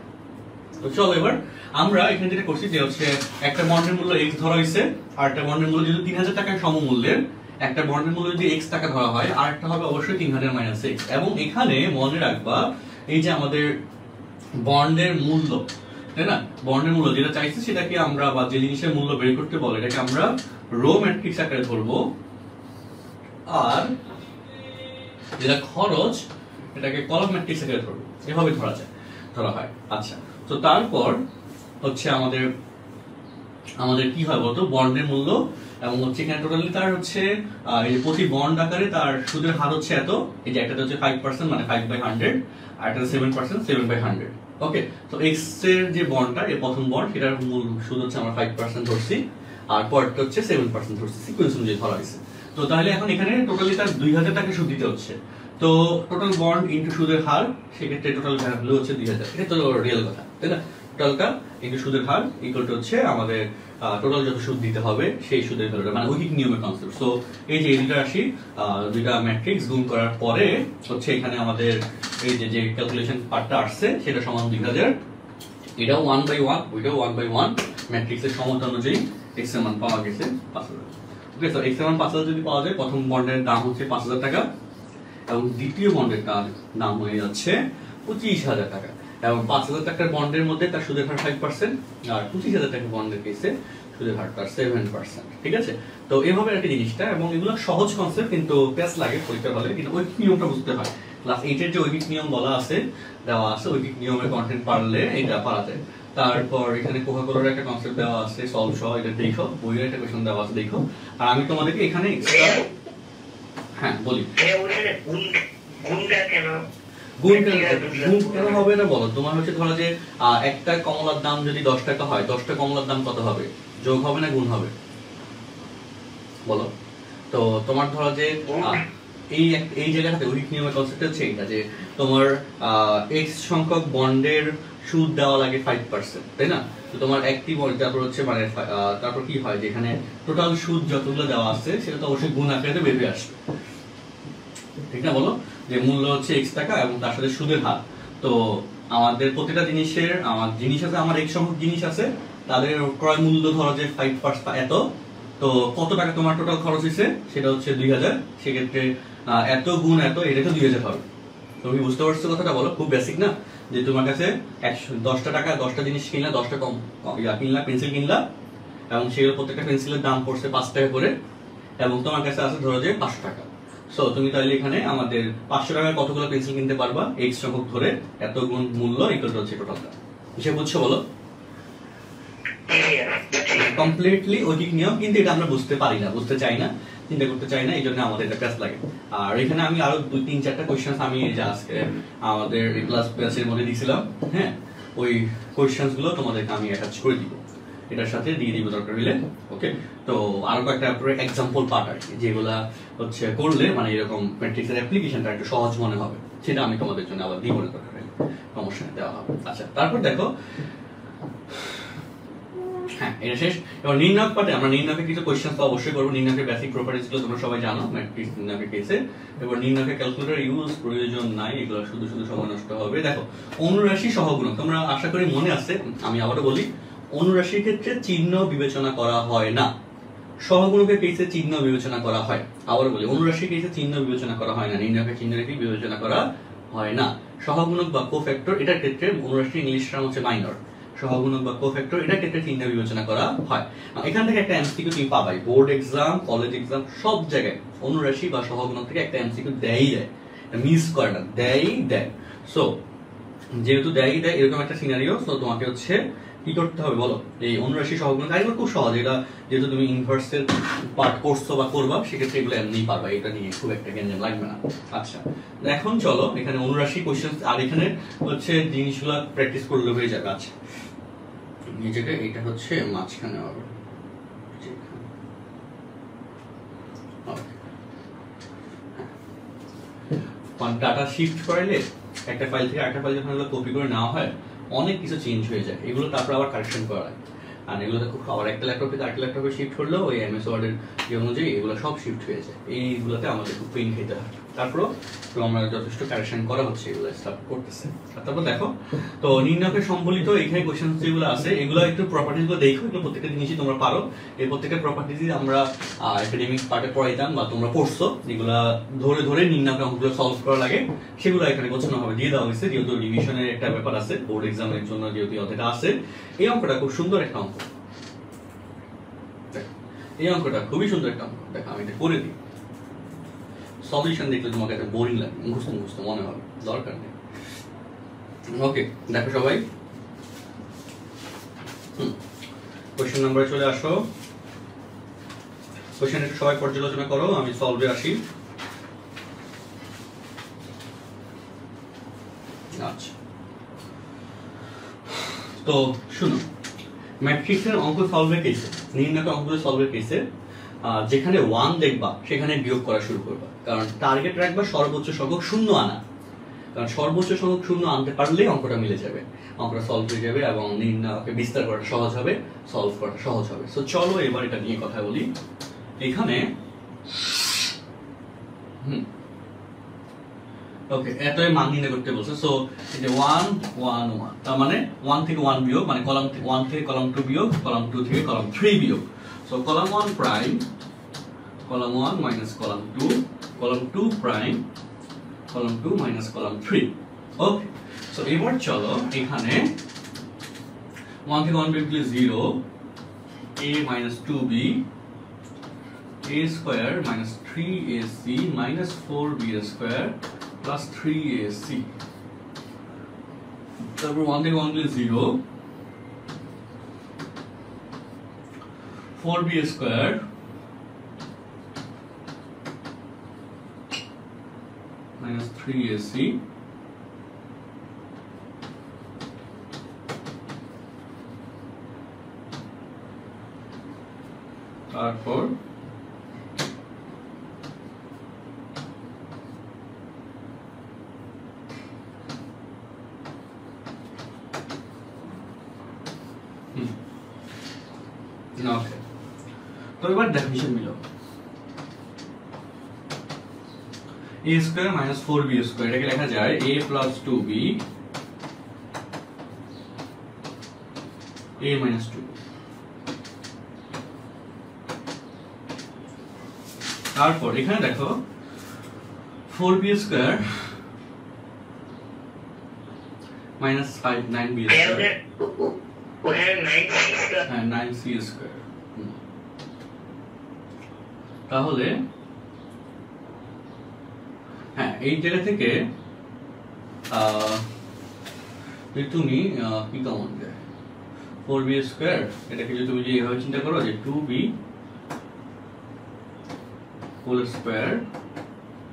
তো চলো এবার আমরা এখানে যেটা করছি যে হচ্ছে একটা বন্ডের মূল্য x ধরা হয়েছে, আর একটা বন্ডের মূল্য যদি 3000 টাকার সমমূল্যের, একটা বন্ডের মূল্য যদি x টাকা ধরা হয় আর একটা হবে অবশ্যই 3000 মাইনাস x। এবং এখানে মনে রাখবা এই যে আমাদের বন্ডের মূল্য, তাই না, বন্ডের মূল্য যেটা চাইছি সেটাকে আমরা, বা যে জিনিসের মূল্য বের করতে বলে এটাকে আমরা রো ম্যাট্রিক্স আকারে ধরবো, আর যেটা খরচ এটাকে কলাম ম্যাট্রিক্স আকারে ধরবো, এভাবে ধরা হয়। আচ্ছা, তো তারপর হচ্ছে আমাদের কি হয় বলতো, বন্ডের মূল্য এবং হচ্ছে এখানে টোটালি তার হচ্ছে এই যে প্রতি বন্ড আকারে তার সুদের হার হচ্ছে এত, এই যে একটা হচ্ছে 5% মানে 5/100, আর একটা 7% 7/100। ওকে, তো x এর যে বন্ডটা, এই প্রথম বন্ড, সেটার মূল সুদ হচ্ছে আমরা 5% ধরছি, আর পরেরটা হচ্ছে 7% ধরছি, সিকোয়েন্স অনুযায়ী ধরা হয়েছে। তো তাহলে এখন এখানে টোটালি তার 2000 টাকা সুদ দিতে হচ্ছে। তো টোটাল বন্ড ইনটু সুদের হার, সেক্ষেত্রে টোটাল ভ্যালু হচ্ছে 2000। এটা তো রিয়েল কথা, তাই না? টোটালটা ইনটু সুদের হার ইকুয়াল টু হচ্ছে আমাদের টোটাল যত সুদ দিতে হবে সেই সুদের ভ্যালুটা, মানে ঐকিক নিয়মের কনসেপ্ট। সো এই যে দুইটা রাশি, দুইটা ম্যাট্রিক্স গুণ করার পরে হচ্ছে এখানে আমাদের এই যে ক্যালকুলেশন পার্টটা আসছে সেটা সমান 2000। এটাও 1/1, ওইটাও 1/1, ম্যাট্রিক্সের সমতা অনুযায়ী x এর মান পাওয়া গেছে 5000। ওকে, তো x এর মান 5000 যদি পাওয়া যায়, প্রথম বন্ডের দাম হচ্ছে 5000 টাকা এবং দ্বিতীয় বন্ডের দাম হয়ে যাচ্ছে 25000 টাকা। এবং 5000 টাকার বন্ডের মধ্যে তার সুদের হার 5%, আর 25000 টাকার বন্ডের কেসে সুদের হার তার 7%। ঠিক আছে, তো এভাবে একটা জিনিসটা, এবং এগুলো সহজ কনসেপ্ট কিন্তু প্যাচ লাগে পরীক্ষার হলে, কিন্তু ঐকিক নিয়মটা বুঝতে হয়। ক্লাস 8 এর যে ঐকিক নিয়ম বলা আছে, দেওয়া আছে, ঐকিক নিয়মের কন্টেন্ট পারলে এটা পারা যায়। তারপর এখানে কোকাকোলার একটা কনসেপ্ট দেওয়া আছে, সলভ সহ, এটা দেখো, বইয়ের একটা কোশ্চেন দেওয়া আছে দেখো। আর আমি তোমাদেরকে এখানে এক্সট্রা, হ্যাঁ বলি, গুণ কেন হবে না বলো? তোমার হচ্ছে ধরো যে একটা কমলার দাম যদি 10 টাকা হয়, 10টা কমলার দাম কত হবে? যোগ হবে না গুণ হবে বলো? তো তোমার ধরো যে এই জায়গাটাতে ঐকিক নিয়মের কনসেপ্ট হচ্ছে এটা, যে তোমার x সংখ্যক বন্ডের সুদ দেওয়া লাগে 5%, তাই না? তো তোমার একটি বন্ড, তারপর হচ্ছে মানে তারপর কি হয় যে এখানে টোটাল সুদ যতগুলো দেওয়া আছে সেটা তো অবশ্যই গুণ আকারে বের হয়ে আসবে, ঠিক না বলো? যে মূল্য হচ্ছে x টাকা এবং তার সাথে সুদের হার। তো আমাদের প্রতিটা জিনিসের জিনিস আছে, আমার x সংখ্যক জিনিস আছে, তাদের ক্রয় মূল্য ধরো যে 5% এত, তো কত টাকা তোমার টোটাল খরচ হয়েছে সেটা হচ্ছে 2000। সেক্ষেত্রে এত গুণ এত, এটা তো 2000 হবে। তুমি বুঝতে পারছো কথাটা? বলো, খুব বেসিক না? যে তোমার কাছে 10টা টাকা 10টা জিনিস কিনলা, 10টা কিনলা, পেন্সিল কিনলা, এবং সেগুলো প্রত্যেকটা পেন্সিলের দাম পড়ছে 5 টাকা করে, এবং তোমার কাছে আছে ধরো যে 500 টাকা। সো তুমি তাহলে এখানে আমাদের 500 টাকায় কতগুলো পেন্সিল কিনতে পারবা, x সংখ্যক ধরে এত গুণ মূল্য ইকুয়াল টু হচ্ছে টোটালটা। হিসেব বুঝছো বলো? কমপ্লিটলি ঐকিক নিয়ম, কিন্তু এটা আমরা বুঝতে পারি না, বুঝতে চাই না, চিন্তা করতে চাই না, এই জন্য আমাদের এটা প্যাচ লাগে। আর এখানে আমি আরো 2-3-4টা কোয়েশ্চেন আমি এই যে আজকে আমাদের ক্লাস প্যাচের মধ্যে দিয়েছিলাম, হ্যাঁ, ওই কোয়েশ্চেন্স গুলো তোমাদেরকে আমি অ্যাটাচ করে দিব, এটার সাথে দিয়ে দিব দরকার হলে। ওকে, তো আরো কয়েকটা এক্সাম্পল পার্ট আর কি, যেগুলা হচ্ছে করলে মানে এরকম ম্যাট্রিক্সের অ্যাপ্লিকেশনটা একটু সহজ মনে হবে, সেটা আমি তোমাদের জন্য আবার দিব না, দরকার হলে সমস্যা দেওয়া হবে। আচ্ছা, তারপর দেখো, হ্যাঁ এটা শেষ। এবার নির্ণায়ক পার্টে আমরা নির্ণায়কের কিছু কোয়েশ্চেন তো অবশ্যই করবো। নির্ণায়কের বেসিক প্রপার্টিজ গুলো তোমরা সবাই জানো ম্যাট্রিক্স নির্ণায়কের কেসে। এবার নির্ণায়কের ক্যালকুলেটর ইউজ প্রয়োজন নাই, এগুলো শুধু সময় নষ্ট হবে। দেখো, অনুরাশি সহগুণক, তোমরা আশা করি মনে আছে, আমি আবারও বলি, অনুরাশির ক্ষেত্রে চিহ্ন বিবেচনা করা হয় না, সহগুণকের কেসে চিহ্ন বিবেচনা করা হয়। আবারও বলি, অনুরাশির কেসে চিহ্ন বিবেচনা করা হয় না, নির্ণায়কের চিহ্নের কি বিবেচনা করা হয় না। সহগুণক বা কোফ্যাক্টর, এটার ক্ষেত্রে অনুরাশি ইংলিশ টার্ম হচ্ছে মাইনর, সহগুণক বা কোফ্যাক্টর এটার ক্ষেত্রে চিহ্ন বিবেচনা করা হয়। এখান থেকে একটা এমসিকিউ তুমি পাবাই, বোর্ড এক্সাম, কলেজ এক্সাম, সব জায়গায় অনুরাশি বা সহগুণক থেকে একটা এমসিকিউ দেয়, মিস করে না, দেয়। সো যেহেতু দেয় এরকম একটা সিনারিও, সো তোমাকে হচ্ছে কি করতে হবে বলো, এই অনুরাশি সহগুণক, এগুলো খুব সহজ, এটা যেহেতু তুমি ইনভার্সের পার্ট করছো বা করবা, সেক্ষেত্রে এগুলো এমনি পারবা, এটা নিয়ে খুব একটা জ্ঞান লাগবে না। আচ্ছা, এখন চলো এখানে অনুরাশি কোশ্চেন, আর এখানে হচ্ছে জিনিসগুলো প্র্যাকটিস করলে হয়ে যাবে। আচ্ছা, নিজেকে এটা হচ্ছে মাঝখানে হবে, ডাটা শিফট করলে একটা ফাইল থেকে আরেকটা ফাইল যখন কপি করে নেওয়া হয়, অনেক কিছু চেঞ্জ হয়ে যায়, এগুলো তারপর আবার কারেকশন করা হয়। আর এগুলোতে খুব আবার একটা ল্যাপটপ থেকে আরেকটা ল্যাপটপে শিফট করলেও ওই এমএস ওয়ার্ডের যে অনুযায়ী এগুলো সব শিফট হয়ে যায়, এইগুলোতে আমাদের খুব পেইন খেতে হয়। তারপর তো আমরা যথেষ্ট কারেকশন করা হচ্ছে, এগুলো স্টাফ করতেছে। তারপর দেখো তো নির্ণায়কের সম্বলিত এখানে কোশ্চেন যেগুলো আছে এগুলো একটু প্রপার্টিজ গুলো দেখো, এগুলো প্রত্যেকটা জিনিসই তোমরা পারো। এই প্রত্যেকটা প্রপার্টিজ আমরা একাডেমিক পার্টে পড়াইতাম বা তোমরা পড়ছো, যেগুলো ধরে ধরে নির্ণায়কের অঙ্কগুলো সলভ করা লাগে সেগুলো এখানে গোছানো হবে দিয়ে দেওয়া হয়েছে, যেহেতু রিভিশনের একটা ব্যাপার আছে বোর্ড এক্সামের জন্য, যেহেতু অতটা আছে। এই অঙ্কটা খুব সুন্দর একটা অঙ্ক, এই অঙ্কটা খুবই সুন্দর একটা অঙ্ক। দেখো আমি এটা করে দিই, সলিউশন দেখলে তোমাকে একটা বোরিং লাগে, মুখস্থ মনে হবে, দরকার নেই। ওকে দেখো সবাই, কোশ্চেন নাম্বারে চলে আসো। কোশ্চেন একটু সবাই পর্যালোচনা করো, আমি সলভে আসি। আচ্ছা তো শুনো, ম্যাট্রিক্সের অঙ্ক সলভের কেসে, নির্ণায়ক অঙ্কগুলো সলভের কেসে যেখানে 1 দেখবা সেখানে বিয়োগ করা শুরু করবা, কারণ টার্গেট রাখবা সর্বোচ্চ সংখ্যক শূন্য আনা, কারণ সর্বোচ্চ সংখ্যক শূন্য আনতে পারলেই অঙ্কটা মিলে যাবে, অঙ্কটা সলভ হয়ে যাবে এবং নির্ণায়কে বিস্তার করা সহজ হবে, সলভ করা সহজ হবে। সো চলো এবার এটা নিয়ে কথা বলি। এখানে ওকে এতই মান নির্ণয় করতে বলছে। সো এই যে 1 1 1, তার মানে 1 থেকে 1 বিয়োগ, মানে কলাম 1 থেকে কলাম 2 বিয়োগ, কলাম 2 থেকে কলাম 3 বিয়োগ। So column 1 prime, column 1 minus column 2, column 2 prime, column 2 minus column 3। Okay so এবার চলো এখানে 1 থেকে 1 বিয়োগ দিলে 0, a minus 2b, a square minus 3ac minus 4b square plus 3ac. তারপর 1 থেকে 1 দিলে 0, 4b square minus 3ac তারপর ওকে তো এবার ডেফিনিশন মিলো, a square minus 4b square, এটাকে লেখা যায় a plus 2b a minus 2। তারপর এখানে দেখো 4b square minus 9b square, ওখানে 9c স্কয়ার, হ্যাঁ 9c স্কয়ার। তাহলে হ্যাঁ এই জায়গা থেকে তুমি কি কমন যায় 4b স্কয়ার, এটাকে যদি তুমি এইভাবে চিন্তা করো যে 2b whole square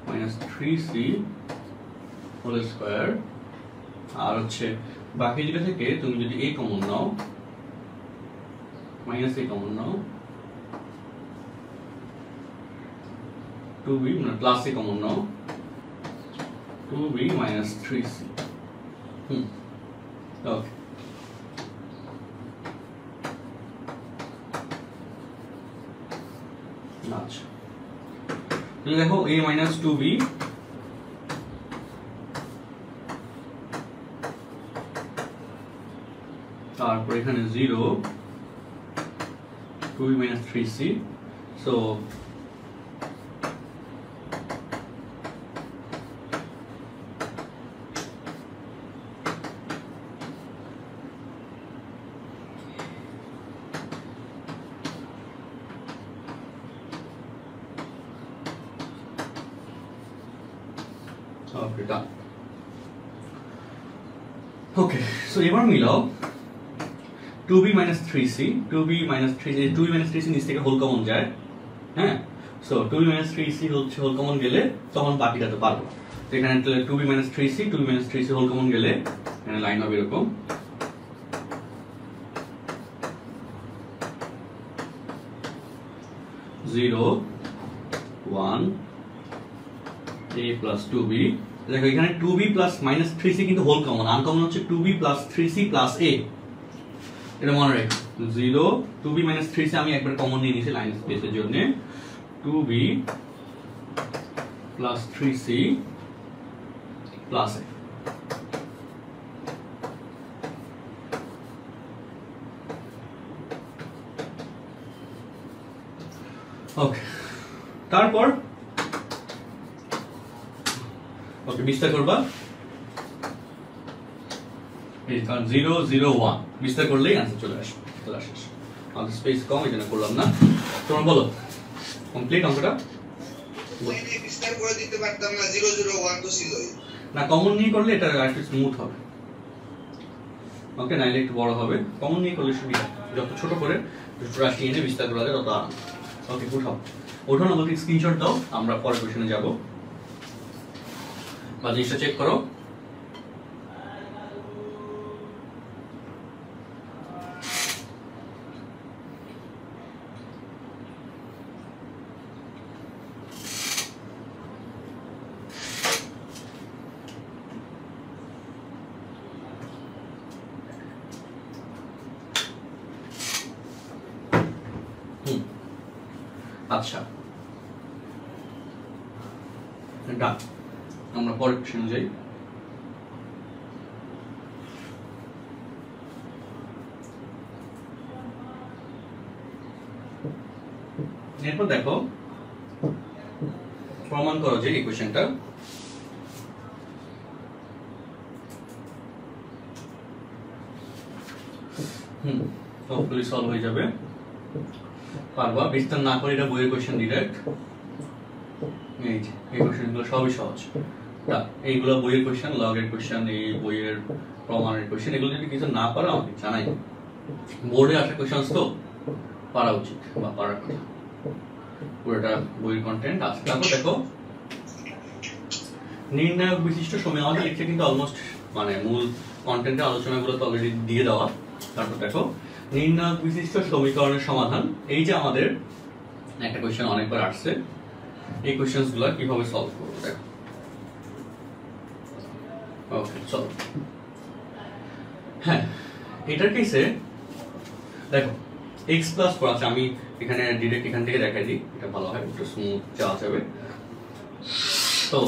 minus 3c whole square, আর হচ্ছে বাকি জায়গা থেকে তুমি যদি a কমন নাও, মাইনাস a কমন নাও, 2b মানে প্লাস a কমন নাও, 2b minus 3c। ওকে আচ্ছা দেখো a minus 2b তারপর এখানে 0, 2b minus 3c। So okay so এবার মিলাও 2b minus 3c, 2b minus 3c, 2b minus 3c নিচ থেকে হোল কমন যায়, হ্যাঁ। সো 2b minus 3c হচ্ছে হোল কমন গেলে তখন বাকিটা তো পারবো। তো এখানে 2b minus 3c, 2b minus 3c whole common গেলে এখানে লাইন হবে এরকম, জিরো 1 a plus 2b। দেখো এখানে 2b plus minus 3c কিন্তু হোল কমন, আনকমন হচ্ছে 2b plus 3c plus a, এটা মনে রাখো। 0 2b minus 3c আমি একবার কমন নিয়ে নিয়েছি লাইন স্পেসের জন্য, 2b plus 3c plus a। ওকে, তারপর ওকে বিস্তার করবা, এই কারণ 0 0 1 বিস্তার করলেই आंसर চলে আসবে। চলে আসে, আমাদের স্পেস কম এজন্য করলাম না। তোমরা বলো কমপ্লিট অঙ্কটা? বিস্তার করে দিতে পারতাম না, 0 0 1 তো ছিলই না, কমন নিয়ে করলে এটা একটু স্মুথ হবে। ওকে, নাইলে একটু বড় হবে। কমন নিয়ে করলে সুবিধা, যত ছোট করে রাশি এনে বিস্তার করা যায় তত আরাম। ওকে, উঠাও ওঠানো বলতে স্ক্রিনশট দাও, আমরা পরের কোশ্চেনে যাব। বা জিনিসটা চেক করো। আচ্ছা, ডান, আমরা পরের কোশ্চেনে যাই। এরপর দেখো, প্রমাণ করো যে এই কোশ্চেনটা হপফুলি সলভ হয়ে যাবে, পারবা। বিস্তার না করে এটা বইয়ের কোশ্চেন ডিরেক্ট। এই যে এই কোশ্চেনগুলো সবই সহজ। এইগুলো বইয়ের কোশ্চেন, লগের কোশ্চেন, এই বইয়ের প্রমাণের কোশ্চেন। এগুলো যদি কিছু না পারো আমাকে জানাই, বোর্ডে আসা কোশ্চেন তো পারা উচিত বা পারার কথা। পুরোটা বইয়ের কন্টেন্ট আছে। তারপর দেখো, নির্ণায়ক বিশিষ্ট সমীকরণ আমাদের লিখতে কিন্তু অলমোস্ট মানে মূল কন্টেন্টের আলোচনাগুলো তো অলরেডি দিয়ে দেওয়া। তারপর দেখো, নির্ণায়ক বিশিষ্ট সমীকরণের সমাধান। এই যে আমাদের একটা কোশ্চেন অনেকবার আসছে, এই কোশ্চেনগুলো কিভাবে সলভ করবো দেখো। ওকে, চলো। হ্যাঁ, এটার কেসে দেখো x+4 আছে। আমি এখানে ডিরেক্ট এখান থেকে দেখাই দিই, এটা ভালো হয়, একটু স্মুথ যাওয়া যাবে। তো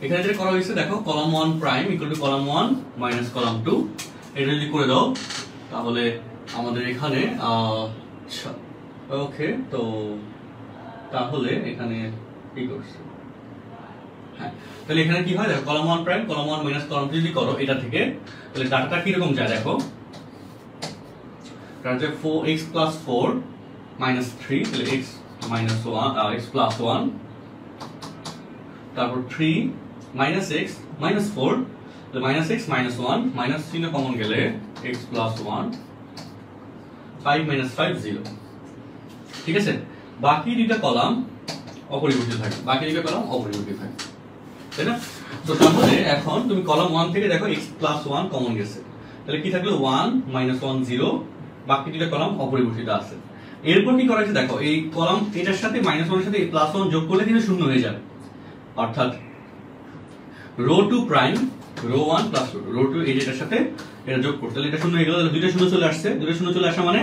এখানে যেটা করা হয়েছে দেখো, column 1 prime equal to column 1 minus column 2। এটা যদি করে দাও তাহলে আমাদের এখানে আচ্ছা ওকে, তো তাহলে এখানে কি করছে? হ্যাঁ, তাহলে এখানে কি হয় দেখো, column 1 prime column 1 minus column 2 যদি করো এটা থেকে, তাহলে ডাটাটা কি রকম যায় দেখো। এটা হচ্ছে 4x+4 minus 3, তাহলে x minus 1 x+1, তারপর 3 minus x minus 4, তাহলে minus x minus 1 minus চিহ্ন কমন গেলে x+1, 5 minus 5 0। ঠিক আছে, বাকি দুটো কলাম অপরিবর্তিত থাকে, বাকি দুটো কলাম অপরিবর্তিত থাকে, তাই না? তো তাহলে এখন তুমি কলাম 1 থেকে দেখো x+1 কমন গেছে, তাহলে কি থাকলো 1 minus 1 0, বাকি দুটো কলাম অপরিবর্তিত আছে। এরপর কি করা হয়েছে দেখো, এই কলাম এটার সাথে -1 এর সাথে +1 যোগ করলে কিন্তু শূন্য হয়ে যাবে, অর্থাৎ row 2 prime row 1 plus row 2 এটার সাথে এটা যোগ করতে, তাহলে এটা শূন্য হয়ে গেল। তাহলে দুটো শূন্য চলে আসছে, দুটো শূন্য চলে আসা মানে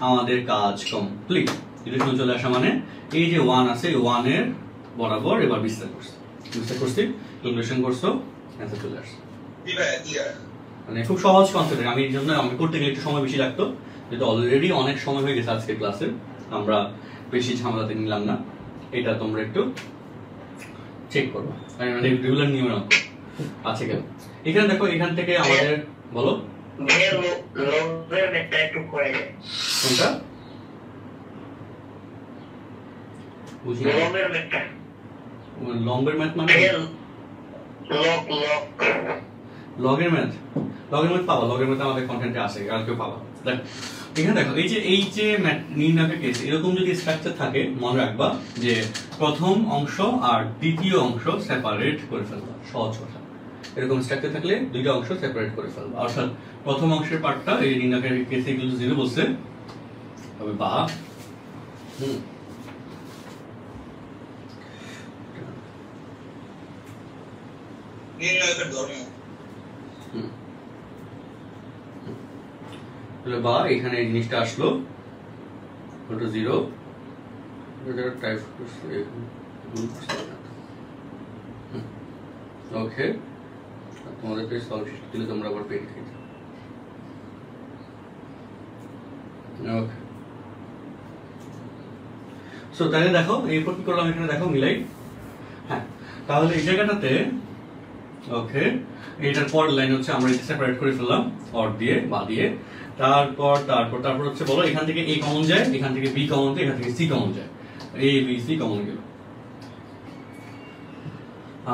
আমাদের কাজ কমপ্লিট। দুটো শূন্য চলে আসা মানে এই যে 1 আছে, এই 1 এর বরাবর এবার বিস্তার করছি, ক্যালকুলেশন করছো, অ্যানসার চলে আসছে। মানে খুব সহজ কনসেপ্ট। আমি এর জন্য আমি করতে গেলে একটু সময় বেশি লাগতো, যেহেতু অলরেডি অনেক সময় হয়ে গেছে আজকের ক্লাসে, আমরা বেশি ঝামেলাতে নিলাম না। এটা তোমরা একটু চেক করবে, মানে রেগুলার নিয়ম রাখো। আচ্ছা, কেন এখানে দেখো, এখান থেকে আমাদের বলো লংয়ের ম্যাথটা একটু করে দেন। কোনটা বুঝি? লংয়ের ম্যাথটা, লংয়ের ম্যাথ মানে লগের ম্যাথ। লগের ম্যাথ পাবা, লগের ম্যাথ আমাদের কন্টেন্টে আছে, আর কেউ পাবা। দেখ এখানে দেখো, এই যে নির্ণায়কের কেস এরকম যদি স্ট্রাকচার থাকে, মনে রাখবা যে প্রথম অংশ আর দ্বিতীয় অংশ সেপারেট করে ফেলবা। সহজ কথা, এরকম স্ট্রাকচার থাকলে দুইটা অংশ সেপারেট করে ফেলবা। অর্থাৎ প্রথম অংশের পার্টটা এই নির্ণায়কের কেসে ইকুয়াল টু 0 বলছে, তবে বা নির্ণায়কের ধর্ম, তাহলে বা এখানে এই জিনিসটা আসলো ইকুয়াল টু 0, এটা টাইপ করছে ওকে, তোমাদের তো সলিউশন দিলে তোমরা আবার পেয়ে খেয়ে ওকে। সো তাহলে দেখো এরপর কি করলাম, এখানে দেখো মিলাই। হ্যাঁ, তাহলে এই জায়গাটাতে ওকে, এটার পর লাইন হচ্ছে আমরা এটা সেপারেট করে ফেললাম অর দিয়ে বা দিয়ে। তারপর হচ্ছে বলো এখান থেকে এ কমন যায়, এখান থেকে বি কমন যায়, এখান থেকে সি কমন যায়, এ বি সি কমন গেল।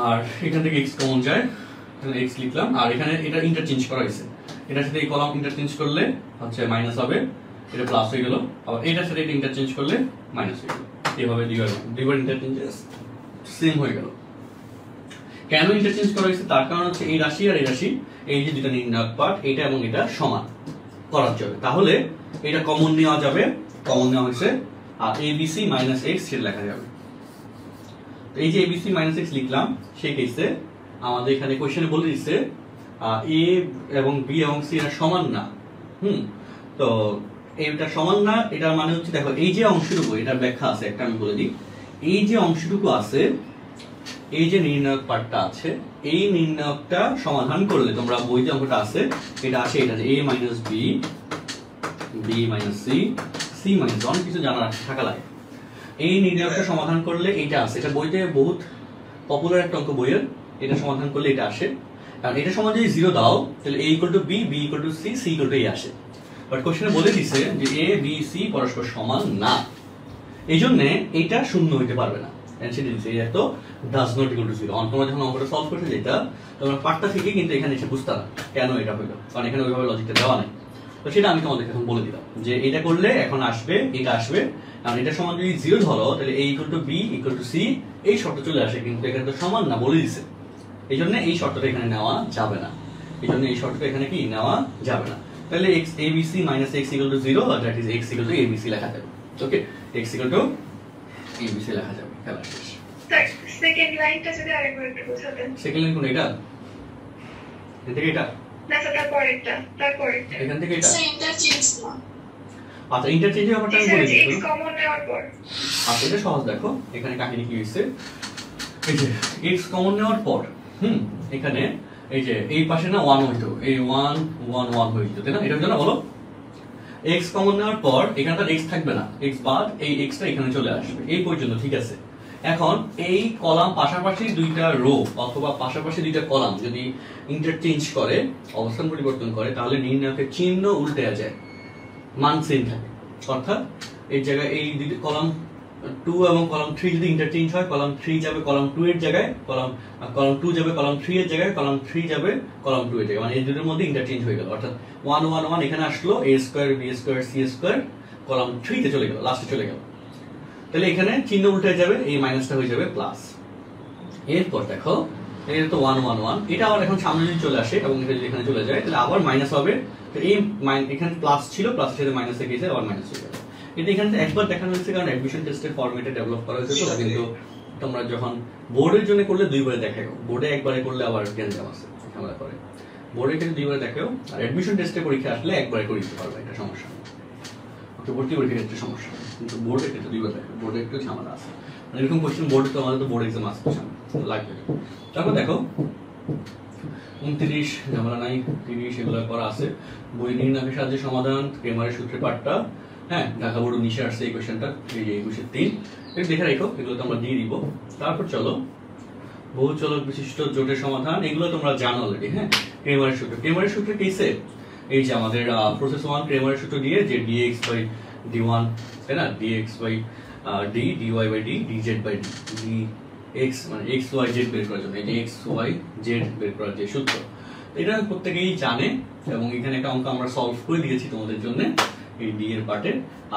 আর এখান থেকে এক্স কমন যায়, এখানে এক্স লিখলাম। আর এখানে এটা ইন্টারচেঞ্জ করা হয়েছে, এটার সাথে এই কলাম ইন্টারচেঞ্জ করলে হচ্ছে মাইনাস হবে, এটা প্লাস হয়ে গেল। আবার এটার সাথে এটা ইন্টারচেঞ্জ করলে মাইনাস হয়ে গেল। এভাবে দুইবার ইন্টারচেঞ্জেস সেম হয়ে গেল। কেন ইন্টারচেঞ্জ করা হয়েছে তার কারণ হচ্ছে এই রাশি আর এই রাশি, এই যে দুটো নির্ণায়ক পার্ট, এটা এবং এটা সমান করার জন্য। তাহলে এটা কমন নেওয়া যাবে, কমন নেওয়া হয়েছে। আর ABC মাইনাস এক্স সেটা লেখা যাবে। এই যে ABC মাইনাস এক্স লিখলাম, সেই কেসে আমাদের এখানে কোশ্চেনে বলে দিচ্ছে এ এবং বি এবং সি এরা সমান না। তো এটা সমান না, এটার মানে হচ্ছে দেখো এই যে অংশটুকু, এটার ব্যাখ্যা আছে একটা, আমি বলে দিই। এই যে অংশটুকু আছে, এই যে নির্ণায়ক পার্টটা আছে, এই নির্ণায়কটা সমাধান করলে তোমরা বই যে অঙ্কটা আছে এটা আসে, এটা যে a minus B, B minus C, C minus, অনেক কিছু জানার থাকা লাগে। এই নির্ণায়কটা সমাধান করলে এটা আসে, এটা বইতে বহুত পপুলার একটা অঙ্ক বইয়ের। এটা সমাধান করলে এটা আসে, কারণ এটা সমান যদি 0 দাও তাহলে a equal to B, B equal to C, C equal to a আসে। বাট কোশ্চেনে বলে দিছে যে a b c পরস্পর সমান না, এই জন্য এটা শূন্য হইতে পারবে না। অ্যানসার দিছে এই তো ডাজ নট ইকুয়াল টু 0। তোমরা যখন অঙ্কটা সলভ করতে যেটা, তোমরা পার্টটা থেকে কিন্তু এখানে এসে বুঝতে না কেন এটা হইলো, কারণ এখানে ওইভাবে লজিকটা দেওয়া নাই। তো সেটা আমি তোমাদেরকে এখন বলে দিলাম যে এটা করলে এখন আসবে, এটা আসবে। কারণ এটা সমান যদি 0 ধরো তাহলে a equal to B equal to C, এই শর্ত চলে আসে, কিন্তু এখানে তো সমান না বলে দিছে। এই জন্য এই শর্তটা এখানে নেওয়া যাবে না, এই জন্য এই শর্তটা এখানে কি নেওয়া যাবে না। তাহলে x abc minus x equal to 0, আর that is x equal to abc লেখা যাবে। Okay, x equal to abc লেখা যাবে। খেলা শেষ। সেকেন্ড লাইনটা যদি আরেকবার একটু বোঝাতেন। সেকেন্ড লাইন কোন, এটা এখান থেকে এটা না স্যার, তারপরেরটা এখান থেকে এটা। স্যার ইন্টারচেঞ্জ না, আচ্ছা ইন্টারচেঞ্জের ব্যাপারটা আমি বলে দিই। x কমন নেওয়ার পর আচ্ছা এটা সহজ, দেখো এখানে কাহিনী কি হইছে। এই যে x কমন নেওয়ার পর এখানে এই যে এই পাশে না 1 হইতো, এই 1 1 1 হয়ে যেত, তাই না? এটা হলো না, বলো x কমন নেওয়ার পর এখানে তো x থাকবে না, x বাদ এই x টা এখানে চলে আসবে, এই পর্যন্ত ঠিক আছে। এখন এই কলাম পাশাপাশি দুইটা রো অথবা পাশাপাশি দুইটা কলাম যদি ইন্টারচেঞ্জ করে, অবস্থান পরিবর্তন করে, তাহলে নির্ণায়কের চিহ্ন উল্টে যায়, মান সেম থাকে। অর্থাৎ এই জায়গায় এই দুইটা কলাম 2 এবং কলাম 3 যদি ইন্টারচেঞ্জ হয়, কলাম 3 যাবে কলাম 2 এর জায়গায়, কলাম 2 যাবে কলাম 3 এর জায়গায়, কলাম 3 যাবে কলাম 2 এর জায়গায়, মানে এই দুটোর মধ্যে ইন্টারচেঞ্জ হয়ে গেল। অর্থাৎ 1 1 1 এখানে আসলো, a square b square c square column 3 তে চলে গেল, লাস্টে চলে গেল। তাহলে এখানে চিহ্ন উল্টে যাবে, এই মাইনাসটা হয়ে যাবে প্লাস। এরপর দেখো এটা তো 1 1 1, এটা আবার এখন সামনে যদি চলে আসে এবং এটা যদি এখানে চলে যায় তাহলে আবার মাইনাস হবে। তো এই এখানে প্লাস ছিল, প্লাসের সাথে মাইনাসে গেছে, আবার মাইনাস হয়ে গেল। এটা এখানে একবার দেখানো হয়েছে কারণ অ্যাডমিশন টেস্টের ফরম্যাটে ডেভেলপ করা হয়েছে। তো কিন্তু তোমরা যখন বোর্ডের জন্য করলে দুইবারে দেখাও, বোর্ডে একবারে করলে আবার গ্যাঞ্জাম আছে, ঝামেলা করে। বোর্ডে কিন্তু দুইবারে দেখাও, আর অ্যাডমিশন টেস্টে পরীক্ষা আসলে একবারে করে দিতে পারবে, এটা সমস্যা নেই। ওকে, ভর্তি পরীক্ষার ক্ষেত্রে সমস্যা নেই, কিন্তু বোর্ডে ক্ষেত্রে দুইবার দেখাও, বোর্ডে একটু ঝামেলা আছে। মানে এরকম কোশ্চেন বোর্ডে তো আমাদের তো বোর্ড এক্সাম আসছে সামনে, লাগবে। তারপর দেখো 29 ঝামেলা নাই, 30 এগুলো করা আছে। বই নির্ণায়কের সাহায্যে সমাধান, ক্রেমারের সূত্রের পাঠটা, হ্যাঁ ঢাকা বোর্ড নিচে আসছে এই কোশ্চেনটা, এই যে 21-3, এটা দেখে রাখো, এগুলো তো আমরা দিয়ে দিব। তারপর চলো বহুচলক বিশিষ্ট জোটের সমাধান, এগুলো তোমরা জানো অলরেডি। হ্যাঁ, ক্রেমারের সূত্র, ক্রেমারের সূত্র কেসে এই যে আমাদের প্রসেস 1 ক্রেমারের সূত্র দিয়ে যে dx বাই d1, তাই না, dx by d, dy by d, dz by d, dx মানে x y z বের করার জন্য, এই যে x y z বের করার যে সূত্র, এটা প্রত্যেকেই জানে। এবং এখানে একটা অঙ্ক আমরা সলভ করে দিয়েছি তোমাদের জন্য এই d এর পার্টে।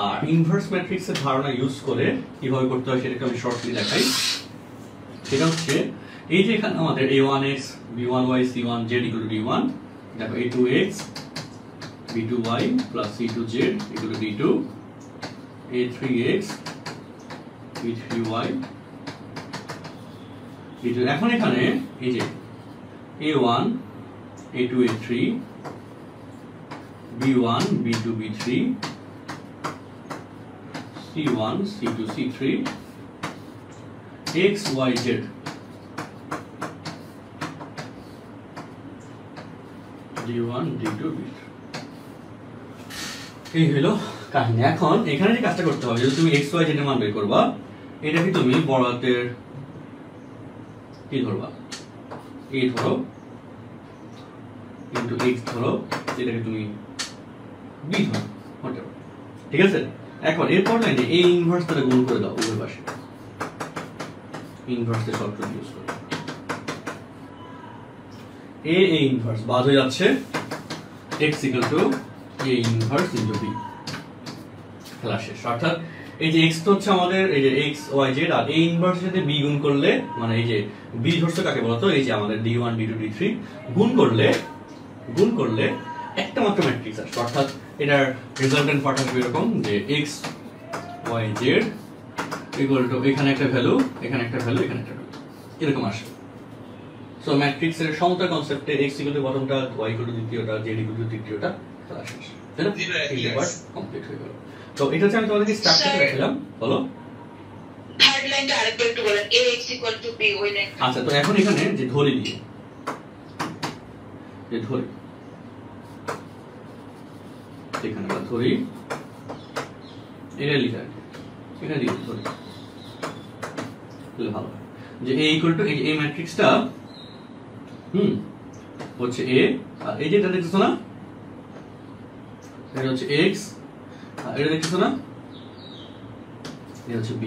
আর ইনভার্স ম্যাট্রিক্সের ধারণা ইউজ করে কিভাবে করতে হয় সেটাকে আমি শর্টলি দেখাই। সেটা হচ্ছে এই যে এখানে আমাদের a1x b1y c1z equal to d1, দেখো a2x b2y plus c2z equal to d2, a3x b3y d2। এখন এখানে এই যে a1 a2 a3 b1 b2 b3 c1 c2 c3 x y z d1 d2 d3 এই হলো কাহিনী। এখন এখানে যে কাজটা করতে হবে, যদি তুমি x y z এর মান বের করবা, এটাকে তুমি বড় হাতের কি ধরবা, a ধরো ইনটু x ধরো, এটাকে তুমি b ধরো, whatever, ঠিক আছে? এখন এরপর লাইনে a ইনভার্স দ্বারা গুণ করে দাও উভয় পাশে, ইনভার্সের শর্ত ইউজ করো, a ইনভার্স বাদ হয়ে যাচ্ছে x a inverse into b, খেলা শেষ। অর্থাৎ এই যে x তো হচ্ছে আমাদের এই যে x y z, R a ইনভার্সের সাথে b গুণ করলে, মানে এই যে b ধরছে কাকে বলতো, এই যে আমাদের d1 d2 d3 গুণ করলে একটা মাত্র ম্যাট্রিক্স আসবে। অর্থাৎ এটার রেজাল্টেন্ট পার্ট হবে এরকম যে x y z equal to এখানে একটা ভ্যালু, এখানে একটা ভ্যালু, এখানে একটা ভ্যালু, এরকম আসবে। সো ম্যাট্রিক্সের সমতা কনসেপ্টে x ইকুয়াল টু প্রথমটা, y ইকুয়াল টু দ্বিতীয়টা, z ইকুয়াল টু তৃতীয়টা, খেলা শেষ। তাই না? এই পার্ট কমপ্লিট হয়ে গেল। তো এটা হচ্ছে আমি তোমাদেরকে স্ট্রাকচার দেখালাম। বলো থার্ড লাইনটা আরেকটু একটু বলেন, ax b ওই লাইন। আচ্ছা, তো এখন এখানে যে ধরি দিয়ে, যে ধরি এখানে বা ধরি এটা লিখা আছে, এখানে দিয়ে ধরি তাহলে ভালো যে a ইকুয়াল টু এই ম্যাট্রিক্সটা হচ্ছে a, আর এই যেটা দেখতেছো না এটা হচ্ছে x, আর এটা দেখতেছো না এটা হচ্ছে b,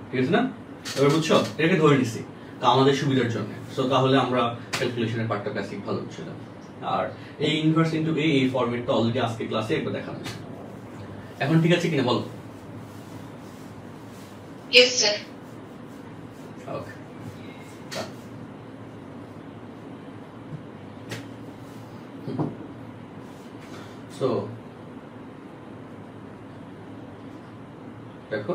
ঠিক আছে না? এবার বুঝছো, এটাকে ধরে নিছি তা আমাদের সুবিধার জন্য। সো তাহলে আমরা ক্যালকুলেশনের পার্টটা বেসিক ভালো ছিল। আর এই ইনভার্স ইনটু a এই ফরম্যাটটা অলরেডি আজকে ক্লাসে একবার দেখানো হয়েছে। এখন ঠিক আছে কিনা বলো? Yes sir. ওকে, সো দেখো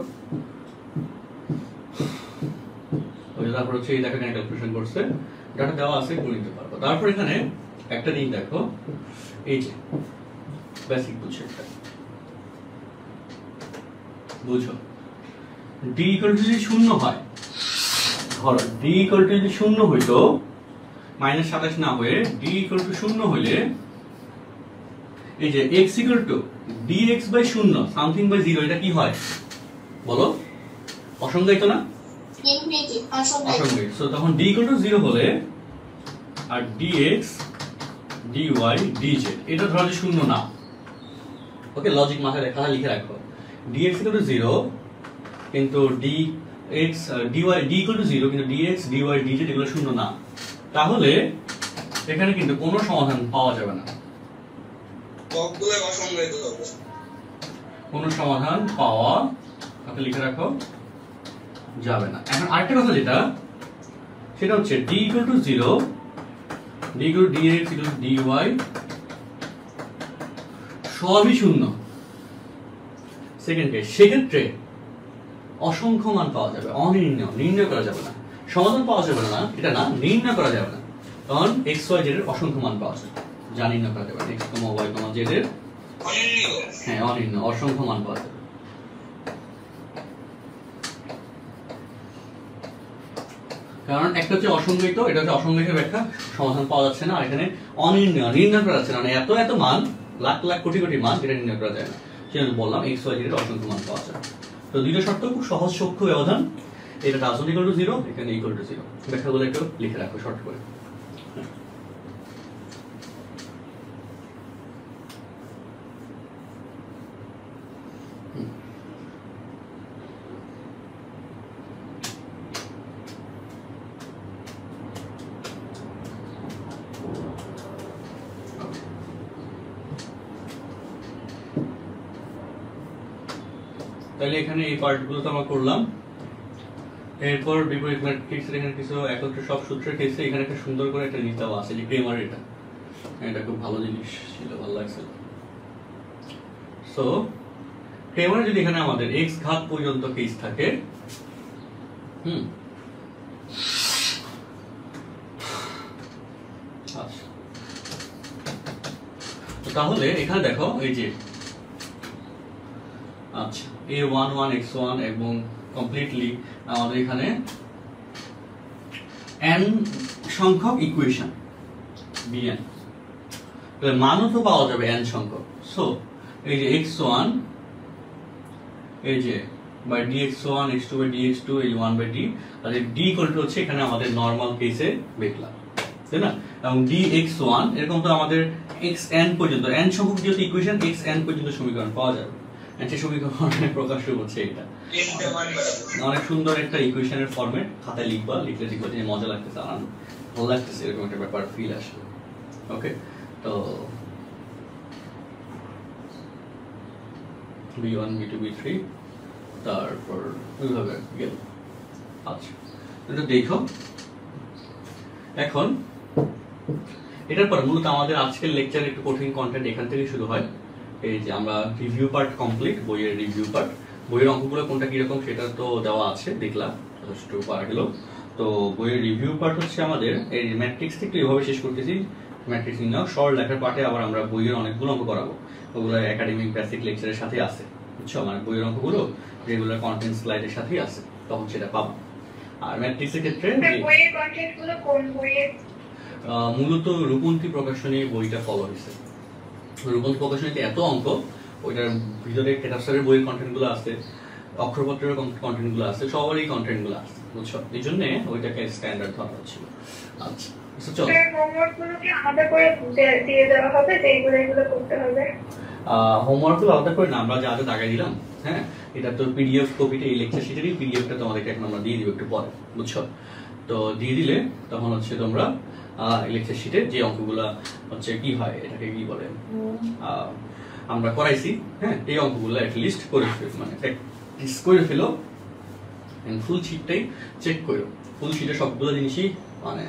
তারপর হচ্ছে এই দেখা ক্যালকুলেশন করছে, ডাটা দেওয়া আছে, করে নিতে পারবো। তারপর এখানে একটা দিন দেখো, এই যে বেসিক বুঝছো, একটা বুঝো d ইকুয়াল টু যদি শূন্য হয়, ধরো d ইকুয়াল টু যদি শূন্য হইতো, -27 না হয়ে d ইকুয়াল টু শূন্য হইলে এই যে x equal to dx by শূন্য সামথিং বাই 0, এটা কি হয় বলো? অসংজ্ঞায়িত না? অসংজ্ঞায়িত। সো তখন d ইকুয়াল টু 0 হলে আর dx dy dz এটা ধরো যে শূন্য না। ওকে, লজিক মাথায় রেখা লিখে রাখো, dx ইকুয়াল টু 0 কিন্তু dx dy d equal to 0 কিন্তু dx dy dz এগুলো শূন্য না, তাহলে এখানে কিন্তু কোনো সমাধান পাওয়া যাবে না, কোনো সমাধান পাওয়া আপনি লিখে রাখো যাবে না। এখন আরেকটা কথা যেটা, সেটা হচ্ছে d equal to 0, d equal to dx equal to dy সবই শূন্য। সেকেন্ড কেস, সেক্ষেত্রে অসংখ্য মান পাওয়া যাবে, অনির্ণয়, নির্ণয় করা যাবে না। সমাধান পাওয়া যাবে না এটা না, নির্ণয় করা যাবে না, কারণ x y z এর অসংখ্য মান পাওয়া যাবে, যা নির্ণয় করা যাবে না। x, y, z এর হ্যাঁ অনির্ণয়, অসংখ্য মান পাওয়া যাবে। কারণ একটা হচ্ছে অসংজ্ঞায়িত, এটা হচ্ছে অসংজ্ঞায়িত ব্যাখ্যা, সমাধান পাওয়া যাচ্ছে না। আর এখানে অনির্ণয়, নির্ণয় করা যাচ্ছে না, মানে এত এত মান, লাখ লাখ কোটি কোটি মান, যেটা নির্ণয় করা যায় না। সেজন্য বললাম x y z এর অসংখ্য মান পাওয়া যায়। তো দুইটা শর্ত খুব সহজ সূক্ষ্ম ব্যবধান, এটা ডাজন্ট ইকুয়াল টু 0, এখানে ইকুয়াল টু 0। ব্যাখ্যাগুলো একটু লিখে রাখো শর্ট করে। তাহলে এখানে এই পার্টগুলো তো আমরা করলাম। এরপর বিপরীত ম্যাট্রিক্সের এখানে কিছু একত্র সব সূত্রের ক্ষেত্রে এখানে একটা সুন্দর করে একটা জিনিস দেওয়া আছে, যে ক্রেমার, এটা খুব ভালো জিনিস ছিল, ভালো লাগছে। সো ক্রেমার যদি এখানে আমাদের x ঘাত পর্যন্ত কেস থাকে, আচ্ছা, তাহলে এখানে দেখো এই যে আচ্ছা a11 x1 এবং কমপ্লিটলি আমাদের এখানে n সংখ্যক ইকুয়েশন, bn, তাহলে মানও তো পাওয়া যাবে n সংখ্যক। সো এই যে x1 এই যে by dx1 x2 by dx2 এই 1/d, তাহলে d ইকুয়াল টু হচ্ছে এখানে আমাদের নরমাল কেসে লিখলাম, তাই না? এবং dx1 এরকম তো আমাদের xn পর্যন্ত n সংখ্যক যেহেতু ইকুয়েশন xn পর্যন্ত সমীকরণ পাওয়া যাবে, সেই সমীকরণের প্রকাশ হচ্ছে এটা। অনেক সুন্দর একটা ইকুয়েশনের ফরম্যাট, খাতায় লিখবা, লিখলে দেখবা যে মজা লাগতেছে, ভালো লাগতেছে, এরকম একটা ব্যাপার ফিল আসবে। ওকে, তো b1 b2 b3 তারপর ওইভাবে গেল। আচ্ছা, এটা দেখো এখন এটার পর মূলত আমাদের আজকের লেকচারে একটু কঠিন কন্টেন্ট এখান থেকে শুরু হয়। এই যে আমরা রিভিউ পার্ট কমপ্লিট, বইয়ের রিভিউ পার্ট, বইয়ের অঙ্কগুলো কোনটা কিরকম সেটা তো দেওয়া আছে, দেখলাম যথেষ্ট পারা গেল। তো বইয়ের রিভিউ পার্ট হচ্ছে আমাদের এই ম্যাট্রিক্স থেকে এভাবে শেষ করতেছি, ম্যাট্রিক্স নিয়ে শর্ট লেখার পার্টে আবার আমরা বইয়ের অনেকগুলো অঙ্ক করাবো, ওগুলো একাডেমিক বেসিক লেকচারের সাথে আছে, বুঝছো? মানে বইয়ের অঙ্কগুলো রেগুলার কন্টেন্ট স্লাইডের সাথেই আছে, তখন সেটা পাবো। আর ম্যাট্রিক্সের ক্ষেত্রে বইয়ের কন্টেন্টগুলো কোন বইয়ের? মূলত রূপন্তী প্রকাশনী বইটা ফলো হয়েছে। রূপন্তী প্রকাশনীতে এত অঙ্ক, ওইটার ভিতরে ক্যাটাস্টারের বইয়ের কন্টেন্টগুলো আছে, অক্ষরপত্রের কন্টেন্টগুলো আছে, সবারই কন্টেন্টগুলো আছে, বুঝছো? এই জন্য ওইটাকে স্ট্যান্ডার্ড ধরা হচ্ছিল। আচ্ছা, চলো হোমওয়ার্কগুলো কি আলাদা করে দিয়ে দেওয়া হবে যে এগুলো করতে হবে? হোমওয়ার্কগুলো আলাদা করে না, আমরা যা যা দাগাই দিলাম, হ্যাঁ, এটা তো পিডিএফ কপিটা, এই লেকচার শিটেরই পিডিএফটা তোমাদেরকে এখন আমরা দিয়ে দিব একটু পরে, বুঝছো? তো দিয়ে দিলে তখন হচ্ছে তোমরা লেকচার শিটে যে অঙ্কগুলো হচ্ছে কি হয়, এটাকে কি বলে আমরা করাইছি, হ্যাঁ, এই অঙ্কগুলো অ্যাটলিস্ট করে ফেলো, মানে প্র্যাকটিস করে ফেলো, ফুল শিটটাই চেক করো। ফুল শিটে সবগুলো জিনিসই মানে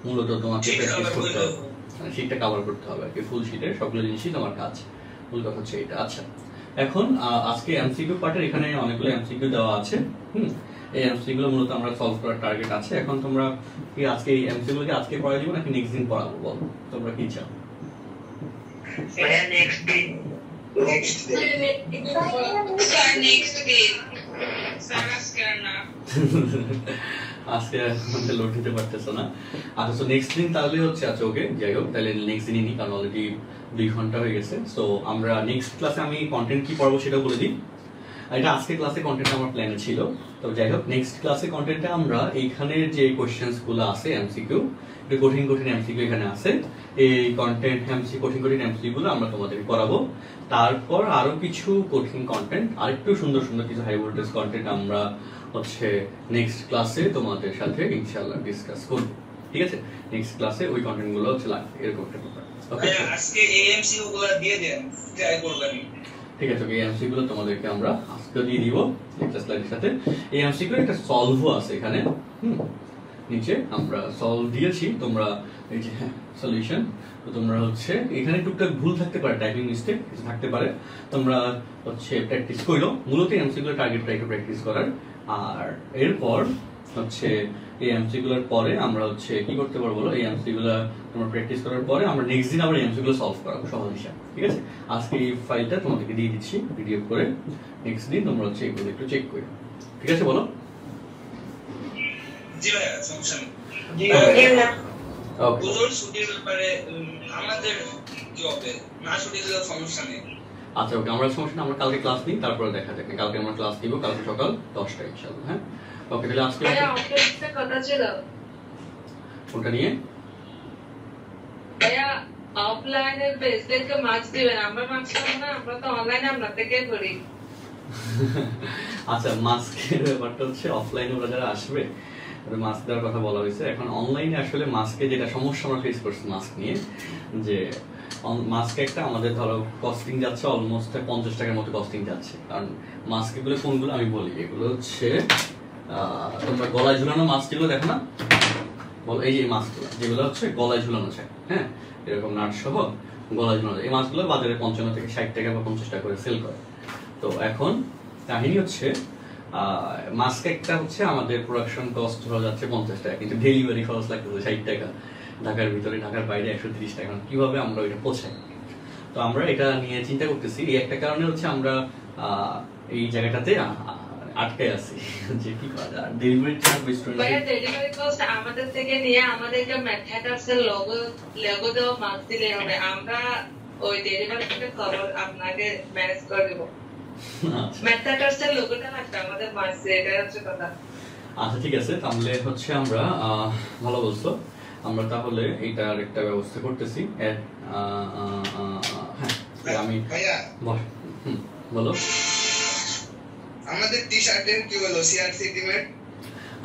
মূলত তোমাকে প্র্যাকটিস করতে হবে, মানে শিটটা কভার করতে হবে আর কি। ফুল শিটের সবগুলো জিনিসই তোমার কাজ, মূল কথা হচ্ছে এটা। আচ্ছা, এখন আজকে এমসিকিউ পার্টের এখানে অনেকগুলো এমসিকিউ দেওয়া আছে, এই এমসিকিউ গুলো মূলত আমরা সলভ করার টার্গেট আছে। এখন তোমরা কি আজকে এই এমসিকিউ গুলোকে আজকে পড়াই দিব নাকি নেক্সট দিন পড়াবো, বল তোমরা কি চাও? নেক্সট দিন। আজকে আমাদের লোড দিতে পারতেছো না। আচ্ছা, নেক্সট দিন তাহলে হচ্ছে, আচ্ছা ওকে, যাই হোক, তাহলে নেক্সট দিনই নিই, কারণ অলরেডি 2 ঘন্টা হয়ে গেছে। সো আমরা নেক্সট ক্লাসে আমি কন্টেন্ট কি পড়াবো সেটা বলে দিই। এটা আজকে ক্লাসে কন্টেন্ট আমার প্ল্যানে ছিল, তো যাই হোক, নেক্সট ক্লাসে কন্টেন্টে আমরা এইখানের যে কোশ্চেন্স গুলো আছে এমসিকিউ, এটা কঠিন কঠিন এমসিকিউ এখানে আছে, এই কন্টেন্ট কঠিন কঠিন এমসিকিউ গুলো আমরা তোমাদের করাবো। তারপর আরো কিছু কঠিন কন্টেন্ট, আরেকটু সুন্দর সুন্দর কিছু হাই ভোল্টেজ কন্টেন্ট আমরা হচ্ছে নেক্সট ক্লাসে তোমাদের সাথে ইনশাআল্লাহ ডিসকাস করব, ঠিক আছে? নেক্সট ক্লাসে ওই কন্টেন্ট গুলো হচ্ছে লাগবে, এরকম একটা ব্যাপার। ওকে, আজকে এই এমসিকিউ গুলো দিয়ে দেন, ট্রাই করবেন। ঠিক আছে, এই এমসিকিউ গুলো তোমাদেরকে আমরা আজকে দিয়ে দিব লেকচার স্লাইডের সাথে। এই এমসিকিউ একটা সলভও আছে এখানে, নিচে আমরা সলভ দিয়েছি, তোমরা এই যে সলিউশন, তো তোমরা হচ্ছে এখানে টুকটাক ভুল থাকতে পারে, টাইপিং মিস্টেক কিছু থাকতে পারে, তোমরা হচ্ছে প্র্যাকটিস করো। মূলত এমসিকিউ টার্গেটটা একটু প্র্যাকটিস করার। আর এরপর হচ্ছে এই এমসিকিউর পরে আমরা হচ্ছে কি করতে পারবো, এই এমসিকিউগুলো তোমরা প্র্যাকটিস করার পরে আমরা নেক্সট দিন আমরা এমসিকিউগুলো সলভ করাবো সহজ হিসাব, ঠিক আছে? আজকে এই ফাইলটা তোমাদেরকে দিয়ে দিচ্ছি পিডিএফ করে, নেক্সট দিন তোমরা হচ্ছে এগুলো একটু চেক করো, ঠিক আছে? বলো। জি ভাই, সমস্যা নেই। ওকে, পুজোর ছুটির ব্যাপারে আমাদের কি হবে, না ছুটি দিলে সমস্যা নেই। আচ্ছা ওকে, আমরা সমস্যা না, আমরা কালকে ক্লাস নিই, তারপরে দেখা যাক। কালকে আমরা ক্লাস নিব, কালকে সকাল 10টায় ইনশাআল্লাহ। হ্যাঁ, ওকে, তাহলে আজকে একটা কথা ছিল, কোনটা নিয়ে? ভাইয়া অফলাইনের বেসদেরকে মার্কস দিবেন, আমরা মার্কস পাবো না, আমরা তো অনলাইনে আমরা থেকে করি। আচ্ছা, মাস্কের ব্যাপারটা হচ্ছে অফলাইনে ওরা যারা আসবে মাস্ক দেওয়ার কথা বলা হয়েছে। এখন অনলাইনে আসলে মাস্কে যেটা সমস্যা আমরা ফেস করছি মাস্ক নিয়ে, যে মাস্কে একটা আমাদের ধরো কস্টিং যাচ্ছে অলমোস্ট 50 টাকার মতো কস্টিং যাচ্ছে। কারণ মাস্কগুলো কোনগুলো আমি বলি, এগুলো হচ্ছে তোমরা গলায় ঝুলানো মাস্ক যেগুলো দেখো না, বলো এই যে মাস্কগুলো যেগুলো হচ্ছে গলায় ঝুলানো চাই, হ্যাঁ, এরকম নাট সহ গলায় ঝুলানো, এই মাস্কগুলো বাজারে 55 থেকে 60 টাকা বা 50 টাকা করে সেল করে। তো এখন কাহিনী হচ্ছে মাস্ক একটা হচ্ছে আমাদের প্রোডাকশন কস্ট ধরা যাচ্ছে 50 টাকা, কিন্তু ডেলিভারি খরচ লাগতেছে 60 টাকা, ঢাকার ভিতরে, ঢাকার বাইরে 130 টাকা। কিভাবে আমরা ওইটা পৌঁছাই? তো আমরা এটা নিয়ে চিন্তা করতেছি। এই একটা কারণে হচ্ছে আমরা এই জায়গাটাতে আটকে আছি যে কি করা যায় ডেলিভারি চার্জ স্টুডেন্ট ভাইয়া ডেলিভারি কস্ট আমাদের থেকে নিয়ে আমাদেরকে ম্যাথমেটিক্সের লোগো দেওয়া মার্কস দিলে হবে, আমরা ওই ডেলিভারি থেকে খবর আপনাকে ম্যানেজ করে দেব। ম্যাথমেটিক্সের লোগোটা লাগবে আমাদের মার্কসে, এটা হচ্ছে কথা। আচ্ছা ঠিক আছে, তাহলে হচ্ছে আমরা ভালো বলছো, আমরা তাহলে এইটার একটা ব্যবস্থা করতেছি। হ্যাঁ আমি ভাইয়া বলো আমাদের টি শার্টের কি হলো সিআরসি টিমের?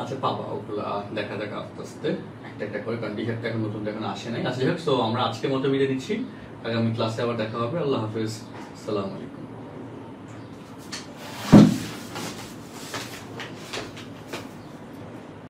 আচ্ছা পাবা ওগুলা দেখা যাক আস্তে আস্তে একটা একটা করে, কারণ টি শার্টটা এখন নতুন এখন আসে নাই। আচ্ছা যাই হোক, সো আমরা আজকের মতো বিদায় দিচ্ছি, আগামী ক্লাসে আবার দেখা হবে। আল্লাহ হাফেজ, আসসালামু আলাইকুম।